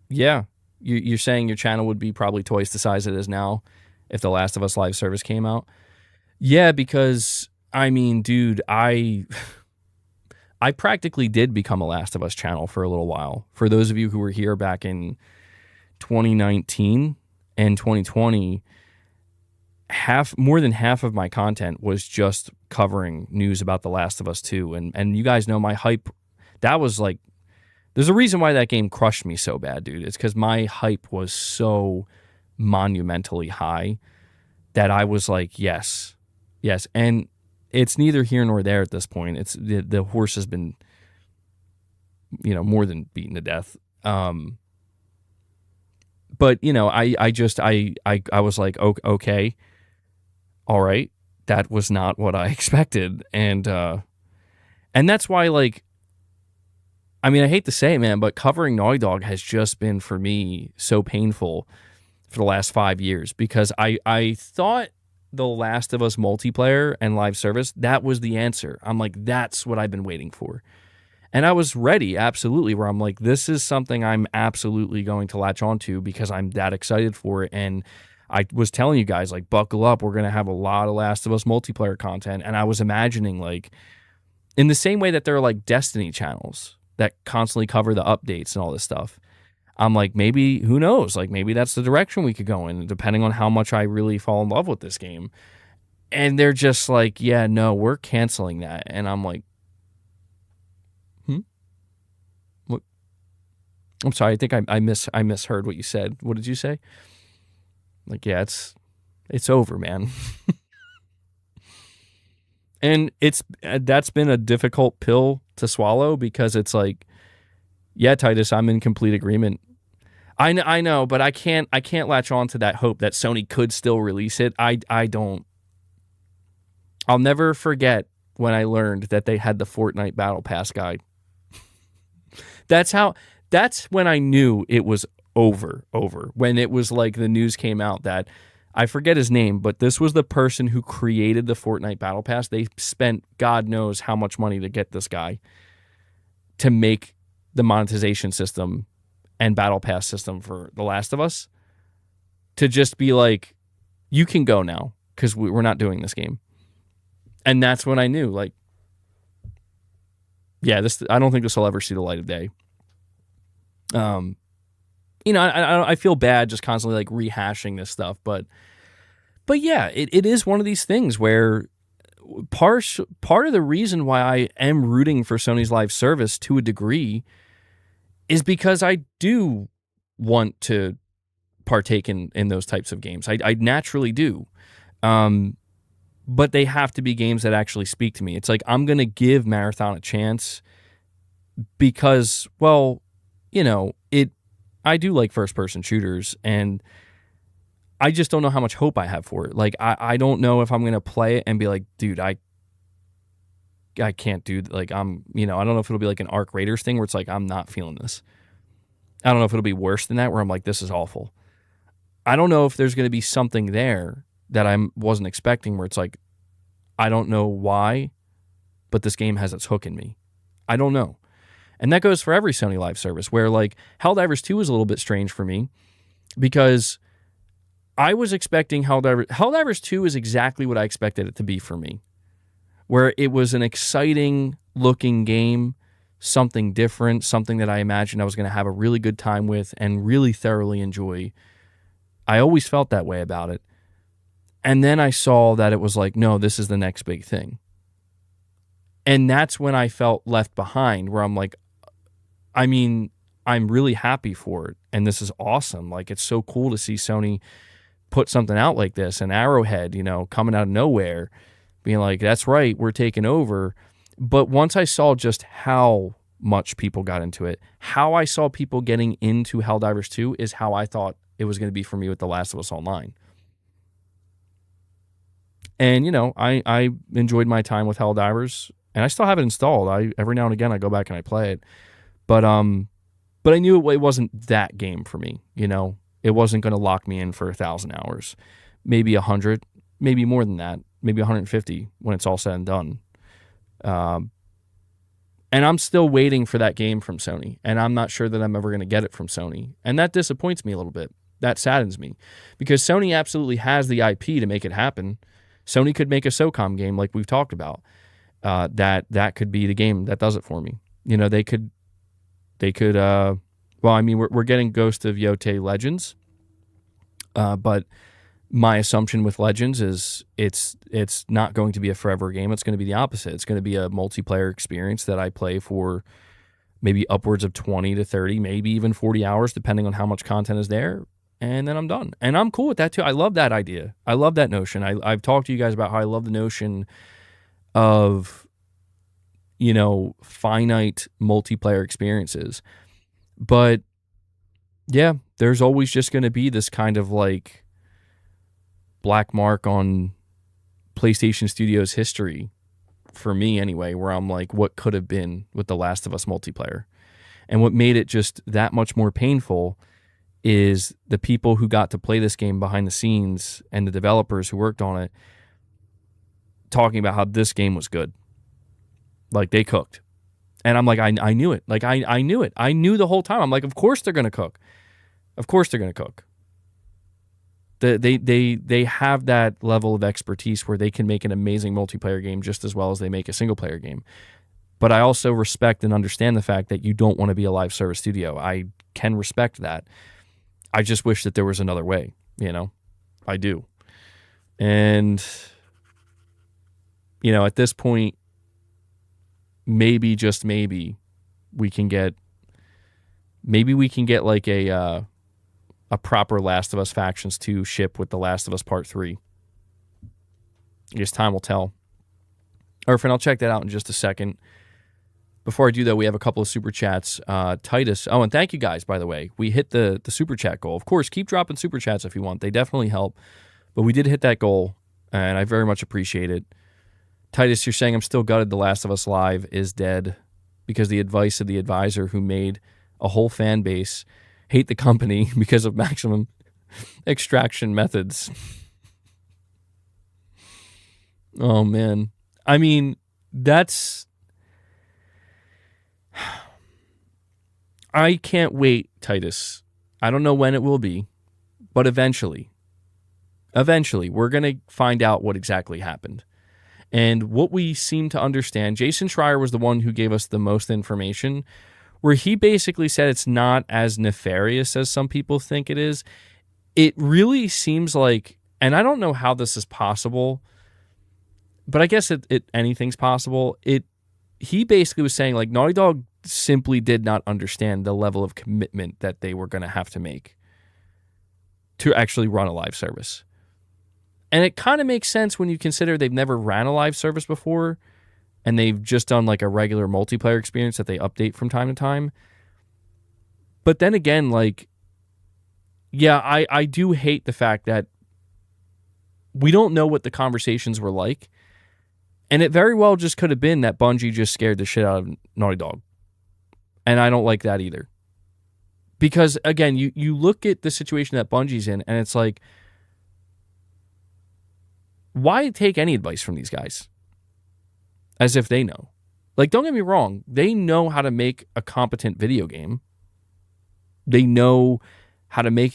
Yeah, you're saying your channel would be probably twice the size it is now if The Last of Us live service came out? Yeah, because, I mean, dude, I practically did become a Last of Us channel for a little while. For those of you who were here back in 2019 and 2020, more than half of my content was just covering news about The Last of Us 2. And you guys know my hype, that was like, there's a reason why that game crushed me so bad, dude. It's because my hype was so monumentally high that I was like, yes. And it's neither here nor there at this point. It's the horse has been, you know, more than beaten to death. But, you know, I was like, okay, all right, that was not what I expected. And that's why, like, I mean, I hate to say it, man, but covering Naughty Dog has just been, for me, so painful for the last 5 years, because I thought The Last of Us multiplayer and live service, that was the answer. I'm like, that's what I've been waiting for. And I was ready, absolutely, where I'm like, this is something I'm absolutely going to latch onto because I'm that excited for it. And I was telling you guys, like, buckle up, we're going to have a lot of Last of Us multiplayer content. And I was imagining, like, in the same way that there are, like, Destiny channels that constantly cover the updates and all this stuff, I'm like, maybe, who knows? Like, maybe that's the direction we could go in, depending on how much I really fall in love with this game. And they're just like, yeah, no, we're canceling that. And I'm like, what? I'm sorry, I think I misheard what you said. What did you say? Like, yeah, it's over, man. And that's been a difficult pill to swallow because it's like, yeah, Titus, I'm in complete agreement. I know, but I can't latch on to that hope that Sony could still release it. I don't. I'll never forget when I learned that they had the Fortnite Battle Pass guide. That's when I knew it was over. When it was like the news came out that, I forget his name, but this was the person who created the Fortnite Battle Pass. They spent God knows how much money to get this guy to make the monetization system and Battle Pass system for The Last of Us to just be like, you can go now because we're not doing this game. And that's when I knew, like, yeah, I don't think this will ever see the light of day. I feel bad just constantly like rehashing this stuff, but yeah, it is one of these things where part of the reason why I am rooting for Sony's live service to a degree is because I do want to partake in those types of games. I naturally do. But they have to be games that actually speak to me. It's like, I'm going to give Marathon a chance because, well, I do like first-person shooters, and I just don't know how much hope I have for it. Like, I don't know if I'm going to play it and be like, dude, I can't do, like, I don't know if it'll be like an Arc Raiders thing where it's like, I'm not feeling this. I don't know if it'll be worse than that where I'm like, this is awful. I don't know if there's going to be something there that I wasn't expecting where it's like, I don't know why, but this game has its hook in me. I don't know. And that goes for every Sony live service where, like, Helldivers 2 is a little bit strange for me because I was expecting Helldivers 2 is exactly what I expected it to be for me, where it was an exciting looking game, something different, something that I imagined I was going to have a really good time with and really thoroughly enjoy. I always felt that way about it. And then I saw that it was like, no, this is the next big thing. And that's when I felt left behind, where I'm like, I mean, I'm really happy for it. And this is awesome. Like, it's so cool to see Sony put something out like this. And Arrowhead, coming out of nowhere, being like, that's right, we're taking over. But once I saw just how much people got into it, how I saw people getting into Helldivers 2 is how I thought it was going to be for me with The Last of Us Online. And, I enjoyed my time with Helldivers, and I still have it installed. Every now and again, I go back and I play it. But I knew it wasn't that game for me, It wasn't going to lock me in for 1,000 hours. Maybe 100, maybe more than that, maybe 150 when it's all said and done. And I'm still waiting for that game from Sony, and I'm not sure that I'm ever going to get it from Sony. And that disappoints me a little bit. That saddens me because Sony absolutely has the IP to make it happen. Sony could make a SOCOM game like we've talked about. That could be the game that does it for me. They could. Well, I mean, we're getting Ghost of Yotei Legends, but my assumption with Legends is it's not going to be a forever game. It's going to be the opposite. It's going to be a multiplayer experience that I play for maybe upwards of 20 to 30, maybe even 40 hours, depending on how much content is there. And then I'm done. And I'm cool with that too. I love that idea. I love that notion. I've talked to you guys about how I love the notion of, finite multiplayer experiences. But yeah, there's always just going to be this kind of like black mark on PlayStation Studios history, for me anyway, where I'm like, what could have been with The Last of Us multiplayer? And what made it just that much more painful is the people who got to play this game behind the scenes and the developers who worked on it talking about how this game was good. Like, they cooked. And I'm like, I knew it. Like, I knew it. I knew the whole time. I'm like, of course they're going to cook. Of course they're going to cook. They have that level of expertise where they can make an amazing multiplayer game just as well as they make a single-player game. But I also respect and understand the fact that you don't want to be a live service studio. I can respect that. I just wish that there was another way, I do. And, at this point, maybe, just maybe, we can get like a a proper Last of Us Factions 2 ship with The Last of Us Part 3. I guess time will tell. Irfan, I'll check that out in just a second. Before I do, though, we have a couple of super chats. Titus. Oh, and thank you guys, by the way. We hit the super chat goal. Of course, keep dropping super chats if you want. They definitely help. But we did hit that goal, and I very much appreciate it. Titus, you're saying I'm still gutted The Last of Us Live is dead because the advice of the advisor who made a whole fan base hate the company because of maximum extraction methods. Oh, man. I mean, that's... I can't wait, Titus. I don't know when it will be, but eventually, we're going to find out what exactly happened. And what we seem to understand, Jason Schreier was the one who gave us the most information, where he basically said it's not as nefarious as some people think it is. It really seems like, and I don't know how this is possible, but I guess anything's possible. He basically was saying, like, Naughty Dog simply did not understand the level of commitment that they were going to have to make to actually run a live service. And it kind of makes sense when you consider they've never ran a live service before, and they've just done like a regular multiplayer experience that they update from time to time. But then again, like, yeah, I do hate the fact that we don't know what the conversations were like. And it very well just could have been that Bungie just scared the shit out of Naughty Dog. And I don't like that either. Because, again, you look at the situation that Bungie's in, and it's like, why take any advice from these guys? As if they know. Like, don't get me wrong. They know how to make a competent video game. They know how to make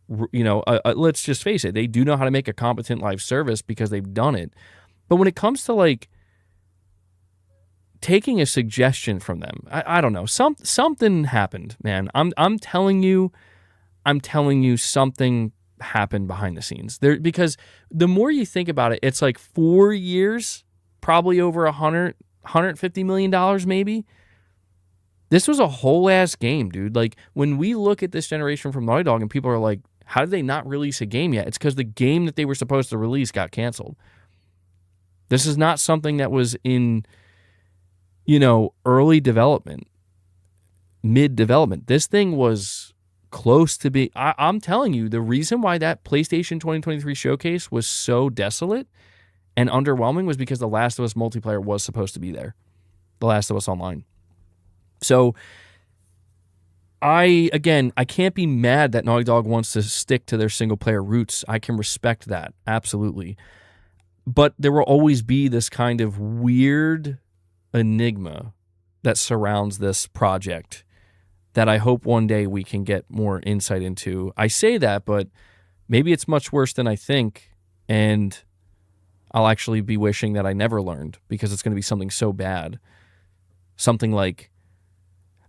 let's just face it. They do know how to make a competent live service because they've done it. But when it comes to, like, taking a suggestion from them, I don't know. Something happened, man. I'm telling you something happened behind the scenes. Because the more you think about it, it's like 4 years, probably over $150 million maybe. This was a whole ass game, dude. Like, when we look at this generation from Naughty Dog and people are like, how did they not release a game yet? It's because the game that they were supposed to release got canceled. This is not something that was in, early development, mid-development. This thing was close to be... I'm telling you, the reason why that PlayStation 2023 showcase was so desolate and underwhelming was because The Last of Us multiplayer was supposed to be there. The Last of Us Online. So, I can't be mad that Naughty Dog wants to stick to their single-player roots. I can respect that, absolutely. But there will always be this kind of weird enigma that surrounds this project that I hope one day we can get more insight into. I say that, but maybe it's much worse than I think, and I'll actually be wishing that I never learned because it's going to be something so bad. Something like,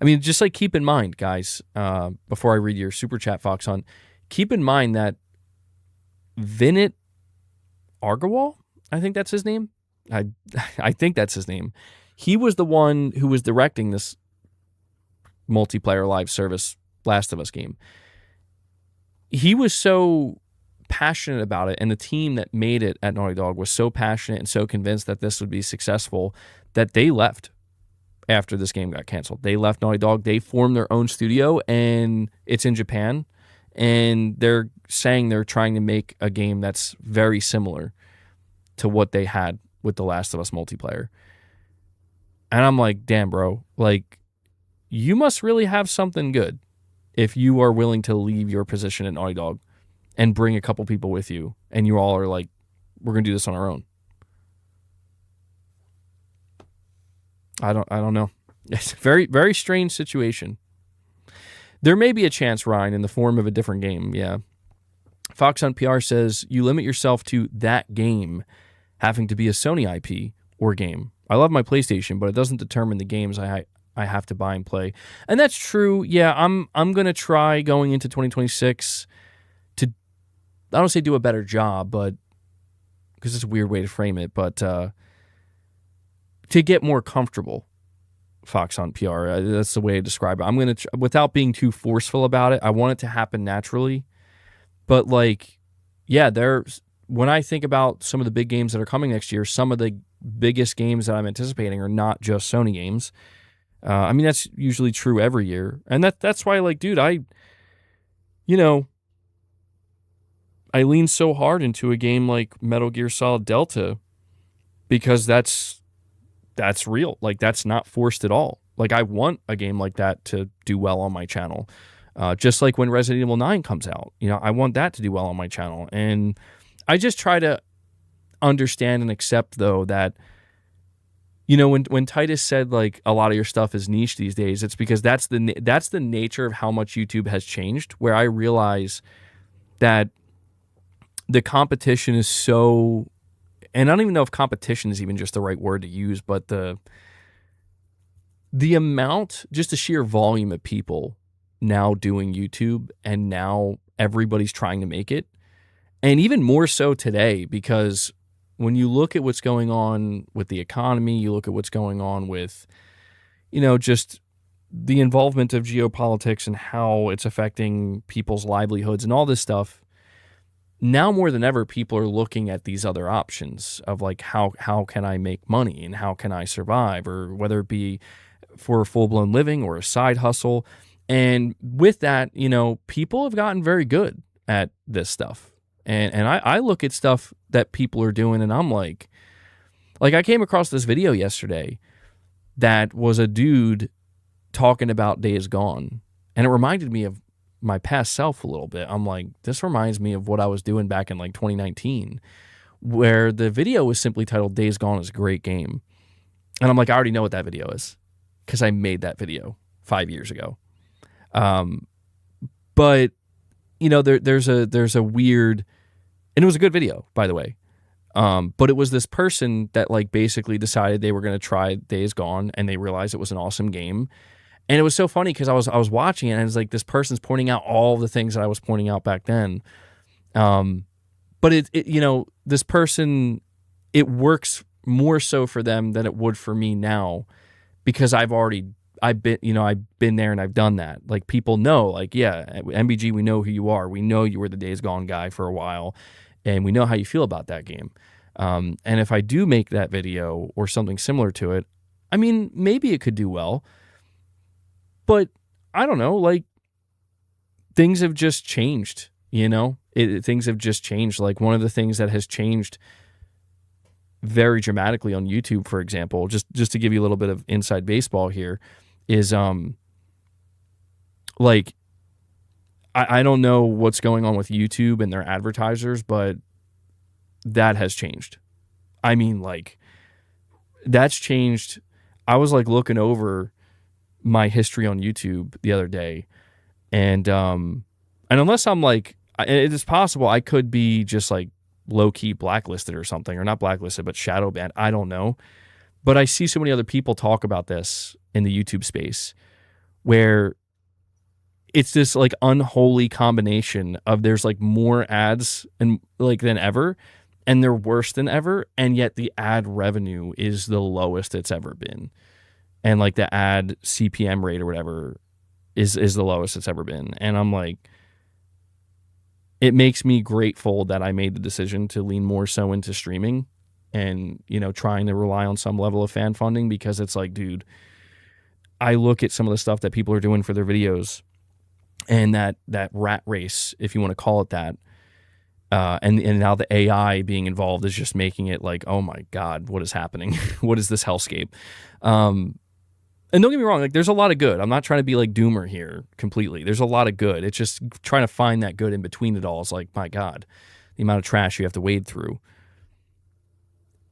just like keep in mind, guys, before I read your super chat, Foxhunt, keep in mind that Vinit Agarwal, I think that's his name. I think that's his name. He was the one who was directing this multiplayer live service Last of Us game. He was so passionate about it, and the team that made it at Naughty Dog was so passionate and so convinced that this would be successful that they left after this game got canceled. They left Naughty Dog. They formed their own studio, and it's in Japan. And they're saying they're trying to make a game that's very similar to what they had with The Last of Us multiplayer. And I'm like, damn, bro, like, you must really have something good if you are willing to leave your position at Naughty Dog and bring a couple people with you, and you all are like, we're going to do this on our own. I don't know. It's a very, very strange situation. There may be a chance, Ryan, in the form of a different game, yeah. Fox on PR says, you limit yourself to that game having to be a Sony IP or game. I love my PlayStation, but it doesn't determine the games I have to buy and play. And that's true. Yeah, I'm going to try going into 2026 to, I don't say do a better job, but because it's a weird way to frame it, but to get more comfortable Fox Hunt PR. That's the way to describe it. I'm going to, without being too forceful about it, I want it to happen naturally. But like, yeah, when I think about some of the big games that are coming next year, some of the biggest games that I'm anticipating are not just Sony games. I mean, that's usually true every year. And that's why, like, dude, I lean so hard into a game like Metal Gear Solid Delta because that's real. Like, that's not forced at all. Like, I want a game like that to do well on my channel. Just like when Resident Evil 9 comes out, I want that to do well on my channel. And I just try to understand and accept, though, that, when Titus said, like, a lot of your stuff is niche these days, it's because that's the nature of how much YouTube has changed, where I realize that the competition is so, and I don't even know if competition is even just the right word to use, but the amount, just the sheer volume of people now doing YouTube, and now everybody's trying to make it. And even more so today, because when you look at what's going on with the economy, you look at what's going on with, just the involvement of geopolitics and how it's affecting people's livelihoods and all this stuff. Now more than ever, people are looking at these other options of like, how can I make money and how can I survive, or whether it be for a full-blown living or a side hustle. And with that, people have gotten very good at this stuff. And I look at stuff that people are doing, and I'm like I came across this video yesterday that was a dude talking about Days Gone, and it reminded me of my past self a little bit. I'm like, this reminds me of what I was doing back in like 2019, where the video was simply titled Days Gone is a great game. And I'm like, I already know what that video is because I made that video 5 years ago. But there's a weird, and it was a good video, by the way. But it was this person that like basically decided they were going to try Days Gone, and they realized it was an awesome game. And it was so funny because I was watching it, and it's like this person's pointing out all the things that I was pointing out back then. But this person, it works more so for them than it would for me now, because I've been there and I've done that. Like, people know, like, yeah, MBG, we know who you are. We know you were the Days Gone guy for a while, and we know how you feel about that game. And if I do make that video or something similar to it, I mean, maybe it could do well. But I don't know, like, things have just changed, things have just changed. Like, one of the things that has changed very dramatically on YouTube, for example, just to give you a little bit of inside baseball here, is like, I don't know what's going on with YouTube and their advertisers, but that has changed. I mean, like, that's changed. I was like looking over my history on YouTube the other day, and unless I'm like, it is possible I could be just like low-key blacklisted or something, or not blacklisted, but shadow banned. I don't know. But I see so many other people talk about this in the YouTube space, where it's this like unholy combination of there's like more ads and like than ever, and they're worse than ever, and yet the ad revenue is the lowest it's ever been. And like the ad CPM rate or whatever is the lowest it's ever been. And I'm like, it makes me grateful that I made the decision to lean more so into streaming and, trying to rely on some level of fan funding, because it's like, dude, I look at some of the stuff that people are doing for their videos, and that rat race, if you want to call it that, and now the AI being involved is just making it like, oh my God, what is happening? What is this hellscape? And don't get me wrong, like, there's a lot of good. I'm not trying to be like doomer here completely. There's a lot of good. It's just trying to find that good in between it all. It's like, my God, the amount of trash you have to wade through.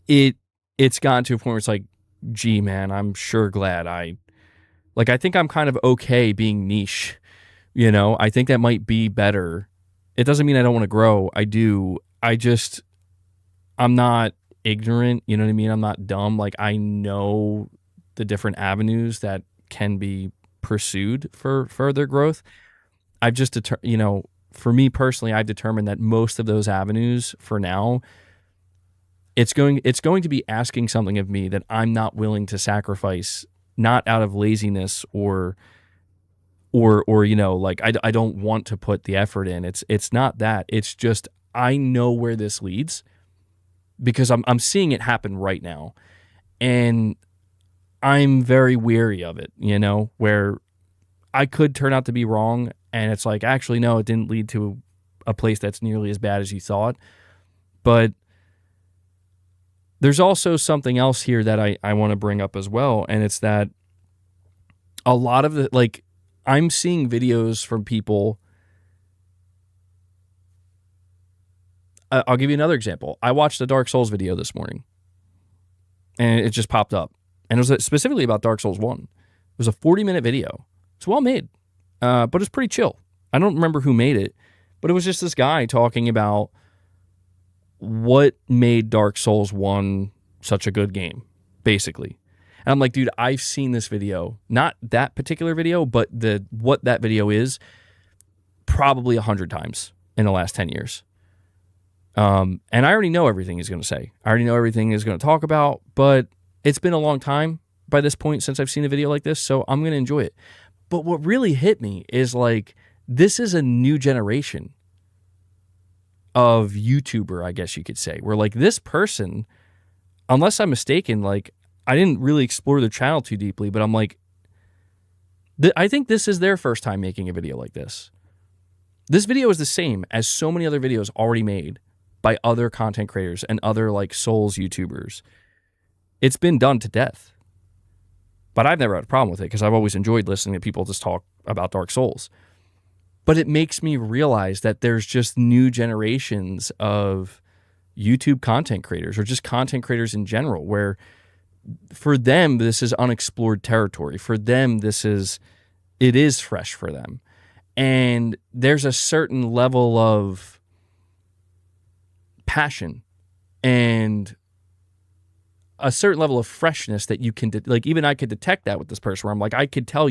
It's gotten to a point where it's like, gee, man, I'm sure glad I think I'm kind of okay being niche. I think that might be better. It doesn't mean I don't want to grow. I do. I'm not ignorant. You know what I mean? I'm not dumb. Like, I know the different avenues that can be pursued for further growth. I've just, for me personally, I've determined that most of those avenues for now, it's going to be asking something of me that I'm not willing to sacrifice not out of laziness or you know, like I don't want to put the effort in. It's not that. It's just I know where this leads because I'm seeing it happen right now. And I'm very weary of it, you know, where I could turn out to be wrong and it's like, actually, no, it didn't lead to a place that's nearly as bad as you thought. But there's also something else here that I want to bring up as well. And it's that a lot of the, like, I'm seeing videos from people. I'll give you another example. I watched a Dark Souls video this morning and it just popped up. And it was specifically about Dark Souls 1. It was a 40-minute video. It's well made, but it's pretty chill. I don't remember who made it, but it was just this guy talking about what made Dark Souls 1 such a good game, basically. And I'm like, dude, I've seen this video, not that particular video, but what that video is, probably 100 times in the last 10 years. And I already know everything he's going to say. I already know everything he's going to talk about, but it's been a long time by this point since I've seen a video like this, so I'm going to enjoy it. But what really hit me is like, this is a new generation of YouTuber, I guess you could say, where like this person, unless I'm mistaken, like I didn't really explore their channel too deeply, but I'm like, I think this is their first time making a video like this. This video is the same as so many other videos already made by other content creators and other like Souls YouTubers. It's been done to death. But I've never had a problem with it because I've always enjoyed listening to people just talk about Dark Souls. But it makes me realize that there's just new generations of YouTube content creators or just content creators in general where for them, this is unexplored territory. For them, it is fresh for them. And there's a certain level of passion and a certain level of freshness that you can, like, even I could detect that with this person where I'm like, I could tell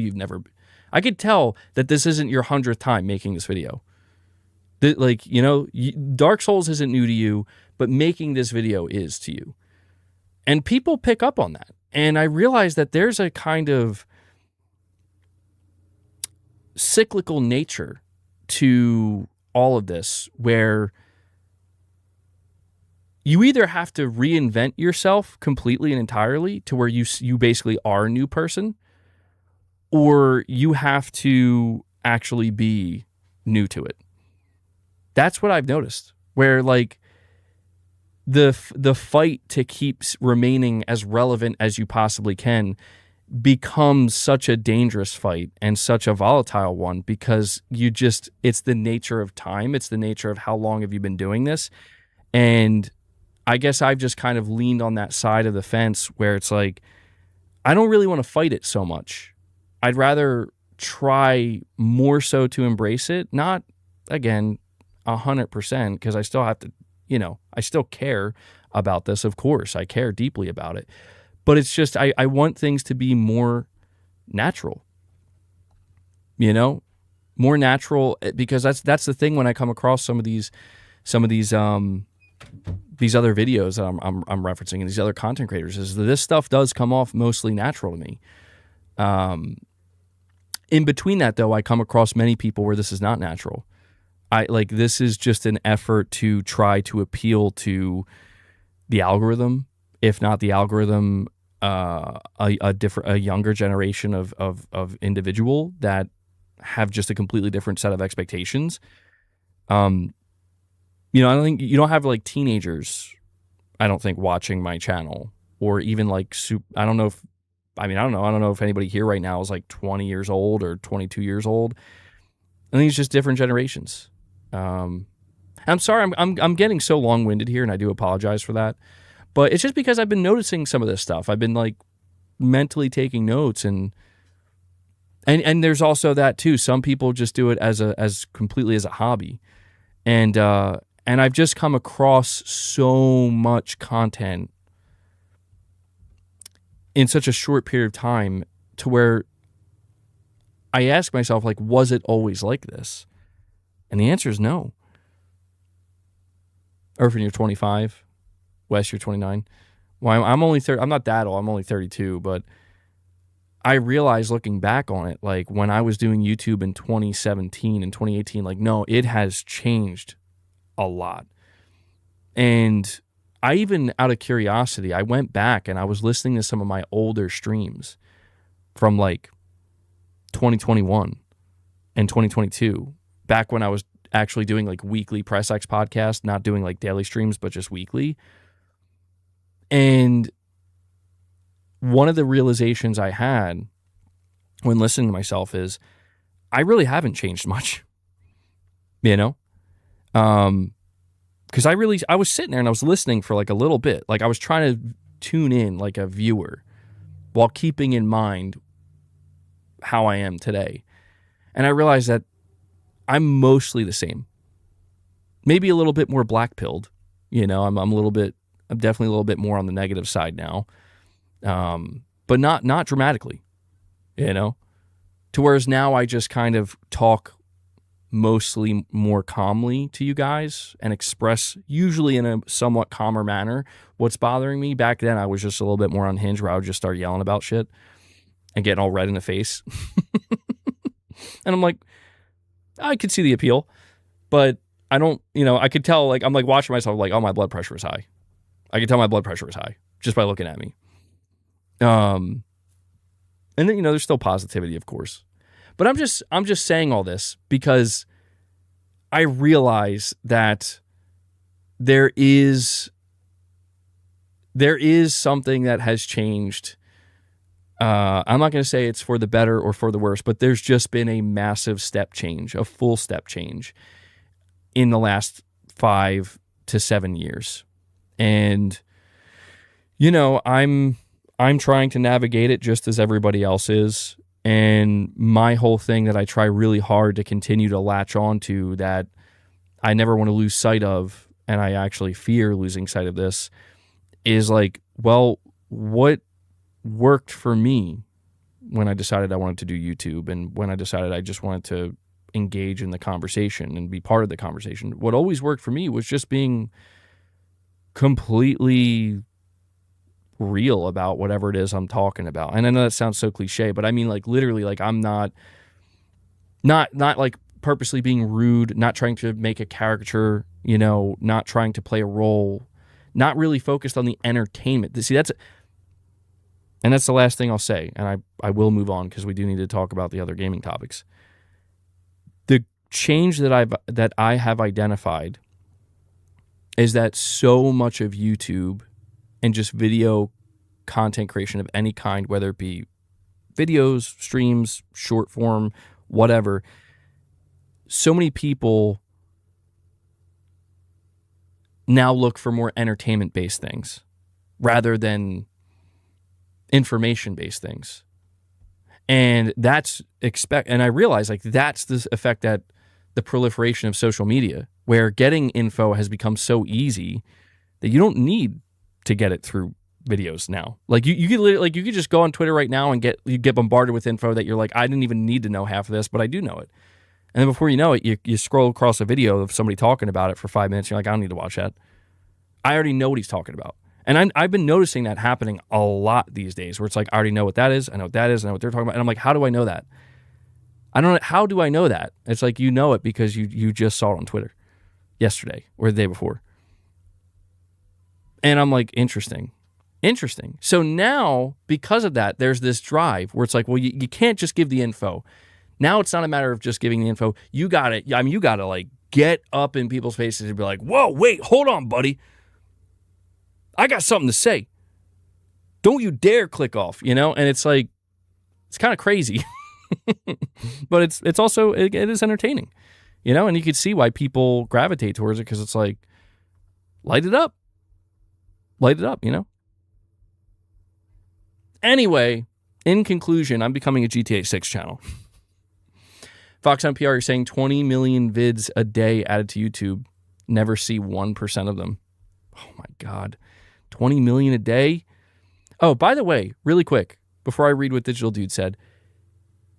I could tell that this isn't your 100th time making this video. Like, you know, Dark Souls isn't new to you, but making this video is to you. And people pick up on that. And I realize that there's a kind of cyclical nature to all of this where you either have to reinvent yourself completely and entirely to where you basically are a new person, or you have to actually be new to it. That's what I've noticed, where like the fight to keep remaining as relevant as you possibly can becomes such a dangerous fight and such a volatile one because it's the nature of time. It's the nature of how long have you been doing this. And I guess I've just kind of leaned on that side of the fence where it's like, I don't really want to fight it so much. I'd rather try more so to embrace it. Not, again, 100%, because I still have to, you know, I still care about this. Of course, I care deeply about it. But it's just, I want things to be more natural, you know, more natural, because that's the thing when I come across some of these other videos that I'm referencing and these other content creators is that this stuff does come off mostly natural to me. In between that, though, I come across many people where this is not natural. This is just an effort to try to appeal to the algorithm, if not the algorithm, a younger generation of individual that have just a completely different set of expectations. You know, I don't think you don't have like teenagers, I don't think, watching my channel, or even like I don't know if anybody here right now is like 20 years old or 22 years old. I think it's just different generations. I'm sorry, I'm getting so long-winded here, and I do apologize for that. But it's just because I've been noticing some of this stuff. I've been like mentally taking notes, and there's also that too. Some people just do it as completely as a hobby, and I've just come across so much content in such a short period of time to where I ask myself, like, was it always like this? And the answer is no. Irvin, you're 25. Wes, you're 29. Well, I'm only 30. I'm not that old. I'm only 32, but I realized looking back on it, like when I was doing YouTube in 2017 and 2018, like, no, it has changed a lot. And I even, out of curiosity, I went back and I was listening to some of my older streams from like 2021 and 2022, back when I was actually doing like weekly Press X podcast, not doing like daily streams, but just weekly. And one of the realizations I had when listening to myself is I really haven't changed much, you know? Because I was sitting there and I was listening for like a little bit. Like I was trying to tune in like a viewer while keeping in mind how I am today. And I realized that I'm mostly the same. Maybe a little bit more black-pilled. You know, I'm definitely a little bit more on the negative side now. But not dramatically, you know, to whereas now I just kind of talk mostly more calmly to you guys and express usually in a somewhat calmer manner what's bothering me. Back then I was just a little bit more unhinged where I would just start yelling about shit and getting all red in the face. And I'm like, I could see the appeal, but I don't, you know, I could tell, like, I'm like watching myself like, oh, my blood pressure is high. I could tell my blood pressure was high just by looking at me. And then, you know, there's still positivity, of course. But I'm just saying all this because I realize that there is something that has changed. I'm not going to say it's for the better or for the worse, but there's just been a massive step change, a full step change in the last 5 to 7 years. And, you know, I'm trying to navigate it just as everybody else is. And my whole thing that I try really hard to continue to latch on to, that I never want to lose sight of, and I actually fear losing sight of this, is like, well, what worked for me when I decided I wanted to do YouTube and when I decided I just wanted to engage in the conversation and be part of the conversation. What always worked for me was just being completely real about whatever it is I'm talking about. And I know that sounds so cliche, but I mean, like, literally, like, I'm not like purposely being rude, not trying to make a caricature, you know, not trying to play a role, not really focused on the entertainment. See, that's the last thing I'll say, and I will move on because we do need to talk about the other gaming topics. The change that I have identified is that so much of YouTube and just video content creation of any kind, whether it be videos, streams, short form, whatever, so many people now look for more entertainment-based things rather than information-based things. And and I realize, like, that's the effect that the proliferation of social media, where getting info has become so easy that you don't need to get it through videos now. Like you could just go on Twitter right now and get bombarded with info that you're like, I didn't even need to know half of this, but I do know it. And then before you know it, you scroll across a video of somebody talking about it for 5 minutes. You're like, I don't need to watch that. I already know what he's talking about. And I've been noticing that happening a lot these days, where it's like, I already know what that is. I know what that is. I know what they're talking about. And I'm like, how do I know that? I don't know. How do I know that? It's like, you know it because you just saw it on Twitter yesterday or the day before. And I'm like, interesting. So now, because of that, there's this drive where it's like, well, you can't just give the info. Now it's not a matter of just giving the info. You got to like get up in people's faces and be like, whoa, wait, hold on, buddy. I got something to say. Don't you dare click off, you know? And it's like, it's kind of crazy. But it's also, it is entertaining, you know? And you can see why people gravitate towards it, because it's like, light it up, you know? Anyway, in conclusion, I'm becoming a GTA 6 channel. Fox on PR, you're saying 20 million vids a day added to YouTube. Never see 1% of them. Oh my God. 20 million a day? Oh, by the way, really quick, before I read what Digital Dude said,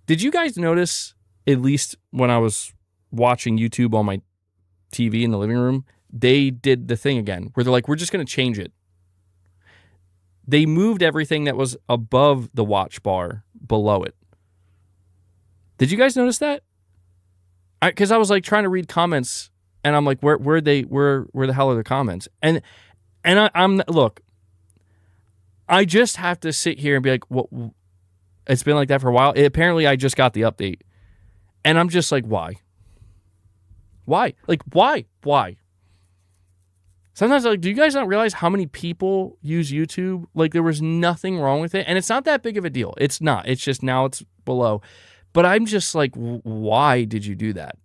did you guys notice, at least when I was watching YouTube on my TV in the living room, they did the thing again where they're like, we're just going to change it. They moved everything that was above the watch bar below it. Did you guys notice that? Because I was like trying to read comments, and I'm like, where the hell are the comments? And I'm look, I just have to sit here and be like, what? It's been like that for a while. Apparently, I just got the update, and I'm just like, why? Like, why? Sometimes, like, do you guys not realize how many people use YouTube? Like, there was nothing wrong with it, and it's not that big of a deal. It's not. It's just now it's below. But I'm just like, why did you do that?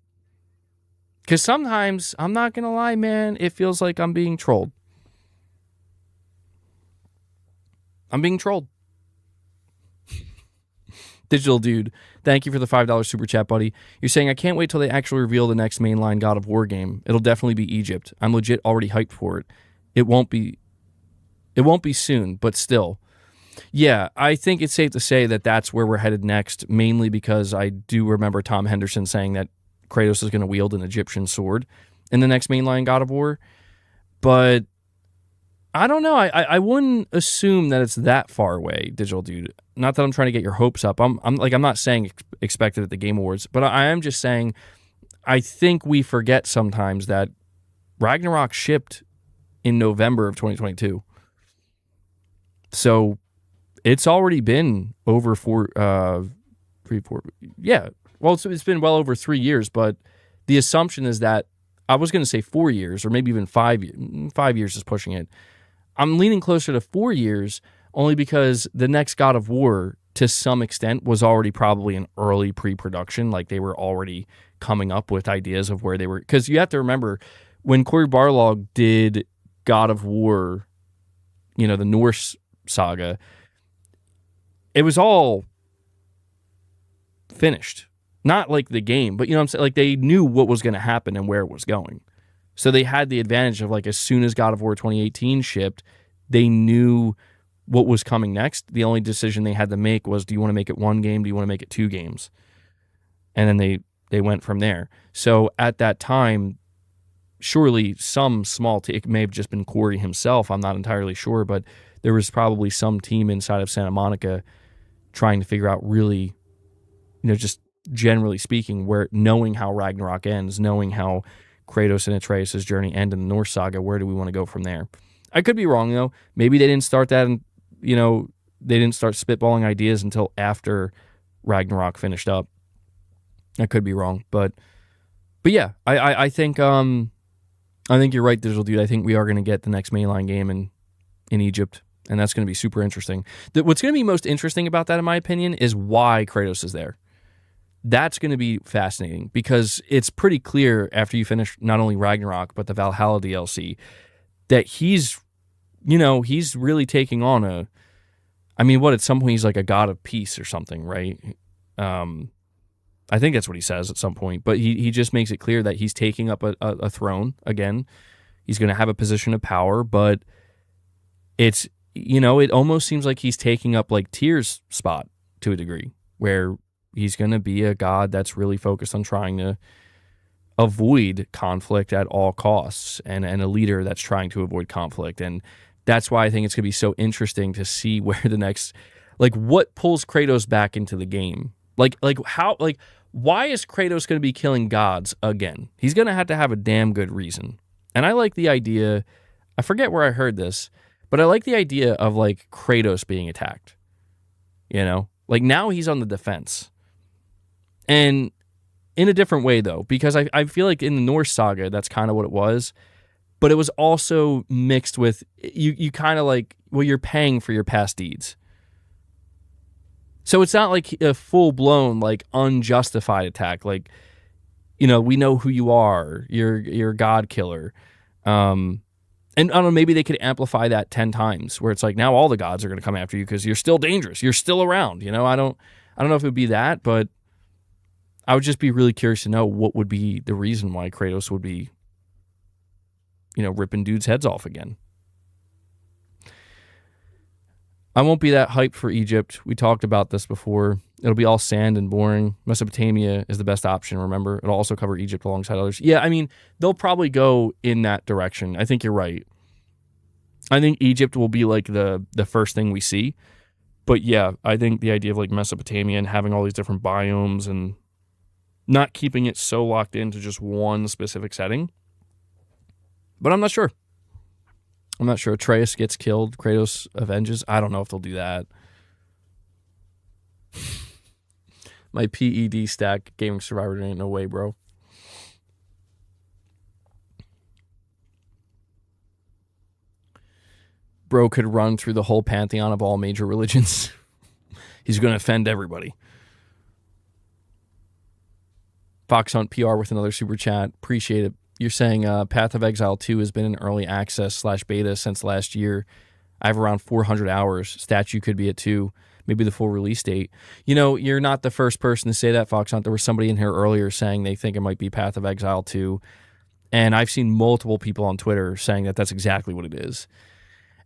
Because sometimes, I'm not going to lie, man, it feels like I'm being trolled. I'm being trolled. Digital Dude, thank you for the $5 super chat, buddy. You're saying, I can't wait till they actually reveal the next mainline God of War game. It'll definitely be Egypt. I'm legit already hyped for it. It won't be soon, but still. Yeah, I think it's safe to say that that's where we're headed next, mainly because I do remember Tom Henderson saying that Kratos is going to wield an Egyptian sword in the next mainline God of War. But I don't know. I wouldn't assume that it's that far away, Digital Dude. Not that I'm trying to get your hopes up. I'm not saying expect it at the Game Awards, but I am just saying I think we forget sometimes that Ragnarok shipped in November of 2022. So it's already been over 4. Yeah. Well, it's been well over 3 years, but the assumption is that I was going to say 4 years or maybe even 5 years. 5 years is pushing it. I'm leaning closer to 4 years only because the next God of War, to some extent, was already probably in early pre-production. Like they were already coming up with ideas of where they were. Because you have to remember, when Cory Barlog did God of War, the Norse saga, it was all finished. Not like the game, but you know what I'm saying? Like they knew what was going to happen and where it was going. So they had the advantage of like as soon as God of War 2018 shipped, they knew what was coming next. The only decision they had to make was, do you want to make it one game? Do you want to make it 2 games? And then they went from there. So at that time, surely some small team, it may have just been Cory himself, I'm not entirely sure, but there was probably some team inside of Santa Monica trying to figure out really, just generally speaking, where knowing how Ragnarok ends, knowing how Kratos and Atreus' journey end in the Norse saga, where do we want to go from there? I could be wrong, though. Maybe they didn't start that, and they didn't start spitballing ideas until after Ragnarok finished up. I could be wrong, but yeah, I think you're right, Digital Dude. I think we are going to get the next mainline game in Egypt, and that's going to be super interesting. What's going to be most interesting about that, in my opinion, is why Kratos is there. That's going to be fascinating because it's pretty clear after you finish not only Ragnarok, but the Valhalla DLC, that he's really taking on at some point he's like a god of peace or something, right? I think that's what he says at some point, but he just makes it clear that he's taking up a throne again. He's going to have a position of power, but it's, it almost seems like he's taking up like Tyr's spot to a degree, where he's going to be a god that's really focused on trying to avoid conflict at all costs, and a leader that's trying to avoid conflict. And that's why I think it's going to be so interesting to see where the next, like, what pulls Kratos back into the game. Like how, like, why is Kratos going to be killing gods again? He's going to have a damn good reason. And I like the idea, I forget where I heard this, but I like the idea of like Kratos being attacked. Like now he's on the defense. And in a different way, though, because I feel like in the Norse saga, that's kind of what it was. But it was also mixed with, you kind of like, well, you're paying for your past deeds. So it's not like a full-blown, like, unjustified attack. Like, we know who you are. You're a god killer. And I don't know, maybe they could amplify that 10 times, where it's like, now all the gods are going to come after you because you're still dangerous. You're still around. I don't know if it would be that, but I would just be really curious to know what would be the reason why Kratos would be, ripping dudes' heads off again. I won't be that hyped for Egypt. We talked about this before. It'll be all sand and boring. Mesopotamia is the best option, remember? It'll also cover Egypt alongside others. Yeah, I mean, they'll probably go in that direction. I think you're right. I think Egypt will be like the first thing we see. But yeah, I think the idea of like Mesopotamia and having all these different biomes and not keeping it so locked into just one specific setting. But I'm not sure. I'm not sure. Atreus gets killed. Kratos avenges. I don't know if they'll do that. My PED stack gaming survivor ain't no way, bro. Bro could run through the whole pantheon of all major religions. He's going to offend everybody. Fox Hunt PR with another super chat. Appreciate it. You're saying Path of Exile 2 has been in early access / beta since last year. I have around 400 hours. Statue could be at 2. Maybe the full release date. You know, you're not the first person to say that, Fox Hunt. There was somebody in here earlier saying they think it might be Path of Exile 2. And I've seen multiple people on Twitter saying that that's exactly what it is.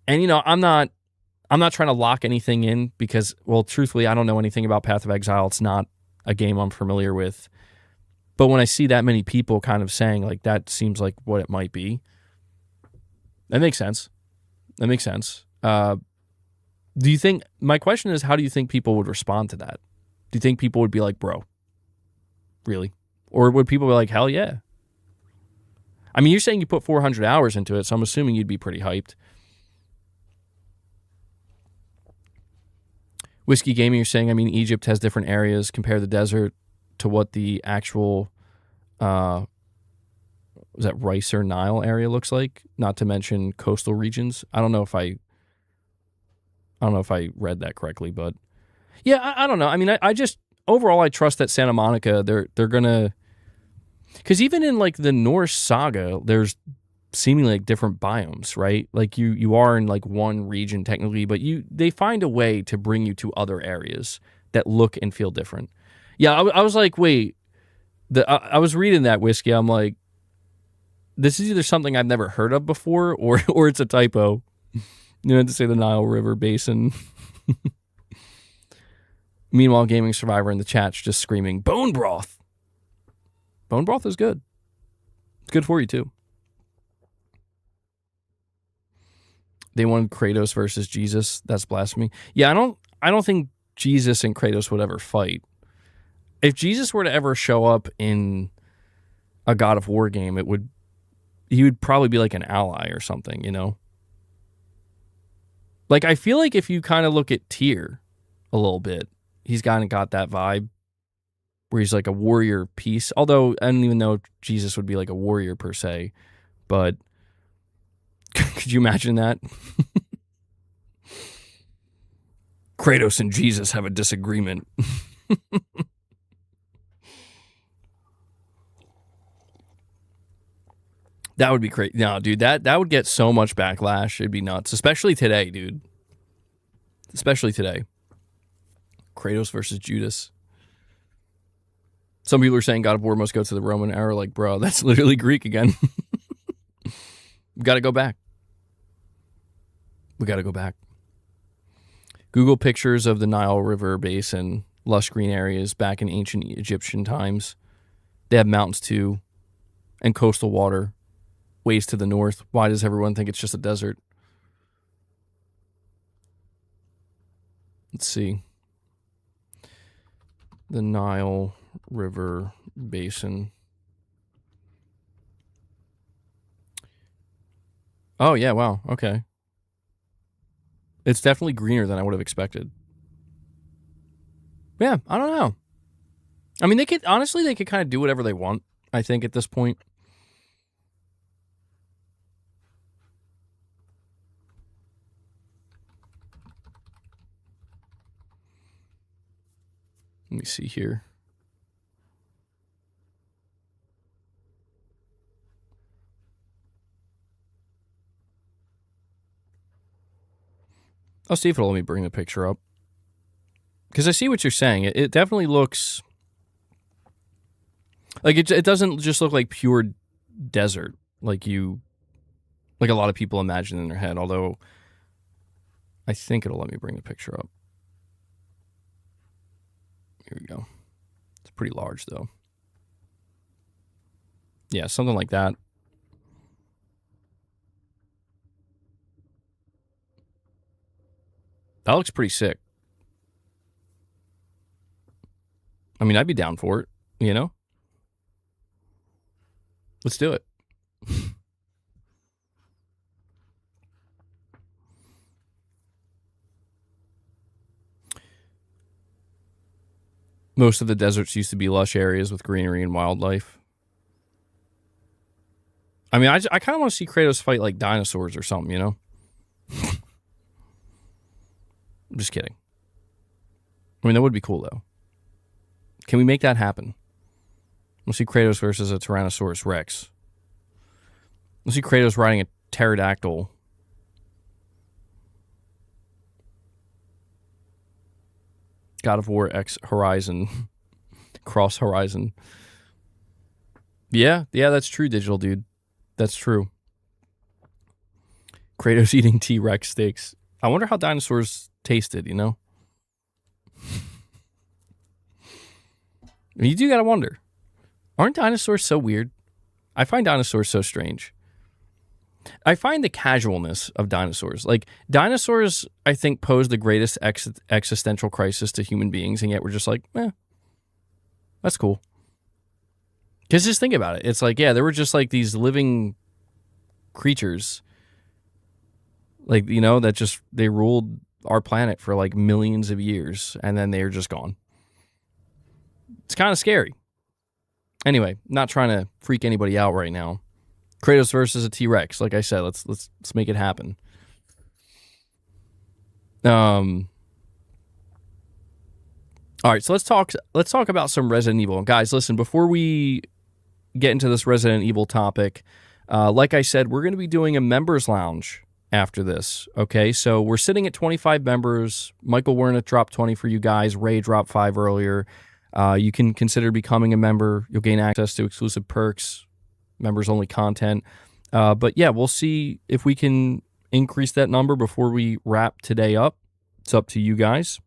And, you know, I'm not trying to lock anything in because, well, truthfully, I don't know anything about Path of Exile. It's not a game I'm familiar with. But when I see that many people kind of saying, like, that seems like what it might be, that makes sense. That makes sense. Do you think, my question is, how do you think people would respond to that? Do you think people would be like, bro, really? Or would people be like, hell yeah? I mean, you're saying you put 400 hours into it, so I'm assuming you'd be pretty hyped. Whiskey Gaming, you're saying, I mean, Egypt has different areas. Compare the desert to what the actual, was that Rice or Nile area looks like, not to mention coastal regions. I don't know if I read that correctly, but yeah, I don't know. I mean, I just, overall, I trust that Santa Monica, they're gonna, because even in like the Norse saga, there's seemingly like different biomes, right? Like you are in like one region technically, but they find a way to bring you to other areas that look and feel different. Yeah, I was like, wait, I was reading that, Whiskey. I'm like, this is either something I've never heard of before, or it's a typo. You know, to say the Nile River Basin. Meanwhile, Gaming Survivor in the chat's just screaming, bone broth. Bone broth is good. It's good for you too. They wanted Kratos versus Jesus. That's blasphemy. Yeah, I don't think Jesus and Kratos would ever fight. If Jesus were to ever show up in a God of War game, he would probably be like an ally or something, you know? Like, I feel like if you kind of look at Tyr a little bit, he's kind of got that vibe where he's like a warrior piece. Although, I don't even know if Jesus would be like a warrior per se. But, could you imagine that? Kratos and Jesus have a disagreement. That would be crazy. No, dude, that would get so much backlash. It'd be nuts. Especially today, dude. Especially today. Kratos versus Judas. Some people are saying God of War must go to the Roman era. Like, bro, that's literally Greek again. We got to go back. We got to go back. Google pictures of the Nile River Basin, lush green areas back in ancient Egyptian times. They have mountains too, and coastal water. Ways to the north. Why does everyone think it's just a desert? Let's see. The Nile River Basin. Oh, yeah, wow. Okay. It's definitely greener than I would have expected. Yeah, I don't know. I mean, they could kind of do whatever they want, I think, at this point. Let me see here. I'll see if it'll let me bring the picture up. Because I see what you're saying. It definitely looks... like, it doesn't just look like pure desert. Like a lot of people imagine in their head. Although, I think it'll let me bring the picture up. Here we go. It's pretty large, though. Yeah, something like that. That looks pretty sick. I mean, I'd be down for it, you know? Let's do it. Most of the deserts used to be lush areas with greenery and wildlife. I mean, I kind of want to see Kratos fight like dinosaurs or something, you know? I'm just kidding. I mean, that would be cool, though. Can we make that happen? Let's see Kratos versus a Tyrannosaurus Rex. Let's see Kratos riding a pterodactyl. God of War X Horizon. Cross Horizon. Yeah, that's true, Digital Dude. That's true. Kratos eating T-Rex steaks. I wonder how dinosaurs tasted, you know? You do gotta wonder. Aren't dinosaurs so weird? I find dinosaurs so strange. I find the casualness of dinosaurs. Like, dinosaurs, I think, pose the greatest existential crisis to human beings, and yet we're just like, that's cool. Because just think about it. It's like, yeah, there were just like these living creatures, like, you know, that just, they ruled our planet for like millions of years, and then they're just gone. It's kind of scary. Anyway, not trying to freak anybody out right now. Kratos versus a T-Rex. Like I said, let's make it happen. All right, so let's talk about some Resident Evil. Guys, listen, before we get into this Resident Evil topic, like I said, we're going to be doing a members lounge after this. Okay, so we're sitting at 25 members. Michael Wernick dropped 20 for you guys. Ray dropped 5 earlier. You can consider becoming a member. You'll gain access to exclusive perks, members-only content. But yeah, we'll see if we can increase that number before we wrap today up. It's up to you guys.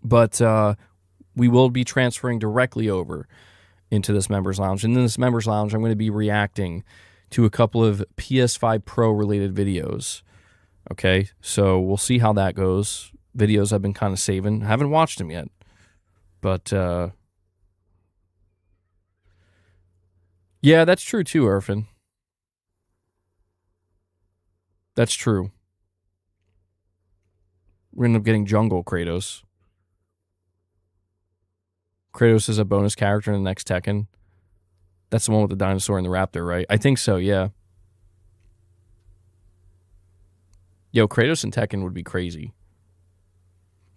But we will be transferring directly over into this members lounge. And in this members lounge, I'm going to be reacting to a couple of PS5 Pro related videos. Okay, so we'll see how that goes. Videos I've been kind of saving. I haven't watched them yet. But, yeah, that's true too, Irfan. That's true. We're going to end up getting Jungle Kratos. Kratos is a bonus character in the next Tekken. That's the one with the dinosaur and the raptor, right? I think so, yeah. Yo, Kratos and Tekken would be crazy.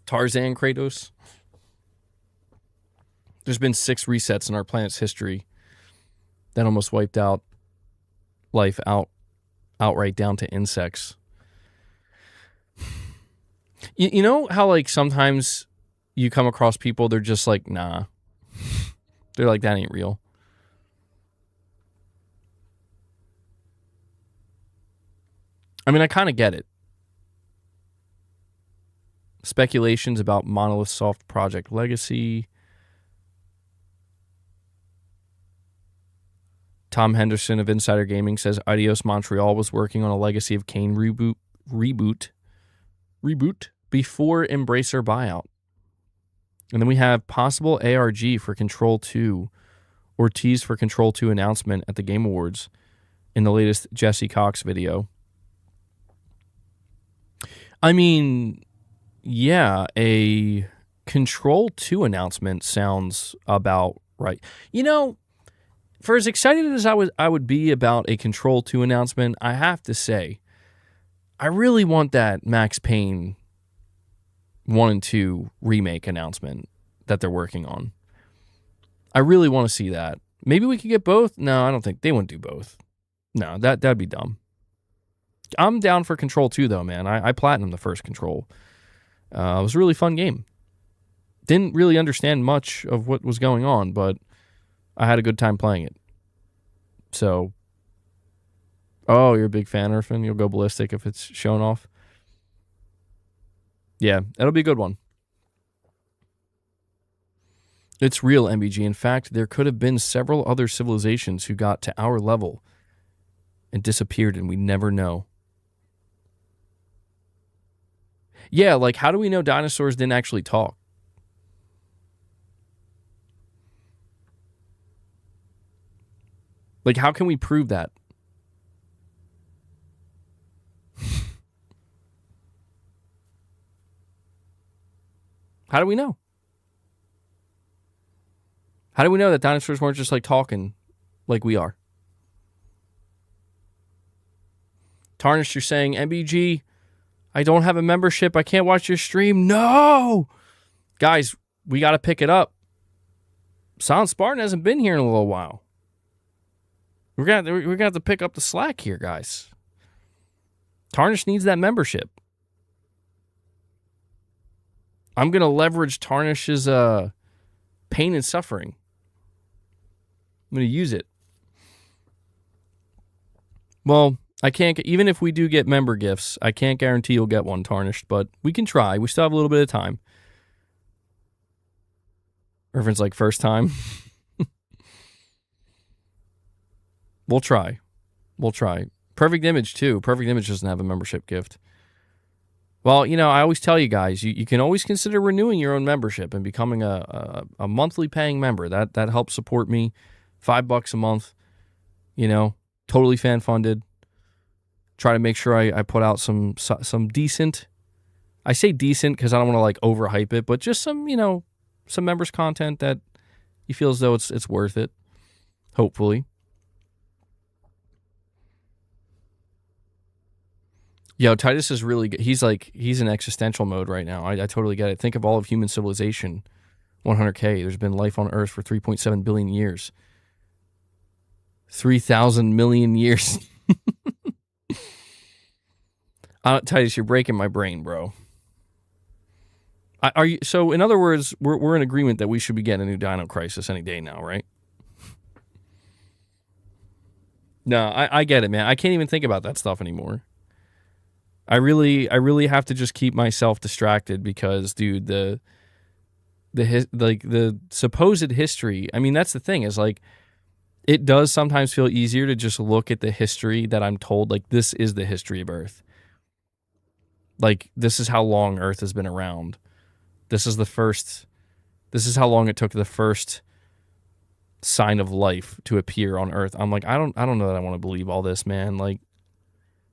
Tarzan Kratos. There's been 6 resets in our planet's history that almost wiped out life outright down to insects. You know how, like, sometimes you come across people, they're just like, nah. They're like, that ain't real. I mean, I kind of get it. Speculations about Monolith Soft Project Legacy. Tom Henderson of Insider Gaming says Eidos Montreal was working on a Legacy of Kain reboot before Embracer buyout. And then we have possible ARG for Control 2 or tease for Control 2 announcement at the Game Awards in the latest Jesse Cox video. I mean, yeah, a Control 2 announcement sounds about right. You know, for as excited as I would be about a Control 2 announcement, I have to say, I really want that Max Payne 1 and 2 remake announcement that they're working on. I really want to see that. Maybe we could get both? No, I don't think. They wouldn't do both. No, that'd be dumb. I'm down for Control 2, though, man. I platinumed the first Control. It was a really fun game. Didn't really understand much of what was going on, but I had a good time playing it. So, oh, you're a big fan, Irfan? You'll go ballistic if it's shown off? Yeah, that'll be a good one. It's real, MBG. In fact, there could have been several other civilizations who got to our level and disappeared, and we never know. Yeah, like, how do we know dinosaurs didn't actually talk? Like, how can we prove that? How do we know? How do we know that dinosaurs weren't just like talking like we are? Tarnished, you're saying, MBG, I don't have a membership. I can't watch your stream. No! Guys, we got to pick it up. Silent Spartan hasn't been here in a little while. We're gonna have to pick up the slack here, guys. Tarnished needs that membership. I'm going to leverage Tarnish's pain and suffering. I'm going to use it. Well, I can't, even if we do get member gifts, I can't guarantee you'll get one, Tarnished, but we can try. We still have a little bit of time. Irvin's like, first time. We'll try. We'll try. Perfect Image, too. Perfect Image doesn't have a membership gift. Well, you know, I always tell you guys, you can always consider renewing your own membership and becoming a monthly paying member. That helps support me. $5 a month, you know, totally fan funded. Try to make sure I put out some decent, I say decent because I don't want to like overhype it, but just some, you know, some members content that you feel as though it's worth it. Hopefully. Yo, Titus is really good. He's in existential mode right now. I totally get it. Think of all of human civilization. 100K. There's been life on Earth for 3.7 billion years. 3,000 million years. Titus, you're breaking my brain, bro. Are you? So, in other words, we're in agreement that we should be getting a new Dino Crisis any day now, right? No, I get it, man. I can't even think about that stuff anymore. I really have to just keep myself distracted because, dude, the supposed history. I mean, that's the thing is like, it does sometimes feel easier to just look at the history that I'm told. Like, this is the history of Earth. Like, this is how long Earth has been around. This is how long it took the first sign of life to appear on Earth. I'm like, I don't know that I want to believe all this, man. Like,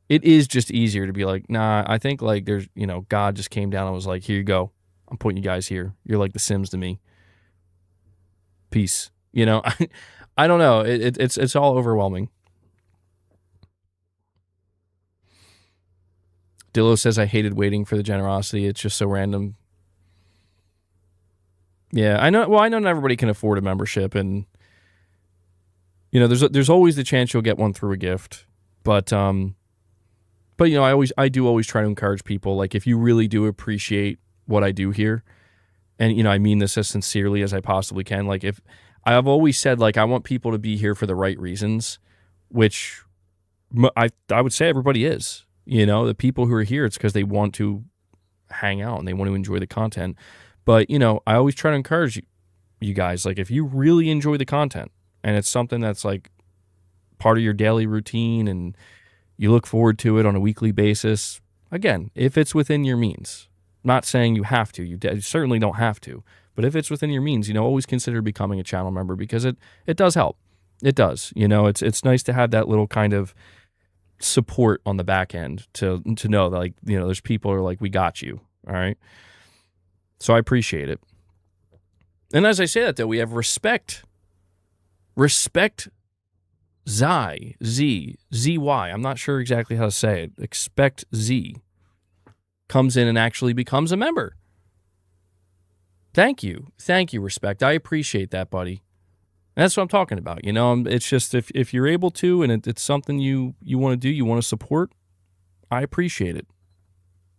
it is just easier to be like, nah, I think like there's, you know, God just came down and was like, here you go. I'm putting you guys here. You're like the Sims to me. Peace. You know, I don't know. It's all overwhelming. Dillo says, I hated waiting for the generosity. It's just so random. Yeah, I know. Well, I know not everybody can afford a membership, and you know, there's always the chance you'll get one through a gift, but you know, I do always try to encourage people, like, if you really do appreciate what I do here, and you know, I mean this as sincerely as I possibly can. Like, if I've always said, like, I want people to be here for the right reasons, which I would say everybody is. You know, the people who are here, it's because they want to hang out and they want to enjoy the content. But, you know, I always try to encourage you guys, like, if you really enjoy the content and it's something that's like part of your daily routine and you look forward to it on a weekly basis, again, if it's within your means, not saying you have to, you certainly don't have to, but if it's within your means, you know, always consider becoming a channel member because it does help. It does. You know, it's nice to have that little kind of support on the back end to know that, like, you know, there's people who are like, we got you. All right. So I appreciate it. And as I say that, though, we have respect. Respect Z-Y. I'm not sure exactly how to say it. Expect Z comes in and actually becomes a member. Thank you. Thank you, Respect. I appreciate that, buddy. And that's what I'm talking about. You know, it's just if you're able to and it's something you want to do, you want to support, I appreciate it.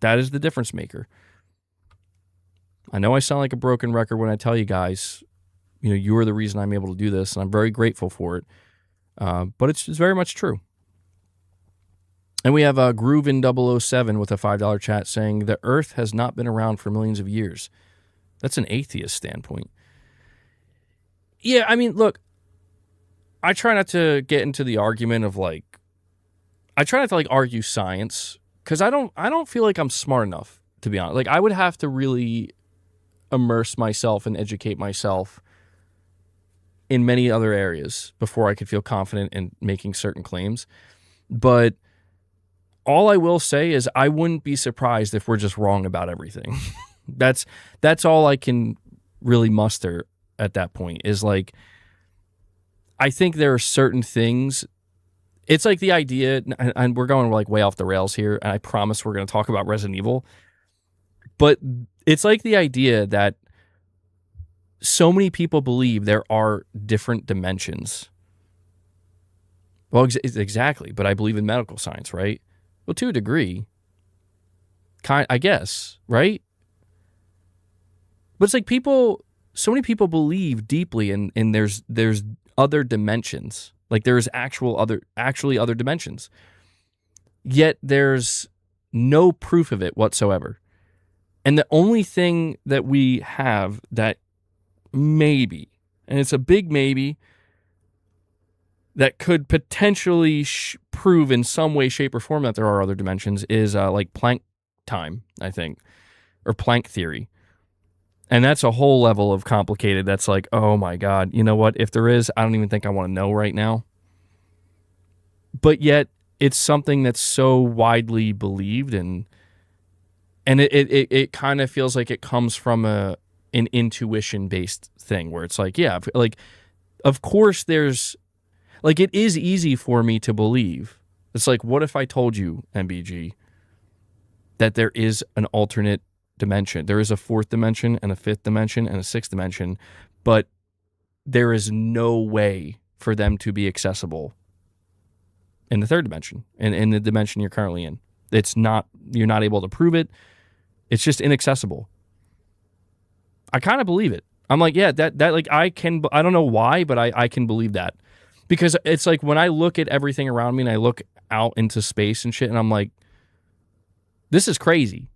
That is the difference maker. I know I sound like a broken record when I tell you guys, you know, you are the reason I'm able to do this, and I'm very grateful for it. But it's very much true. And we have Groove in 007 with a $5 chat saying, the Earth has not been around for millions of years. That's an atheist standpoint. Yeah, I mean, look, I try not to get into the argument of like, I try not to like argue science because I don't feel like I'm smart enough, to be honest. Like, I would have to really immerse myself and educate myself in many other areas before I could feel confident in making certain claims. But all I will say is I wouldn't be surprised if we're just wrong about everything. That's all I can really muster at that point, is like, I think there are certain things. It's like the idea, and we're going like way off the rails here, and I promise we're going to talk about Resident Evil, but it's like the idea that so many people believe there are different dimensions. Well, exactly, but I believe in medical science, right? Well, to a degree, I guess, right? But it's like so many people believe deeply in there's other dimensions. Like there's actually other dimensions. Yet there's no proof of it whatsoever. And the only thing that we have that maybe, and it's a big maybe, that could potentially prove in some way, shape, or form that there are other dimensions is like Planck time, I think, or Planck theory. And that's a whole level of complicated. That's like, oh my God, you know what? If there is, I don't even think I want to know right now. But yet, it's something that's so widely believed, and it kind of feels like it comes from an intuition-based thing where it's like, yeah, like, of course there's, like, it is easy for me to believe. It's like, what if I told you, MBG, that there is an alternate dimension? There is a fourth dimension and a fifth dimension and a sixth dimension, but there is no way for them to be accessible in the third dimension, in the dimension you're currently in. You're not able to prove it. It's just inaccessible. I kind of believe it. I'm like, yeah, that like I don't know why, but I can believe that. Because it's like when I look at everything around me and I look out into space and shit, and I'm like, this is crazy.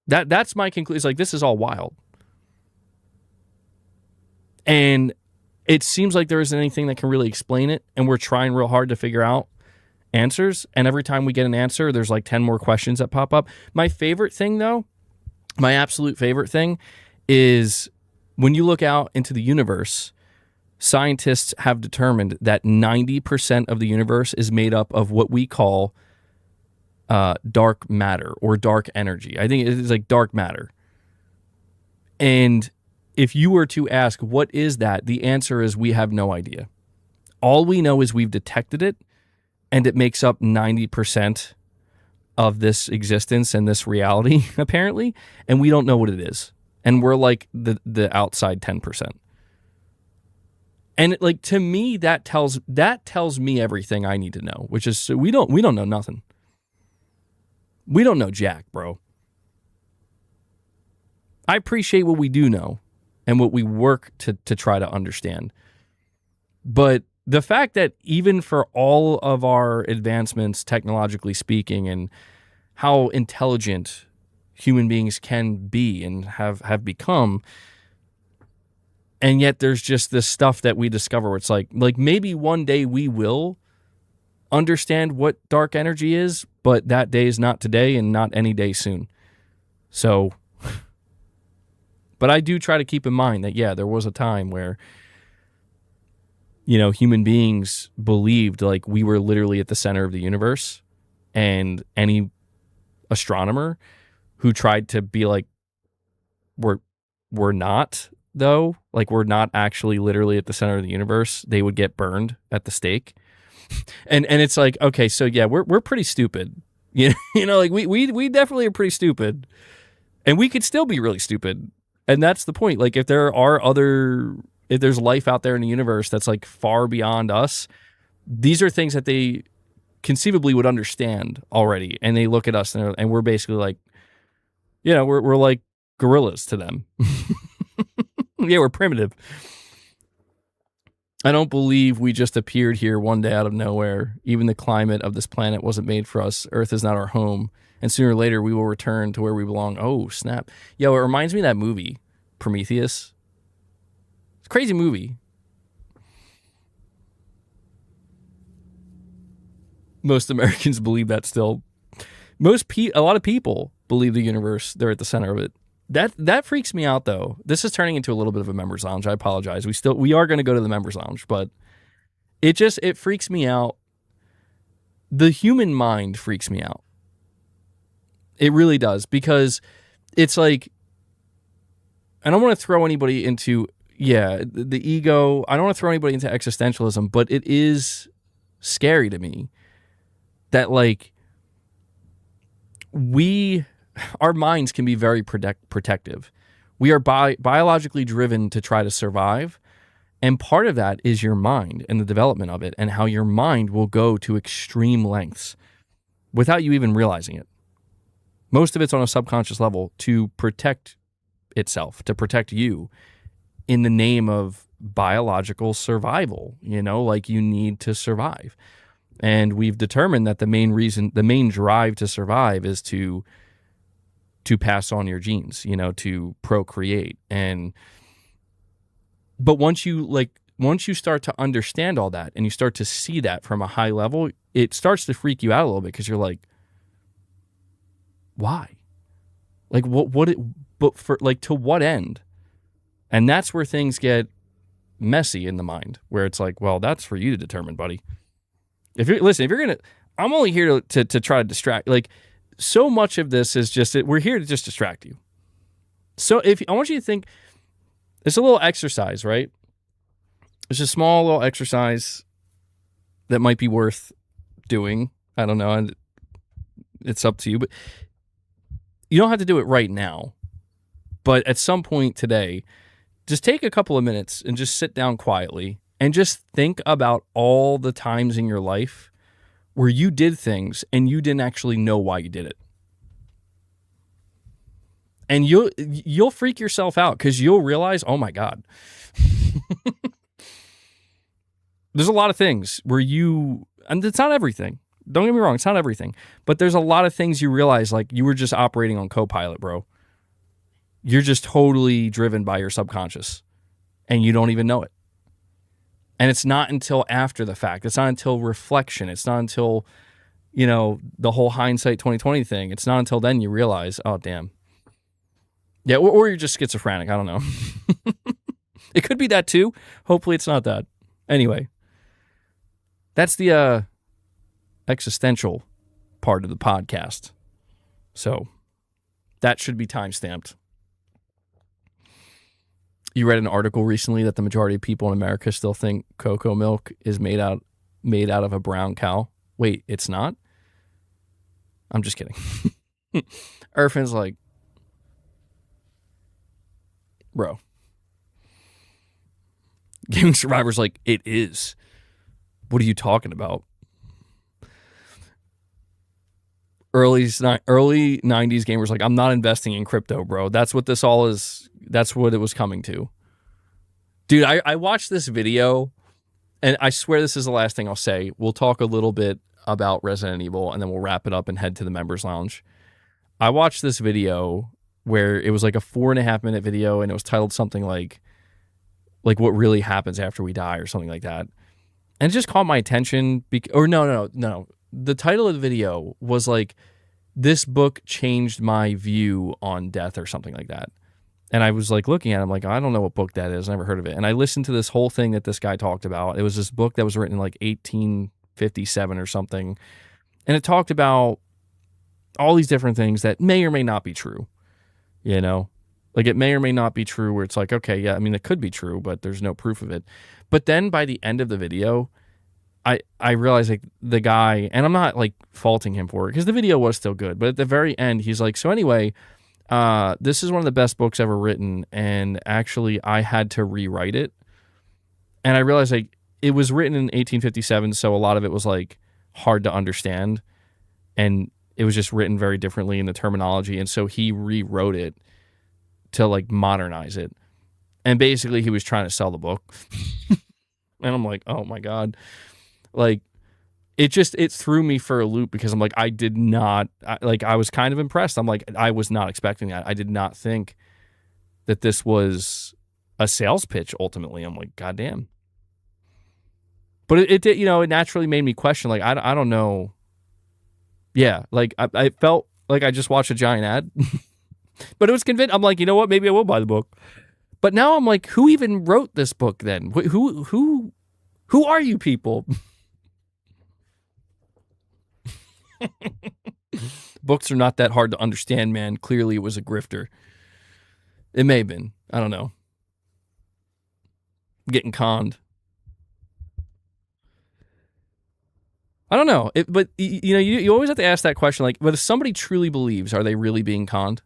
That's my conclusion. It's like, this is all wild. And it seems like there isn't anything that can really explain it, and we're trying real hard to figure out answers, and every time we get an answer, there's like 10 more questions that pop up. My favorite thing, though, my absolute favorite thing, is when you look out into the universe, scientists have determined that 90% of the universe is made up of what we call dark matter or dark energy. I think it's like dark matter. And if you were to ask, what is that? The answer is, we have no idea. All we know is we've detected it, and it makes up 90% of this existence and this reality, apparently, and we don't know what it is. And we're like the outside 10%. And like, to me, that tells me everything I need to know, which is, we don't know nothing. We don't know jack, bro. I appreciate what we do know and what we work to try to understand. But the fact that even for all of our advancements, technologically speaking, and how intelligent human beings can be and have become, and yet there's just this stuff that we discover where it's like maybe one day we will understand what dark energy is, but that day is not today and not any day soon. So, but I do try to keep in mind that, yeah, there was a time where, you know, human beings believed like we were literally at the center of the universe, and any astronomer who tried to be like, we're not, though, like we're not actually literally at the center of the universe, they would get burned at the stake. And it's like, okay, so yeah, we're pretty stupid. You know, like we definitely are pretty stupid. And we could still be really stupid. And that's the point. Like, if there's life out there in the universe that's like far beyond us, these are things that they conceivably would understand already. And they look at us and we're basically like, you know, we're like gorillas to them. Yeah, we're primitive. I don't believe we just appeared here one day out of nowhere. Even the climate of this planet wasn't made for us. Earth is not our home. And sooner or later, we will return to where we belong. Oh, snap. Yo, it reminds me of that movie, Prometheus. It's a crazy movie. Most Americans believe that still. A lot of people believe the universe, they're at the center of it. That freaks me out though. This is turning into a little bit of a members lounge. I apologize. We are going to go to the members lounge, but it freaks me out. The human mind freaks me out. It really does, because it's like, I don't want to throw anybody into the ego. I don't want to throw anybody into existentialism, but it is scary to me that like our minds can be very protective. We are biologically driven to try to survive. And part of that is your mind and the development of it, and how your mind will go to extreme lengths without you even realizing it. Most of it's on a subconscious level to protect itself, to protect you in the name of biological survival. Like you need to survive. And we've determined that the main drive to survive is to pass on your genes, to procreate. But once you start to understand all that and you start to see that from a high level, it starts to freak you out a little bit, because you're like, why? Like to what end? And that's where things get messy in the mind, where it's like, well, that's for you to determine, buddy. I'm only here to try to distract. Like, so much of this is just, we're here to just distract you. So I want you to think, it's a little exercise, right? It's a small little exercise that might be worth doing. I don't know. And it's up to you, but you don't have to do it right now. But at some point today, just take a couple of minutes and just sit down quietly and just think about all the times in your life where you did things and you didn't actually know why you did it. And you'll freak yourself out, because you'll realize, oh my God. There's a lot of things where and it's not everything. Don't get me wrong, it's not everything. But there's a lot of things you realize, like, you were just operating on copilot, bro. You're just totally driven by your subconscious, and you don't even know it. And it's not until after the fact. It's not until reflection. It's not until, the whole hindsight 2020 thing. It's not until then you realize, oh, damn. Yeah, or you're just schizophrenic. I don't know. It could be that too. Hopefully it's not that. Anyway, that's the existential part of the podcast. So that should be timestamped. You read an article recently that the majority of people in America still think cocoa milk is made out of a brown cow. Wait, it's not? I'm just kidding. Irfan's like, bro. Gaming Survivor's like, it is. What are you talking about? Early 90s gamers like, I'm not investing in crypto, bro. That's what this all is. That's what it was coming to. Dude, I watched this video, and I swear this is the last thing I'll say. We'll talk a little bit about Resident Evil, and then we'll wrap it up and head to the members lounge. I watched this video where it was like a 4.5 minute video, and it was titled something like what really happens after we die, or something like that. And it just caught my attention. No. The title of the video was like, this book changed my view on death, or something like that. And I was like looking at it, I'm like, I don't know what book that is. I never heard of it. And I listened to this whole thing that this guy talked about. It was this book that was written in like 1857 or something. And it talked about all these different things that may or may not be true. Like, it may or may not be true, where it's like, okay, yeah, I mean, it could be true, but there's no proof of it. But then by the end of the video, I realized, like, the guy, and I'm not like faulting him for it, because the video was still good, but at the very end, he's like, so anyway, this is one of the best books ever written, and actually I had to rewrite it. And I realized, like, it was written in 1857, so a lot of it was like hard to understand, and it was just written very differently in the terminology, and so he rewrote it to like modernize it. And basically he was trying to sell the book. And I'm like, oh my God. Like, it threw me for a loop, because I'm like, I was kind of impressed. I'm like, I was not expecting that. I did not think that this was a sales pitch ultimately. I'm like, God damn. But it did, it naturally made me question, like, I don't know. Yeah, like I felt like I just watched a giant ad. But it was convinced. I'm like, you know what? Maybe I will buy the book. But now I'm like, who even wrote this book then? Who are you people? Books are not that hard to understand, man. Clearly it was a grifter. It may have been. I don't know. I'm getting conned. I don't know. But, you know, you always have to ask that question. Like, but if somebody truly believes, are they really being conned?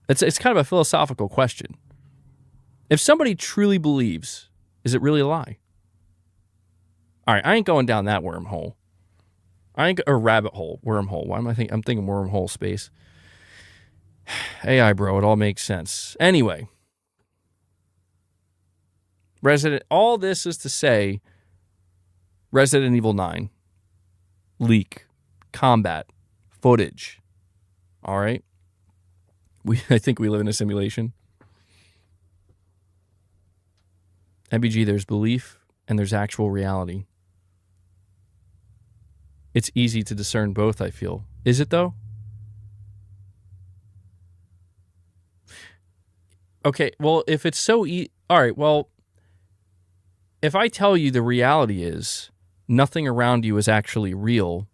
It's kind of a philosophical question. If somebody truly believes, is it really a lie? All right, I ain't going down that wormhole. Or rabbit hole, wormhole. Why am I thinking? I'm thinking wormhole space. AI, bro, it all makes sense. Anyway, all this is to say, Resident Evil 9, leak, combat, footage. All right? I think we live in a simulation. MBG, there's belief and there's actual reality. It's easy to discern both, I feel. Is it, though? Okay, well, if it's so all right, well, if I tell you the reality is nothing around you is actually real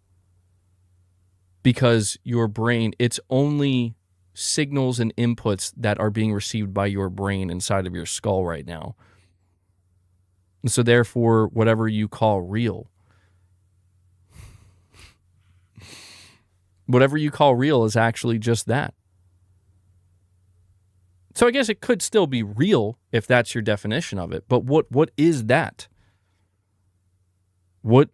because your brain, it's only signals and inputs that are being received by your brain inside of your skull right now. And so therefore, whatever you call real, whatever you call real is actually just that. So I guess it could still be real if that's your definition of it. But what is that? How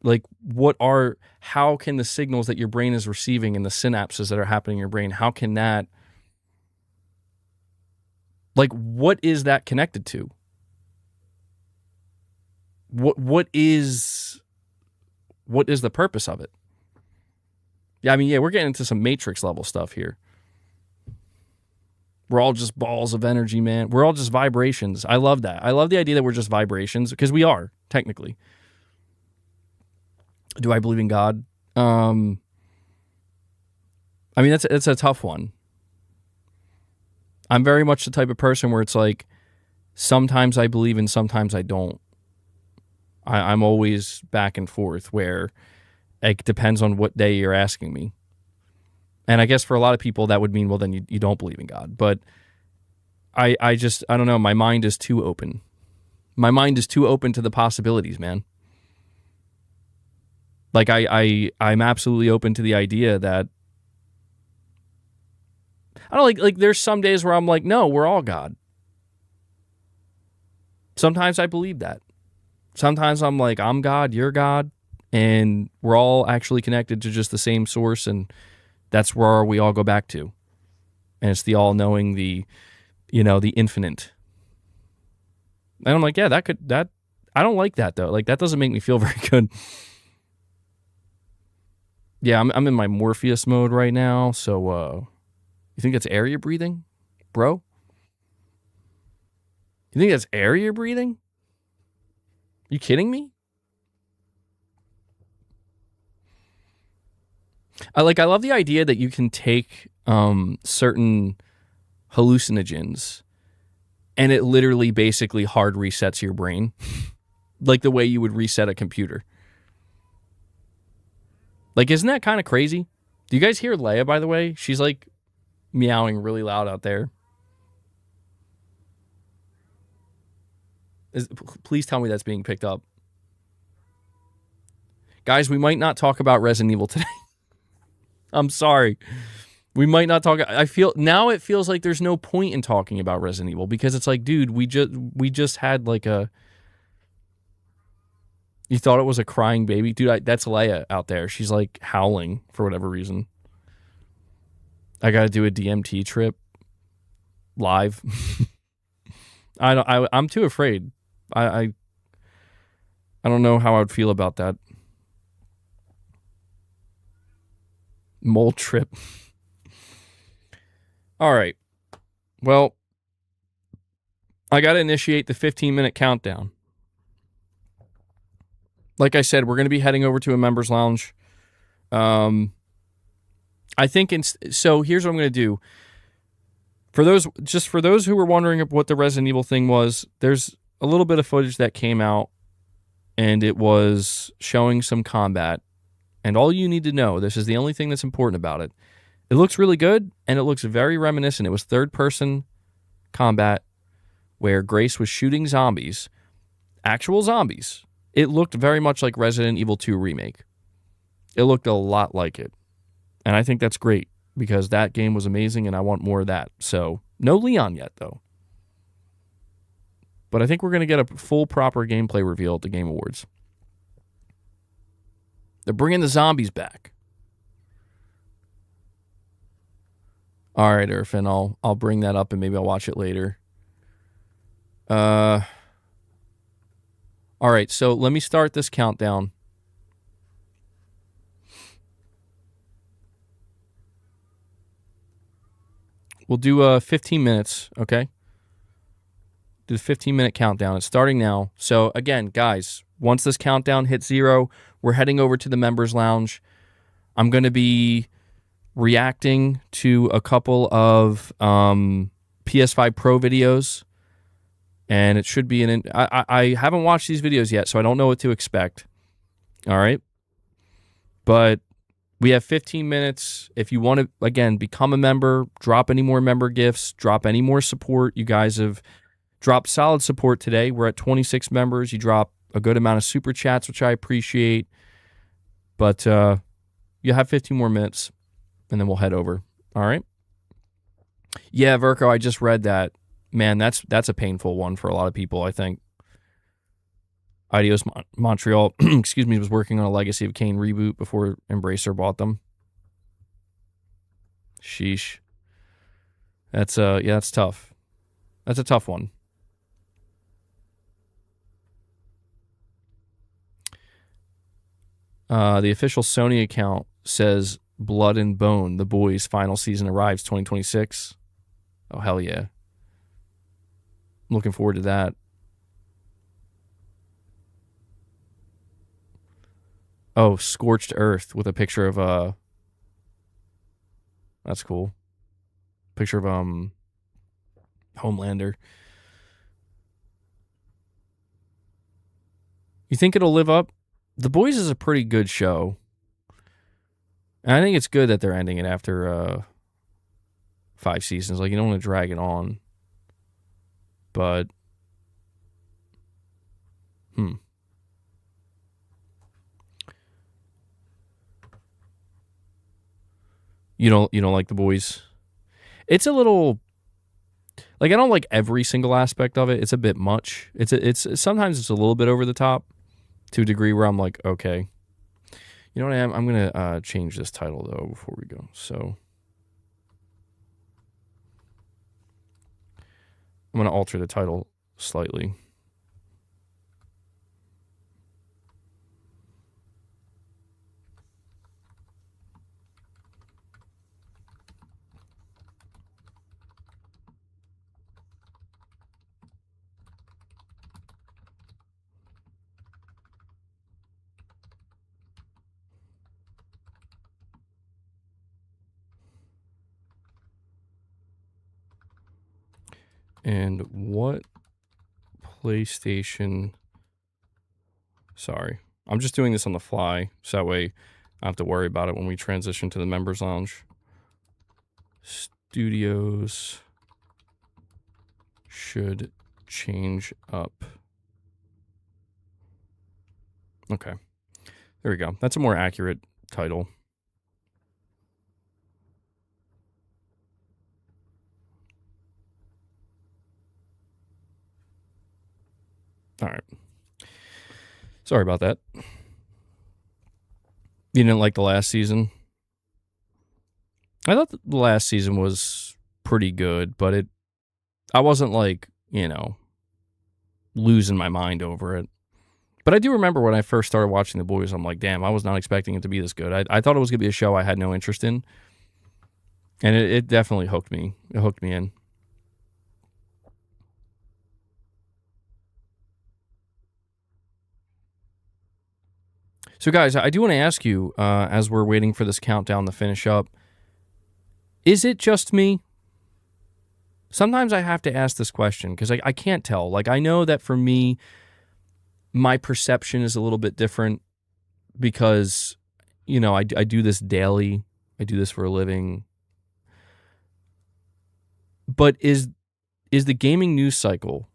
can the signals that your brain is receiving and the synapses that are happening in your brain, how can that, what is that connected to? What is the purpose of it? Yeah, I mean, yeah, we're getting into some Matrix level stuff here. We're all just balls of energy, man. We're all just vibrations. I love that. I love the idea that we're just vibrations, because we are, technically. Do I believe in God? I mean, it's a tough one. I'm very much the type of person where it's like, sometimes I believe and sometimes I don't. I'm always back and forth, where it depends on what day you're asking me. And I guess for a lot of people that would mean, well, then you don't believe in God. But I don't know. My mind is too open. My mind is too open to the possibilities, man. Like I'm absolutely open to the idea that, I don't like there's some days where I'm like, no, we're all God. Sometimes I believe that. Sometimes I'm like, I'm God, you're God, and we're all actually connected to just the same source, and that's where we all go back to. And it's the all-knowing, the infinite. And I'm like, yeah, I don't like that, though. Like, that doesn't make me feel very good. Yeah, I'm in my Morpheus mode right now, so, you think that's air you're breathing, bro? You think that's air you're breathing? You kidding me? I love the idea that you can take certain hallucinogens and it literally basically hard resets your brain. Like the way you would reset a computer. Like, isn't that kind of crazy? Do you guys hear Leia, by the way? She's like meowing really loud out there. Please tell me that's being picked up. Guys, we might not talk about Resident Evil today. I'm sorry. We might not talk. It feels like there's no point in talking about Resident Evil, because it's like, dude, we just had like a. You thought it was a crying baby, dude. That's Leia out there. She's like howling for whatever reason. I got to do a DMT trip live. I'm too afraid. I don't know how I would feel about that. Mole trip. All right. Well, I got to initiate the 15-minute countdown. Like I said, we're going to be heading over to a members lounge. I I think so. Here's what I'm going to do. For those who were wondering what the Resident Evil thing was, there's a little bit of footage that came out, and it was showing some combat. And all you need to know, this is the only thing that's important about it. It looks really good, and it looks very reminiscent. It was third-person combat where Grace was shooting zombies, actual zombies. It looked very much like Resident Evil 2 Remake. It looked a lot like it. And I think that's great because that game was amazing and I want more of that. So, no Leon yet, though. But I think we're going to get a full, proper gameplay reveal at the Game Awards. They're bringing the zombies back. All right, Irfan, I'll bring that up and maybe I'll watch it later. All right, so let me start this countdown. We'll do 15 minutes, okay? Do the 15-minute countdown. It's starting now. So, again, guys, once this countdown hits 0, we're heading over to the Members Lounge. I'm going to be reacting to a couple of PS5 Pro videos, and it should be I haven't watched these videos yet, so I don't know what to expect. All right? But we have 15 minutes. If you want to, again, become a member, drop any more member gifts, drop any more support. You guys have dropped solid support today. We're at 26 members. You drop a good amount of super chats, which I appreciate. But you have 15 more minutes, and then we'll head over. All right? Yeah, Verko, I just read that. Man, that's a painful one for a lot of people, I think. Ideos Montreal, excuse me, was working on a Legacy of Kain reboot before Embracer bought them. Sheesh. That's that's tough. That's a tough one. The official Sony account says Blood and Bone, The Boys final season arrives 2026. Oh, hell yeah. I'm looking forward to that. Oh, Scorched Earth with a picture of that's cool. Picture of Homelander. You think it'll live up? The Boys is a pretty good show. And I think it's good that they're ending it after 5 seasons. Like, you don't want to drag it on. But You don't like The Boys? It's a little, like, I don't like every single aspect of it. It's a bit much. It's sometimes it's a little bit over the top to a degree where I'm like, okay. You know what I am? I'm going to change this title, though, before we go. So I'm going to alter the title slightly. And what PlayStation... Sorry. I'm just doing this on the fly, so that way I don't have to worry about it when we transition to the Members Lounge. Studios should change up. Okay. There we go. That's a more accurate title. All right. Sorry about that. You didn't like the last season? I thought the last season was pretty good, but I wasn't like, losing my mind over it. But I do remember when I first started watching The Boys, I'm like, damn, I was not expecting it to be this good. I thought it was going to be a show I had no interest in. And it definitely hooked me. It hooked me in. So, guys, I do want to ask you, as we're waiting for this countdown to finish up, Is it just me? Sometimes I have to ask this question because I can't tell. Like, I know that for me, my perception is a little bit different because, you know, I do this daily. I do this for a living. But is the gaming news cycle,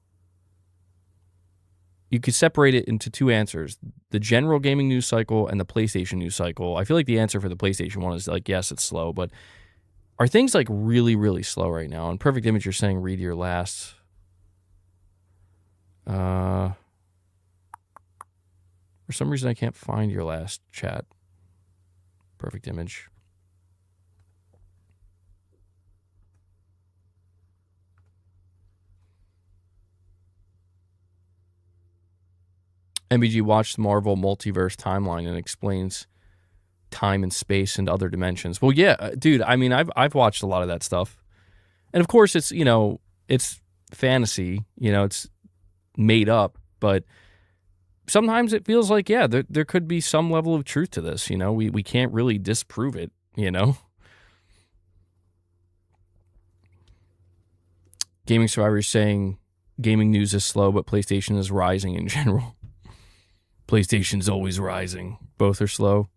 you could separate it into two answers, the general gaming news cycle and the PlayStation news cycle. I feel like the answer for the PlayStation one is like, yes, it's slow, but are things like really, really slow right now? And Perfect Image, you're saying read your last. For some reason, I can't find your last chat. Perfect Image. MBG watched the Marvel Multiverse timeline and explains time and space and other dimensions. Well, yeah, dude. I mean, I've watched a lot of that stuff, and of course, it's, you know, it's fantasy. You know, it's made up, but sometimes it feels like, yeah, there could be some level of truth to this. You know, we can't really disprove it. You know, Gaming Survivor is saying gaming news is slow, but PlayStation is rising in general. PlayStation's always rising. Both are slow.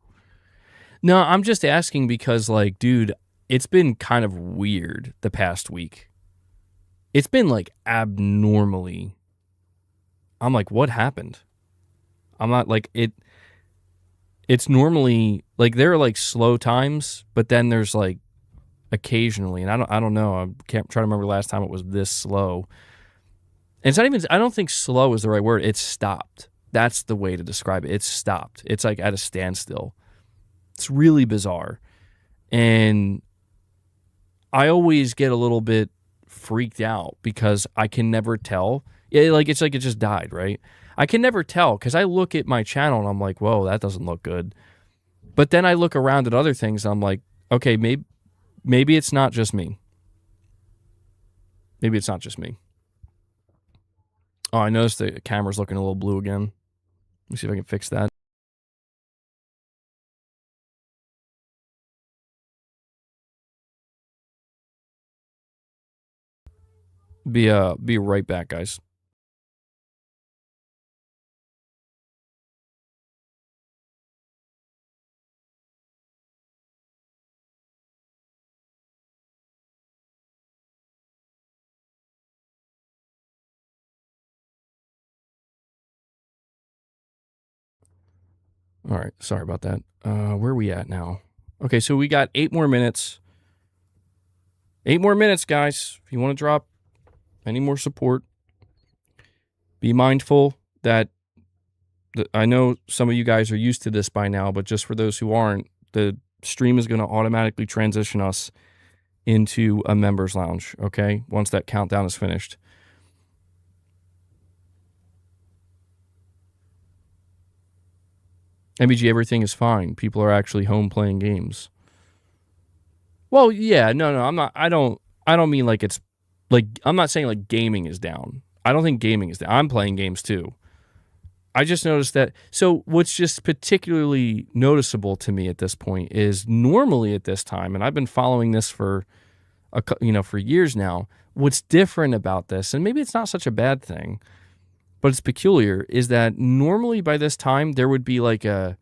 No, I'm just asking because, like, dude, it's been kind of weird the past week. It's been, like, abnormally. I'm like, what happened? I'm not, like, it's normally, like, there are, like, slow times, but then there's, like, occasionally, and I don't know. I can't try to remember the last time it was this slow. And it's not even, I don't think slow is the right word. It's stopped. That's the way to describe it. It's stopped. It's like at a standstill. It's really bizarre. And I always get a little bit freaked out because I can never tell. It's like it just died, right? I can never tell because I look at my channel and I'm like, whoa, that doesn't look good. But then I look around at other things and I'm like, okay, maybe it's not just me. Maybe it's not just me. Oh, I noticed the camera's looking a little blue again. Let me see if I can fix that. Be right back, guys. All right, sorry about that. Where are we at now? Okay, so we got 8 more minutes. 8 more minutes, guys. If you want to drop any more support, be mindful that I know some of you guys are used to this by now, but just for those who aren't, the stream is going to automatically transition us into a members lounge, okay? Once that countdown is finished. MBG, everything is fine. People are actually home playing games. Well, yeah, no, I'm not. I don't mean like it's like, I'm not saying like gaming is down. I don't think gaming is down. I'm playing games too. I just noticed that. So what's just particularly noticeable to me at this point is normally at this time, and I've been following this for for years now. What's different about this, and maybe it's not such a bad thing, but it's peculiar, is that normally by this time there would be like a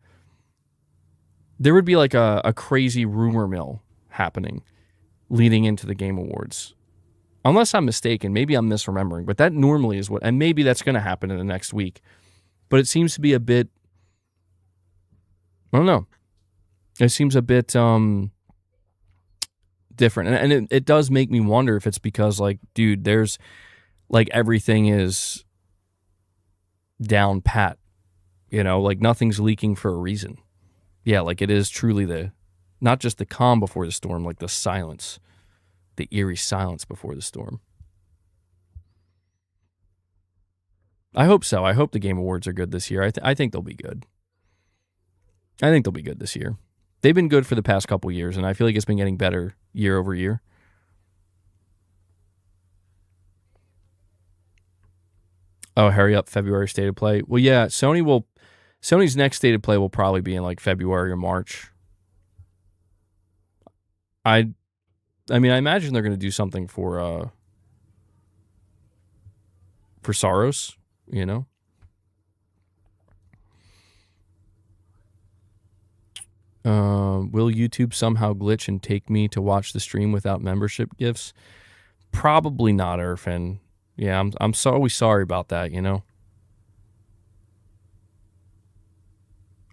crazy rumor mill happening leading into the Game Awards. Unless I'm mistaken, maybe I'm misremembering, but that normally is what, and maybe that's going to happen in the next week. But it seems to be a bit, I don't know. It seems a bit different. And it does make me wonder if it's because, like, dude, there's, like, everything is down pat. You know, like, nothing's leaking for a reason. Yeah, like, it is truly not just the calm before the storm, like the silence, the eerie silence before the storm. I hope so. I hope the Game Awards are good this year. I think they'll be good. I think they'll be good this year. They've been good for the past couple years, and I feel like it's been getting better year over year. Oh, hurry up, February State of Play. Well, yeah, Sony's next State of Play will probably be in like February or March. I I mean, I imagine they're going to do something for Saros, you know. Will YouTube somehow glitch and take me to watch the stream without membership gifts? Probably not, Irfan. Yeah, I'm so always sorry about that, you know.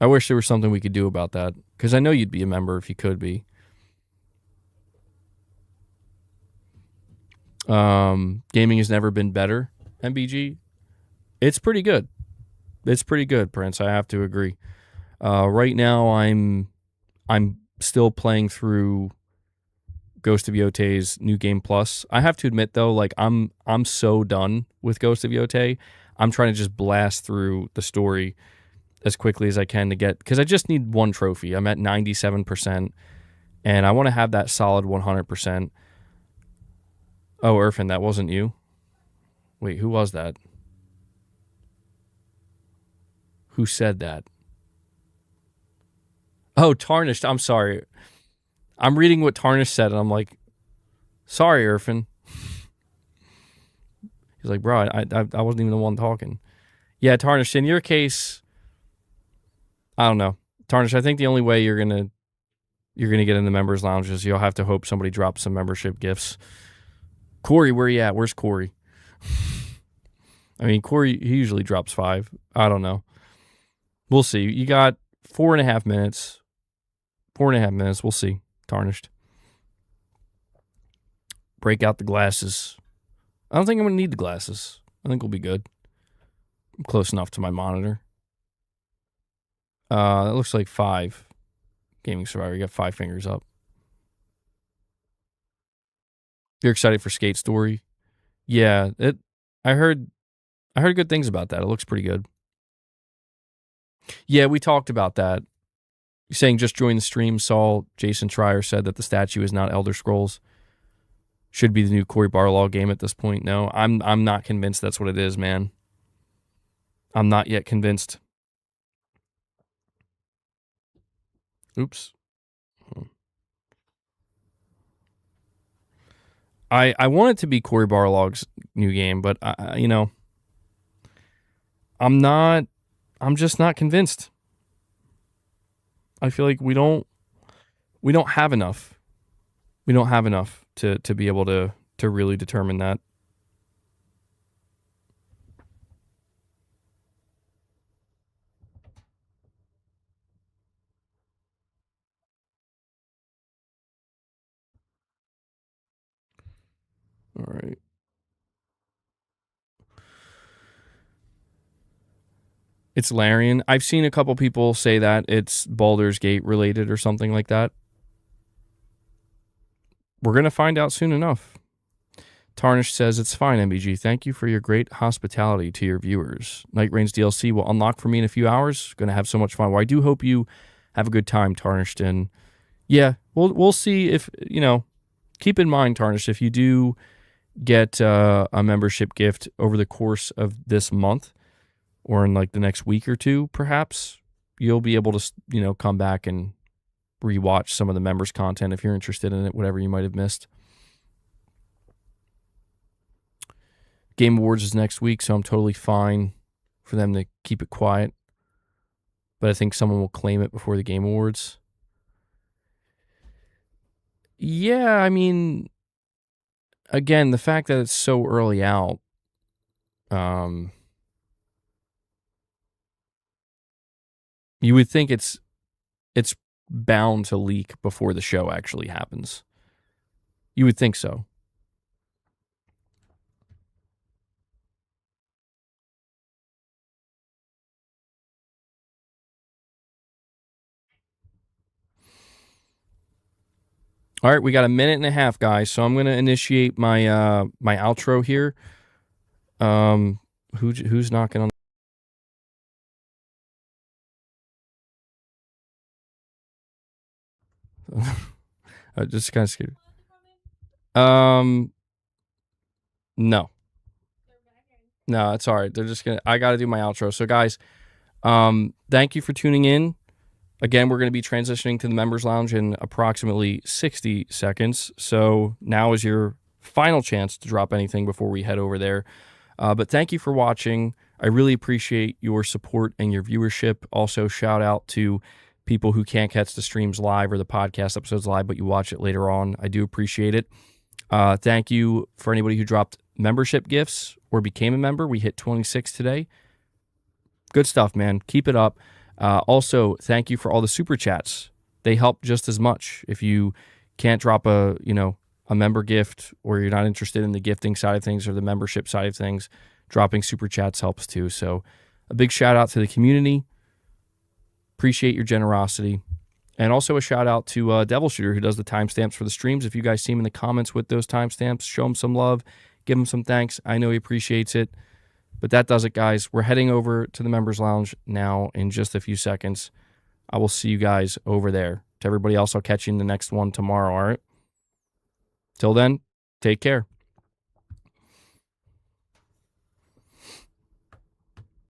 I wish there was something we could do about that, because I know you'd be a member if you could be. Gaming has never been better, MBG. It's pretty good. It's pretty good, Prince. I have to agree. Right now, I'm still playing through Ghost of Yote's New Game Plus. I have to admit though, like I'm so done with Ghost of Yote. I'm trying to just blast through the story as quickly as I can to get, because I just need one trophy. I'm at 97%, and I want to have that solid 100%. Oh, Irfan, that wasn't you? Wait, who was that? Who said that? Oh, Tarnished. I'm sorry. I'm reading what Tarnished said, and I'm like, sorry, Irfan. He's like, bro, I wasn't even the one talking. Yeah, Tarnished, in your case, I don't know. Tarnished, I think the only way you're gonna get in the members lounge is you'll have to hope somebody drops some membership gifts. Corey, where you at? Where's Corey? I mean, Corey, he usually drops 5. I don't know. We'll see. You got 4.5 minutes. 4.5 minutes. We'll see. Tarnished. Break out the glasses. I don't think I'm going to need the glasses. I think we'll be good. I'm close enough to my monitor. That looks like 5. Gaming Survivor. You got 5 fingers up. You're excited for Skate Story? Yeah, I heard good things about that. It looks pretty good. Yeah, we talked about that. You're saying just joined the stream, saw Jason Schreier said that the statue is not Elder Scrolls. Should be the new Cory Barlog game at this point. No, I'm not convinced that's what it is, man. I'm not yet convinced. Oops. I want it to be Cory Barlog's new game, but I'm just not convinced. I feel like we don't have enough. We don't have enough to be able to really determine that. All right. It's Larian. I've seen a couple people say that it's Baldur's Gate related or something like that. We're going to find out soon enough. Tarnish says, it's fine, MBG. Thank you for your great hospitality to your viewers. Night Rain's DLC will unlock for me in a few hours. Going to have so much fun. Well, I do hope you have a good time, Tarnished. And yeah, we'll see if, keep in mind, Tarnished, if you do get a membership gift over the course of this month or in like the next week or two, perhaps, you'll be able to, come back and rewatch some of the members' content if you're interested in it, whatever you might have missed. Game Awards is next week, so I'm totally fine for them to keep it quiet. But I think someone will claim it before the Game Awards. Yeah, I mean, again, the fact that it's so early out, you would think it's bound to leak before the show actually happens. You would think so. All right, we got a minute and a half, guys. So I'm going to initiate my my outro here. Who's knocking on? Just kind of scared. No, it's all right. They're just gonna. I got to do my outro. So, guys, thank you for tuning in. Again, we're going to be transitioning to the Members Lounge in approximately 60 seconds. So now is your final chance to drop anything before we head over there. But thank you for watching. I really appreciate your support and your viewership. Also, shout out to people who can't catch the streams live or the podcast episodes live, but you watch it later on. I do appreciate it. Thank you for anybody who dropped membership gifts or became a member. We hit 26 today. Good stuff, man. Keep it up. Also, thank you for all the super chats. They help just as much. If you can't drop a member gift, or you're not interested in the gifting side of things or the membership side of things, dropping super chats helps too. So a big shout out to the community. Appreciate your generosity. And also a shout out to Devil Shooter, who does the timestamps for the streams. If you guys see him in the comments with those timestamps, show him some love, give him some thanks. I know he appreciates it. But that does it, guys. We're heading over to the Members Lounge now in just a few seconds. I will see you guys over there. To everybody else, I'll catch you in the next one tomorrow, all right? Till then, take care.